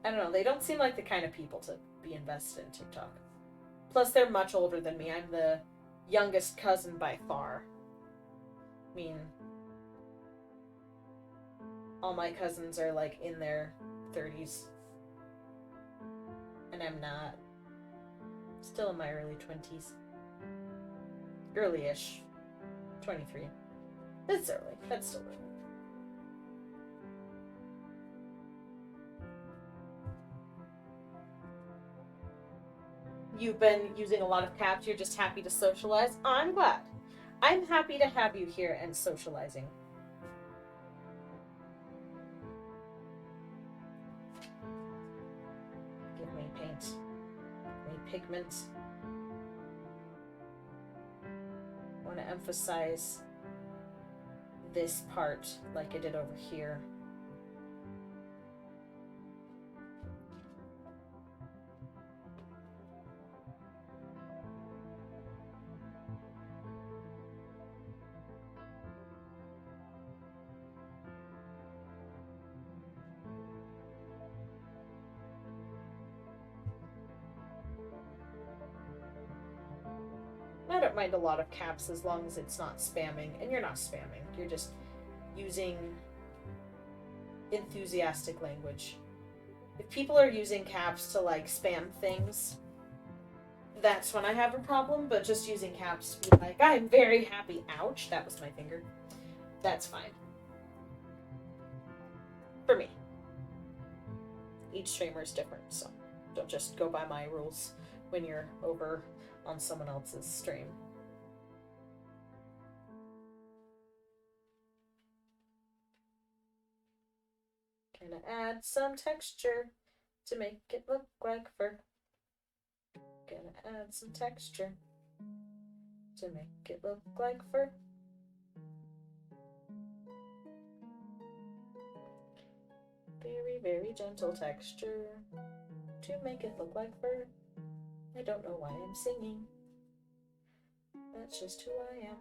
I don't know, they don't seem like the kind of people to be invested in TikTok. Plus, they're much older than me. I'm the youngest cousin by far. I mean, all my cousins are like in their 30s. And I'm not. Still in my early 20s. Early-ish. 23. That's early. That's still early. You've been using a lot of caps. You're just happy to socialize. I'm glad. I'm happy to have you here and socializing. Give me paint. Give me pigment. I want to emphasize this part like I did over here. I don't mind a lot of caps as long as it's not spamming, and you're not spamming. You're just using enthusiastic language. If people are using caps to like spam things, that's when I have a problem, but just using caps to be like, I'm very happy, ouch, that was my finger. That's fine. For me. Each streamer is different, so don't just go by my rules when you're over on someone else's stream. Gonna add some texture to make it look like fur. Gonna add some texture to make it look like fur. Very, very gentle texture to make it look like fur. I don't know why I'm singing. That's just who I am.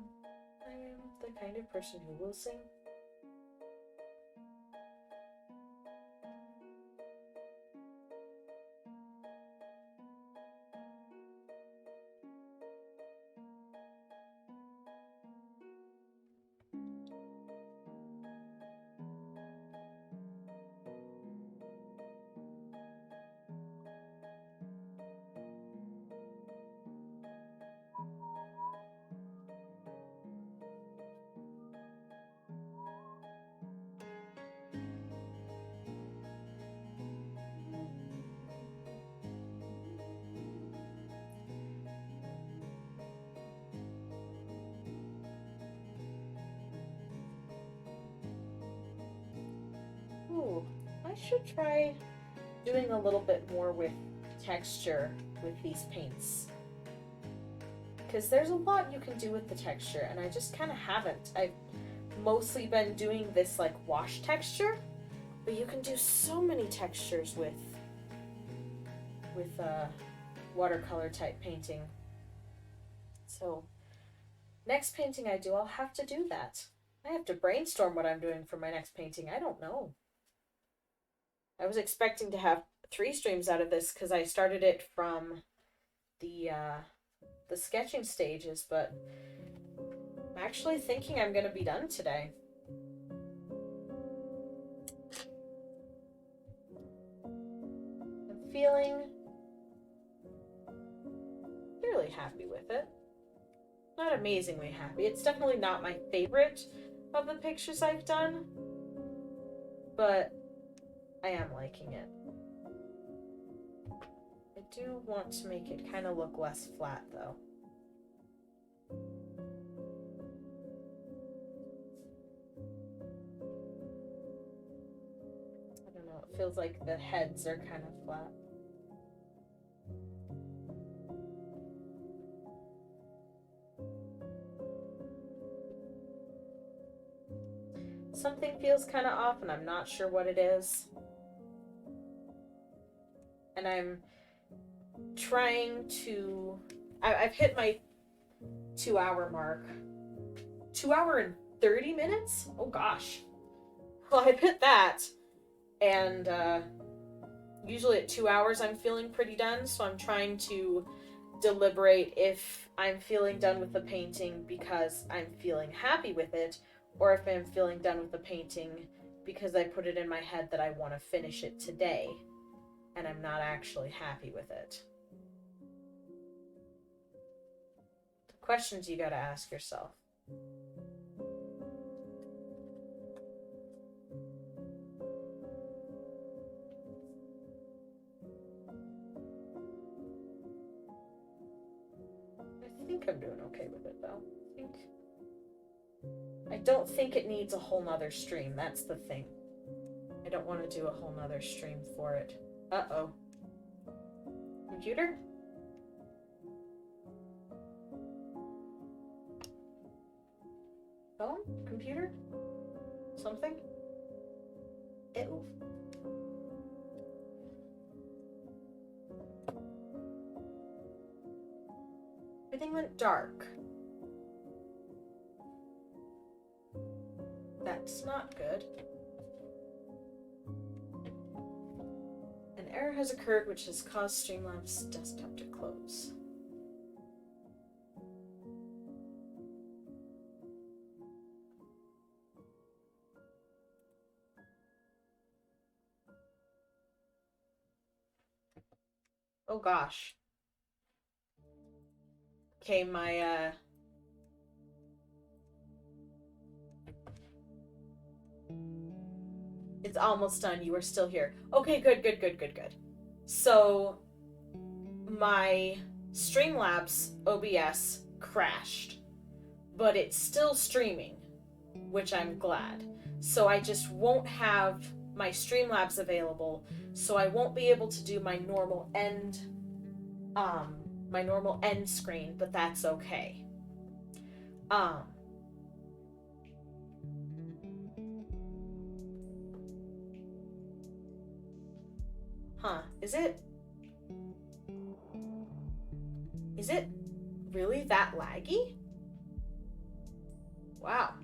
I am the kind of person who will sing. Ooh, I should try doing a little bit more with texture with these paints. Because there's a lot you can do with the texture, and I just kind of haven't. I've mostly been doing this like wash texture, but you can do so many textures with watercolor type painting. So next painting I do, I'll have to do that. I have to brainstorm what I'm doing for my next painting. I don't know. I was expecting to have 3 streams out of this because I started it from the sketching stages, but I'm actually thinking I'm going to be done today. I'm feeling fairly happy with it. Not amazingly happy. It's definitely not my favorite of the pictures I've done, but I am liking it. I do want to make it kind of look less flat, though. I don't know, it feels like the heads are kind of flat. Something feels kind of off, and I'm not sure what it is. And I'm trying to... I've hit my 2-hour mark. 2 hour and 30 minutes? Oh gosh. Well, I've hit that. And usually at 2 hours I'm feeling pretty done, so I'm trying to deliberate if I'm feeling done with the painting because I'm feeling happy with it, or if I'm feeling done with the painting because I put it in my head that I want to finish it today, and I'm not actually happy with it. The questions you gotta ask yourself. I think I'm doing okay with it, though. I don't think it needs a whole nother stream. That's the thing. I don't want to do a whole nother stream for it. Uh-oh. Computer? Phone? Computer? Something? Ew. Everything went dark. That's not good. An error has occurred which has caused Streamlabs desktop to close. Oh gosh. Okay, my it's almost done. You are still here. Okay, good. So, my Streamlabs OBS crashed, but it's still streaming, which I'm glad. So I just won't have my Streamlabs available, so I won't be able to do my normal end screen, but that's okay. Is it really that laggy? Wow.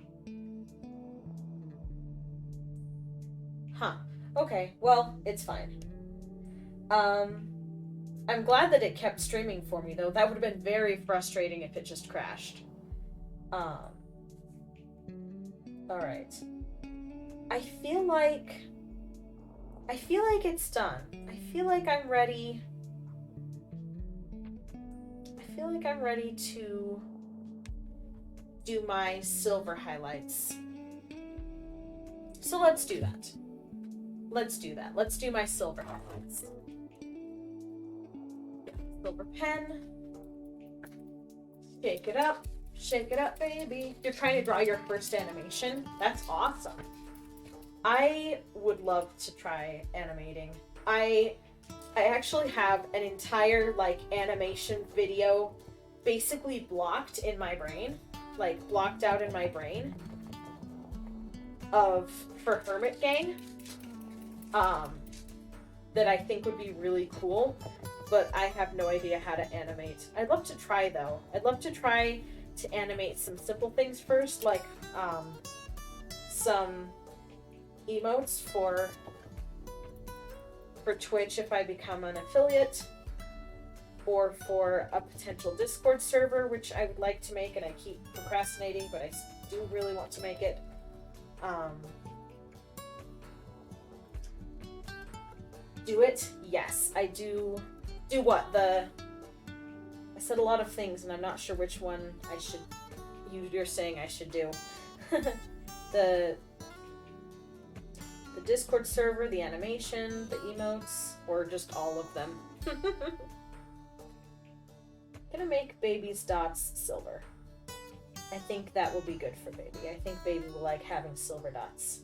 Huh. Okay, well, it's fine. I'm glad that it kept streaming for me, though. That would have been very frustrating if it just crashed. Alright. I feel like it's done. I feel like I'm ready. I feel like I'm ready to do my silver highlights. So let's do that. Let's do my silver highlights. Silver pen. Shake it up. Shake it up, baby. You're trying to draw your first animation? That's awesome. I would love to try animating. I I actually have an entire like animation video basically blocked in my brain, like blocked out in my brain of for Hermit Gang. Um that I think would be really cool, but I have no idea how to animate. I'd love to try though. I'd love to try to animate some simple things first, like some emotes for Twitch if I become an affiliate, or for a potential Discord server, which I would like to make, and I keep procrastinating, but I do really want to make it. Do it? Yes, I do. Do what? I said a lot of things, and I'm not sure which one I should. You're saying I should do. the the Discord server, the animation, the emotes, or just all of them. Gonna make Baby's dots silver. I think that will be good for Baby. I think Baby will like having silver dots.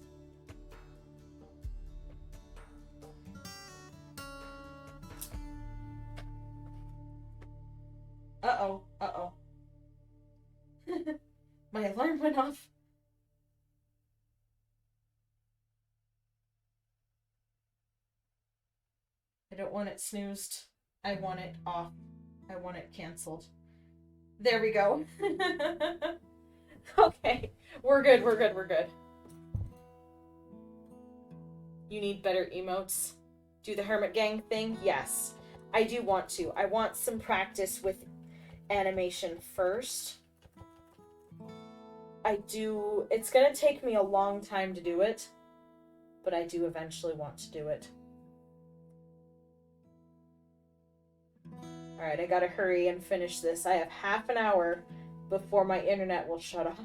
Uh-oh. Uh-oh. My alarm went off. I don't want it snoozed. I want it off. I want it canceled. There we go. Okay. We're good, we're good, we're good. You need better emotes. Do the Hermit Gang thing? Yes. I do want to. I want some practice with animation first. I do. It's gonna take me a long time to do it, but I do eventually want to do it. Alright, I gotta hurry and finish this. I have half an hour before my internet will shut off.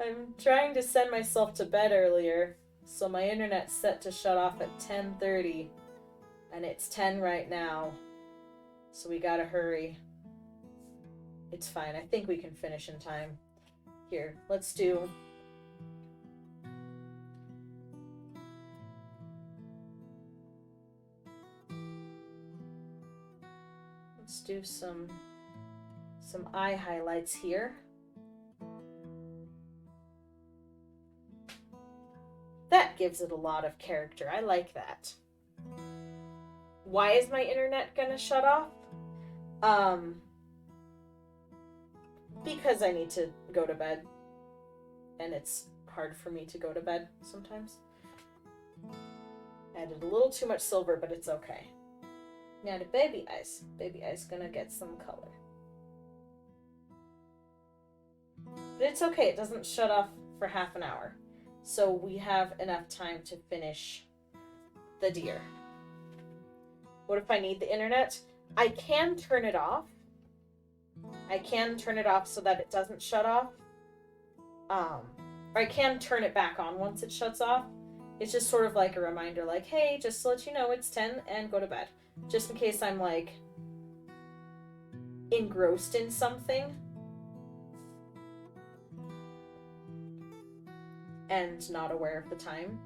I'm trying to send myself to bed earlier, so my internet's set to shut off at 10:30, and it's 10 right now, so we gotta hurry. It's fine. I think we can finish in time. Here, let's do... Let's do some eye highlights here. That gives it a lot of character. I like that. Why is my internet gonna shut off? Because I need to go to bed. And it's hard for me to go to bed sometimes. Added a little too much silver, but it's okay. Now to Baby Eyes. Baby Eyes gonna get some color. But it's okay, it doesn't shut off for half an hour. So we have enough time to finish the deer. What if I need the internet? I can turn it off. I can turn it off so that it doesn't shut off. Or I can turn it back on once it shuts off. It's just sort of like a reminder, like, hey, just to let you know it's 10 and go to bed. Just in case I'm, like, engrossed in something. And not aware of the time.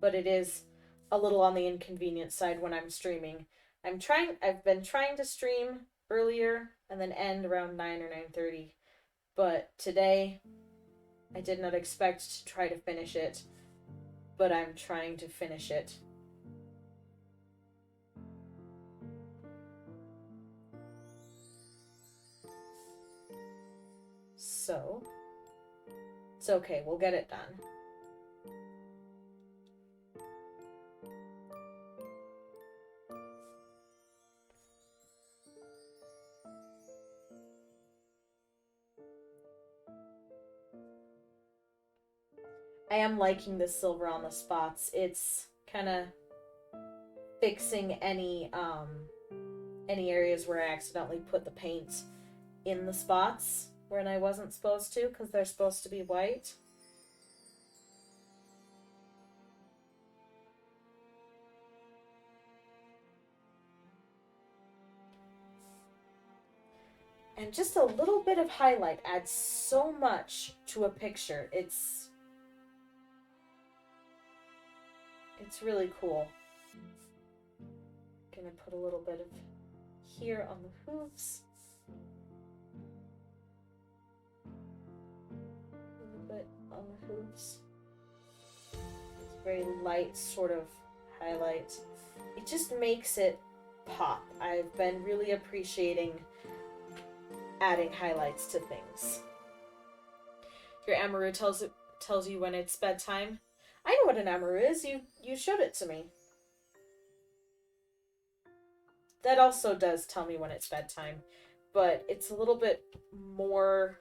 But it is a little on the inconvenient side when I'm streaming. I've been trying to stream earlier and then end around 9 or 9:30. But today, I did not expect to try to finish it. But I'm trying to finish it. So, it's okay, we'll get it done. I am liking the silver on the spots. It's kind of fixing any areas where I accidentally put the paint in the spots when I wasn't supposed to, because they're supposed to be white. And just a little bit of highlight adds so much to a picture. It's really cool. Gonna put a little bit of here on the hooves. A little bit on the hooves. It's very light sort of highlight. It just makes it pop. I've been really appreciating adding highlights to things. Your Amaru tells you when it's bedtime. I know what an Amaru is. You showed it to me. That also does tell me when it's bedtime, but it's a little bit more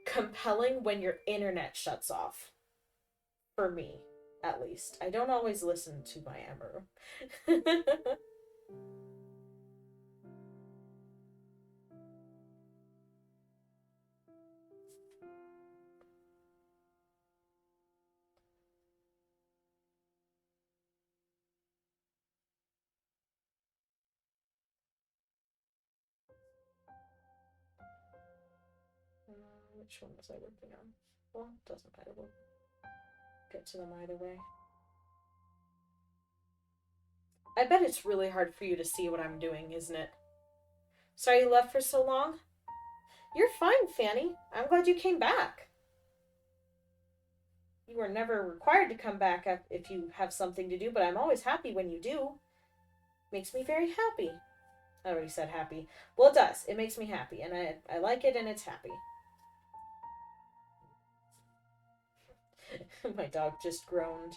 compelling when your internet shuts off. For me, at least. I don't always listen to my Amaru. Which one was I working on? Well, doesn't matter. We'll get to them either way. I bet it's really hard for you to see what I'm doing, isn't it? Sorry you left for so long? You're fine, Fanny. I'm glad you came back. You were never required to come back if you have something to do, but I'm always happy when you do. Makes me very happy. I already said happy. Well, it does. It makes me happy, and I like it, and it's happy. My dog just groaned.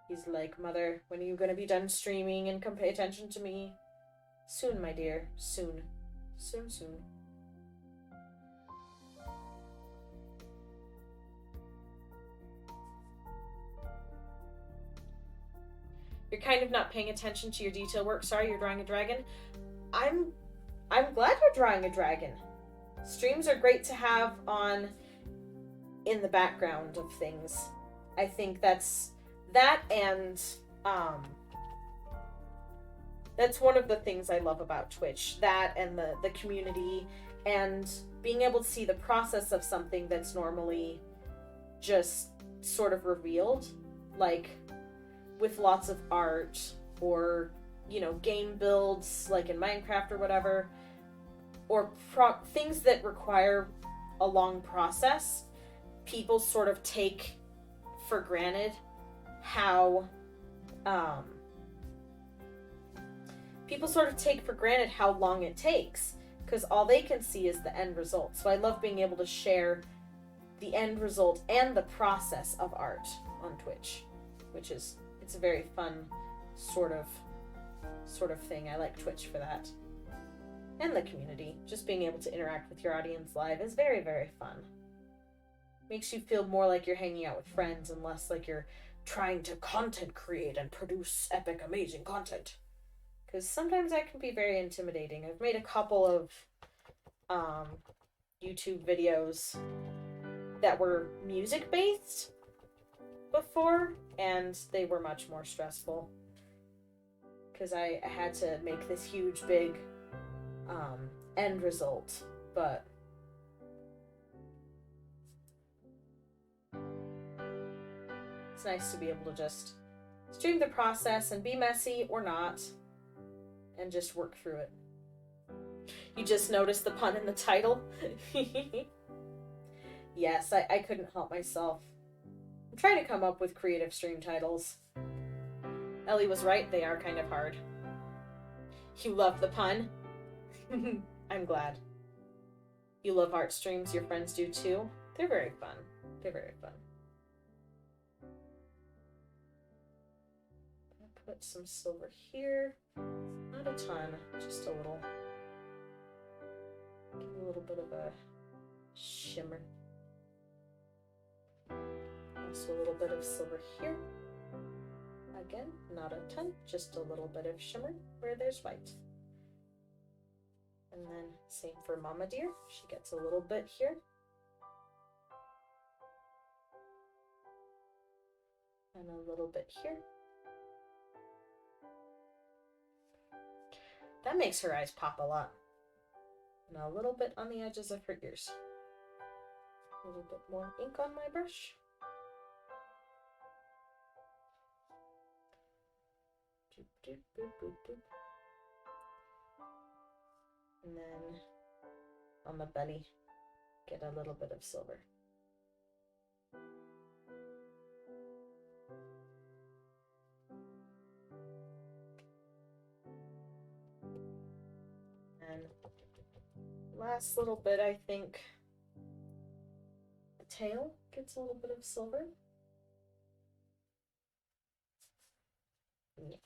He's like, Mother, when are you going to be done streaming and come pay attention to me? Soon, my dear. Soon. Soon, soon. You're kind of not paying attention to your detail work. Sorry, you're drawing a dragon. I'm glad you're drawing a dragon. Streams are great to have on in the background of things. I think that's that's one of the things I love about Twitch. That and the community and being able to see the process of something that's normally just sort of revealed, like with lots of art or, you know, game builds like in Minecraft or whatever, or things that require a long process. People sort of take for granted how long it takes, because all they can see is the end result. So I love being able to share the end result and the process of art on Twitch, which is, it's a very fun sort of thing. I like Twitch for that. And the community. Just being able to interact with your audience live is very, very fun. Makes you feel more like you're hanging out with friends and less like you're trying to content create and produce epic, amazing content. Because sometimes that can be very intimidating. I've made a couple of YouTube videos that were music-based before, and they were much more stressful. Because I had to make this huge, big end result, but it's nice to be able to just stream the process and be messy or not and just work through it. You just noticed the pun in the title? Yes, I couldn't help myself. I'm trying to come up with creative stream titles. Ellie was right, they are kind of hard. You love the pun? I'm glad. You love art streams, your friends do too? They're very fun. They're very fun. I'll put some silver here. Not a ton, just a little. Give a little bit of a shimmer. Also a little bit of silver here. Again, not a ton, just a little bit of shimmer where there's white. And then same for Mama Deer. She gets a little bit here. And a little bit here. That makes her eyes pop a lot. And a little bit on the edges of her ears. A little bit more ink on my brush. Doop, doop, boop, boop, boop. And then on the belly, get a little bit of silver. And last little bit, I think the tail gets a little bit of silver. Yeah.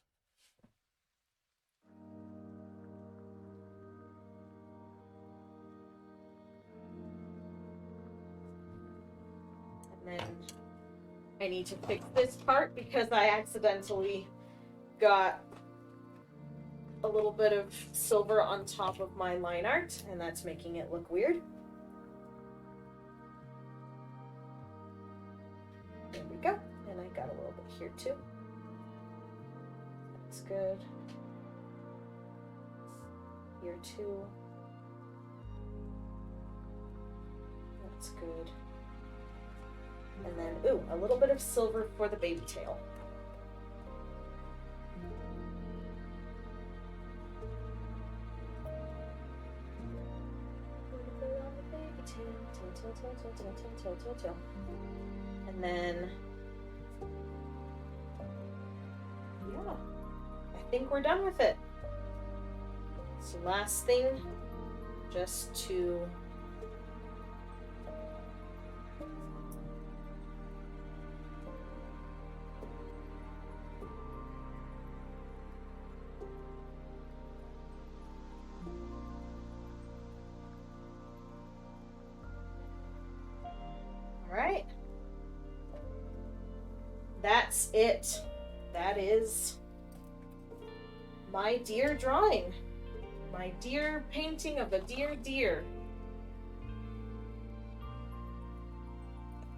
And then I need to fix this part because I accidentally got a little bit of silver on top of my line art, and that's making it look weird. There we go. And I got a little bit here too. That's good. Here too. That's good. And then, ooh, a little bit of silver for the baby tail. Tail. And then, yeah, I think we're done with it. So last thing, just to Alright. That's it. That is my deer drawing. My deer painting of a deer.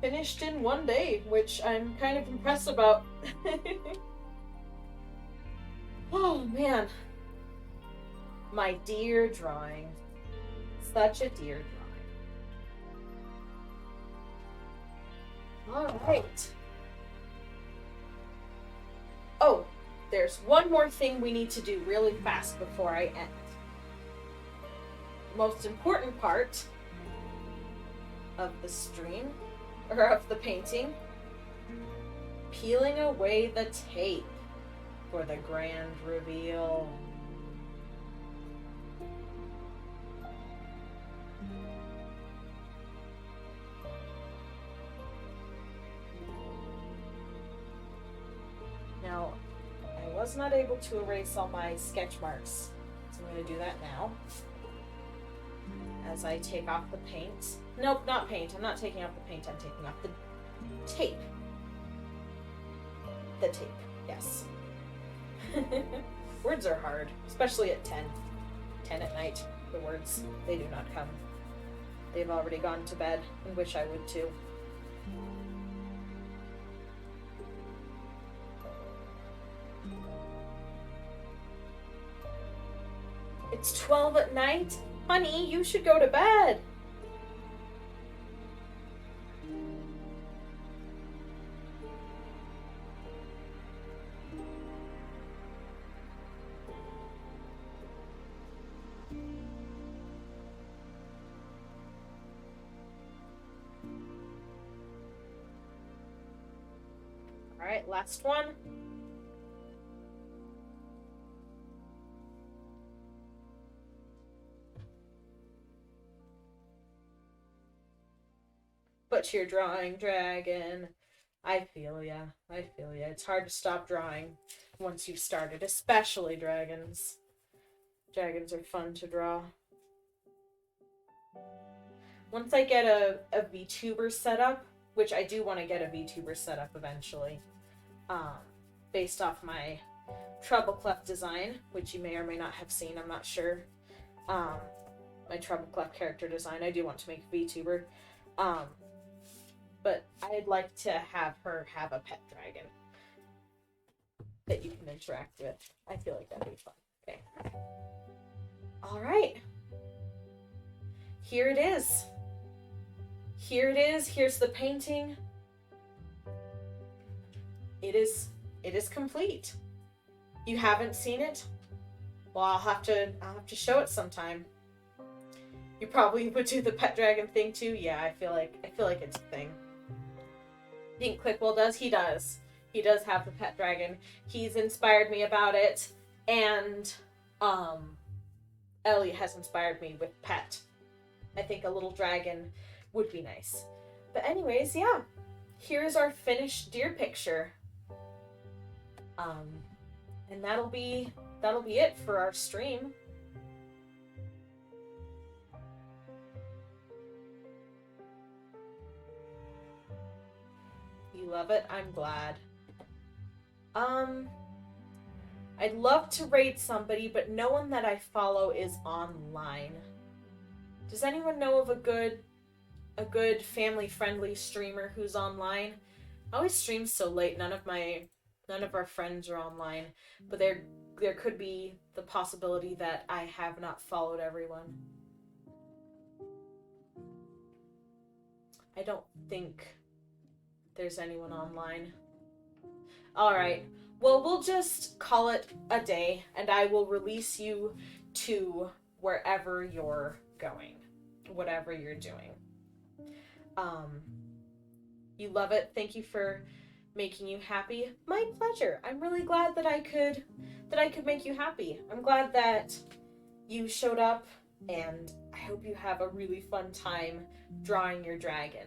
Finished in one day, which I'm kind of impressed about. Oh man. My deer drawing. Such a deer drawing. All right. Oh, there's one more thing we need to do really fast before I end. The most important part of the stream, or of the painting, peeling away the tape for the grand reveal. Now, I was not able to erase all my sketch marks, so I'm going to do that now. As I take off the paint. Nope, not paint. I'm not taking off the paint. I'm taking off the tape. The tape, yes. Words are hard, especially at 10. 10 at night, the words, they do not come. They've already gone to bed, and wish I would too. It's 12 at night? Honey, you should go to bed. All right, last one. But you're drawing, dragon. I feel ya. I feel ya. It's hard to stop drawing once you've started, especially dragons. Dragons are fun to draw. Once I get a VTuber setup, which I do want to get a VTuber setup eventually, based off my Trebleclef design, which you may or may not have seen, I'm not sure. My Trebleclef character design, I do want to make a VTuber. But I'd like to have her have a pet dragon that you can interact with. I feel like that'd be fun. Okay. All right. here it is. Here it is. Here's the painting. It is complete. You haven't seen it? Well, I'll have to show it sometime. You probably would do the pet dragon thing too. Yeah, I feel like it's a thing. Think Clickwell does? He does. He does have the pet dragon. He's inspired me about it, and Ellie has inspired me with pet. I think a little dragon would be nice. But anyways, yeah. Here's our finished deer picture. And that'll be it for our stream. You love it? I'm glad. I'd love to raid somebody, but no one that I follow is online. Does anyone know of a good family-friendly streamer who's online? I always stream so late, none of our friends are online, but there could be the possibility that I have not followed everyone. I don't think there's anyone online. Alright, well, we'll just call it a day, and I will release you to wherever you're going, whatever you're doing. You love it. Thank you for making you happy. My pleasure. I'm really glad that I could make you happy. I'm glad that you showed up, and I hope you have a really fun time drawing your dragon.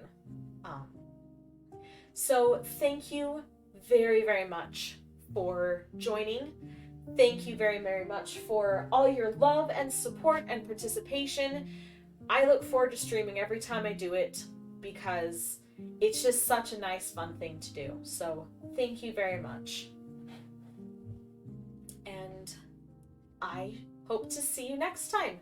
So thank you very, very much for joining. Thank you very, very much for all your love and support and participation. I look forward to streaming every time I do it because it's just such a nice, fun thing to do. So thank you very much. And I hope to see you next time.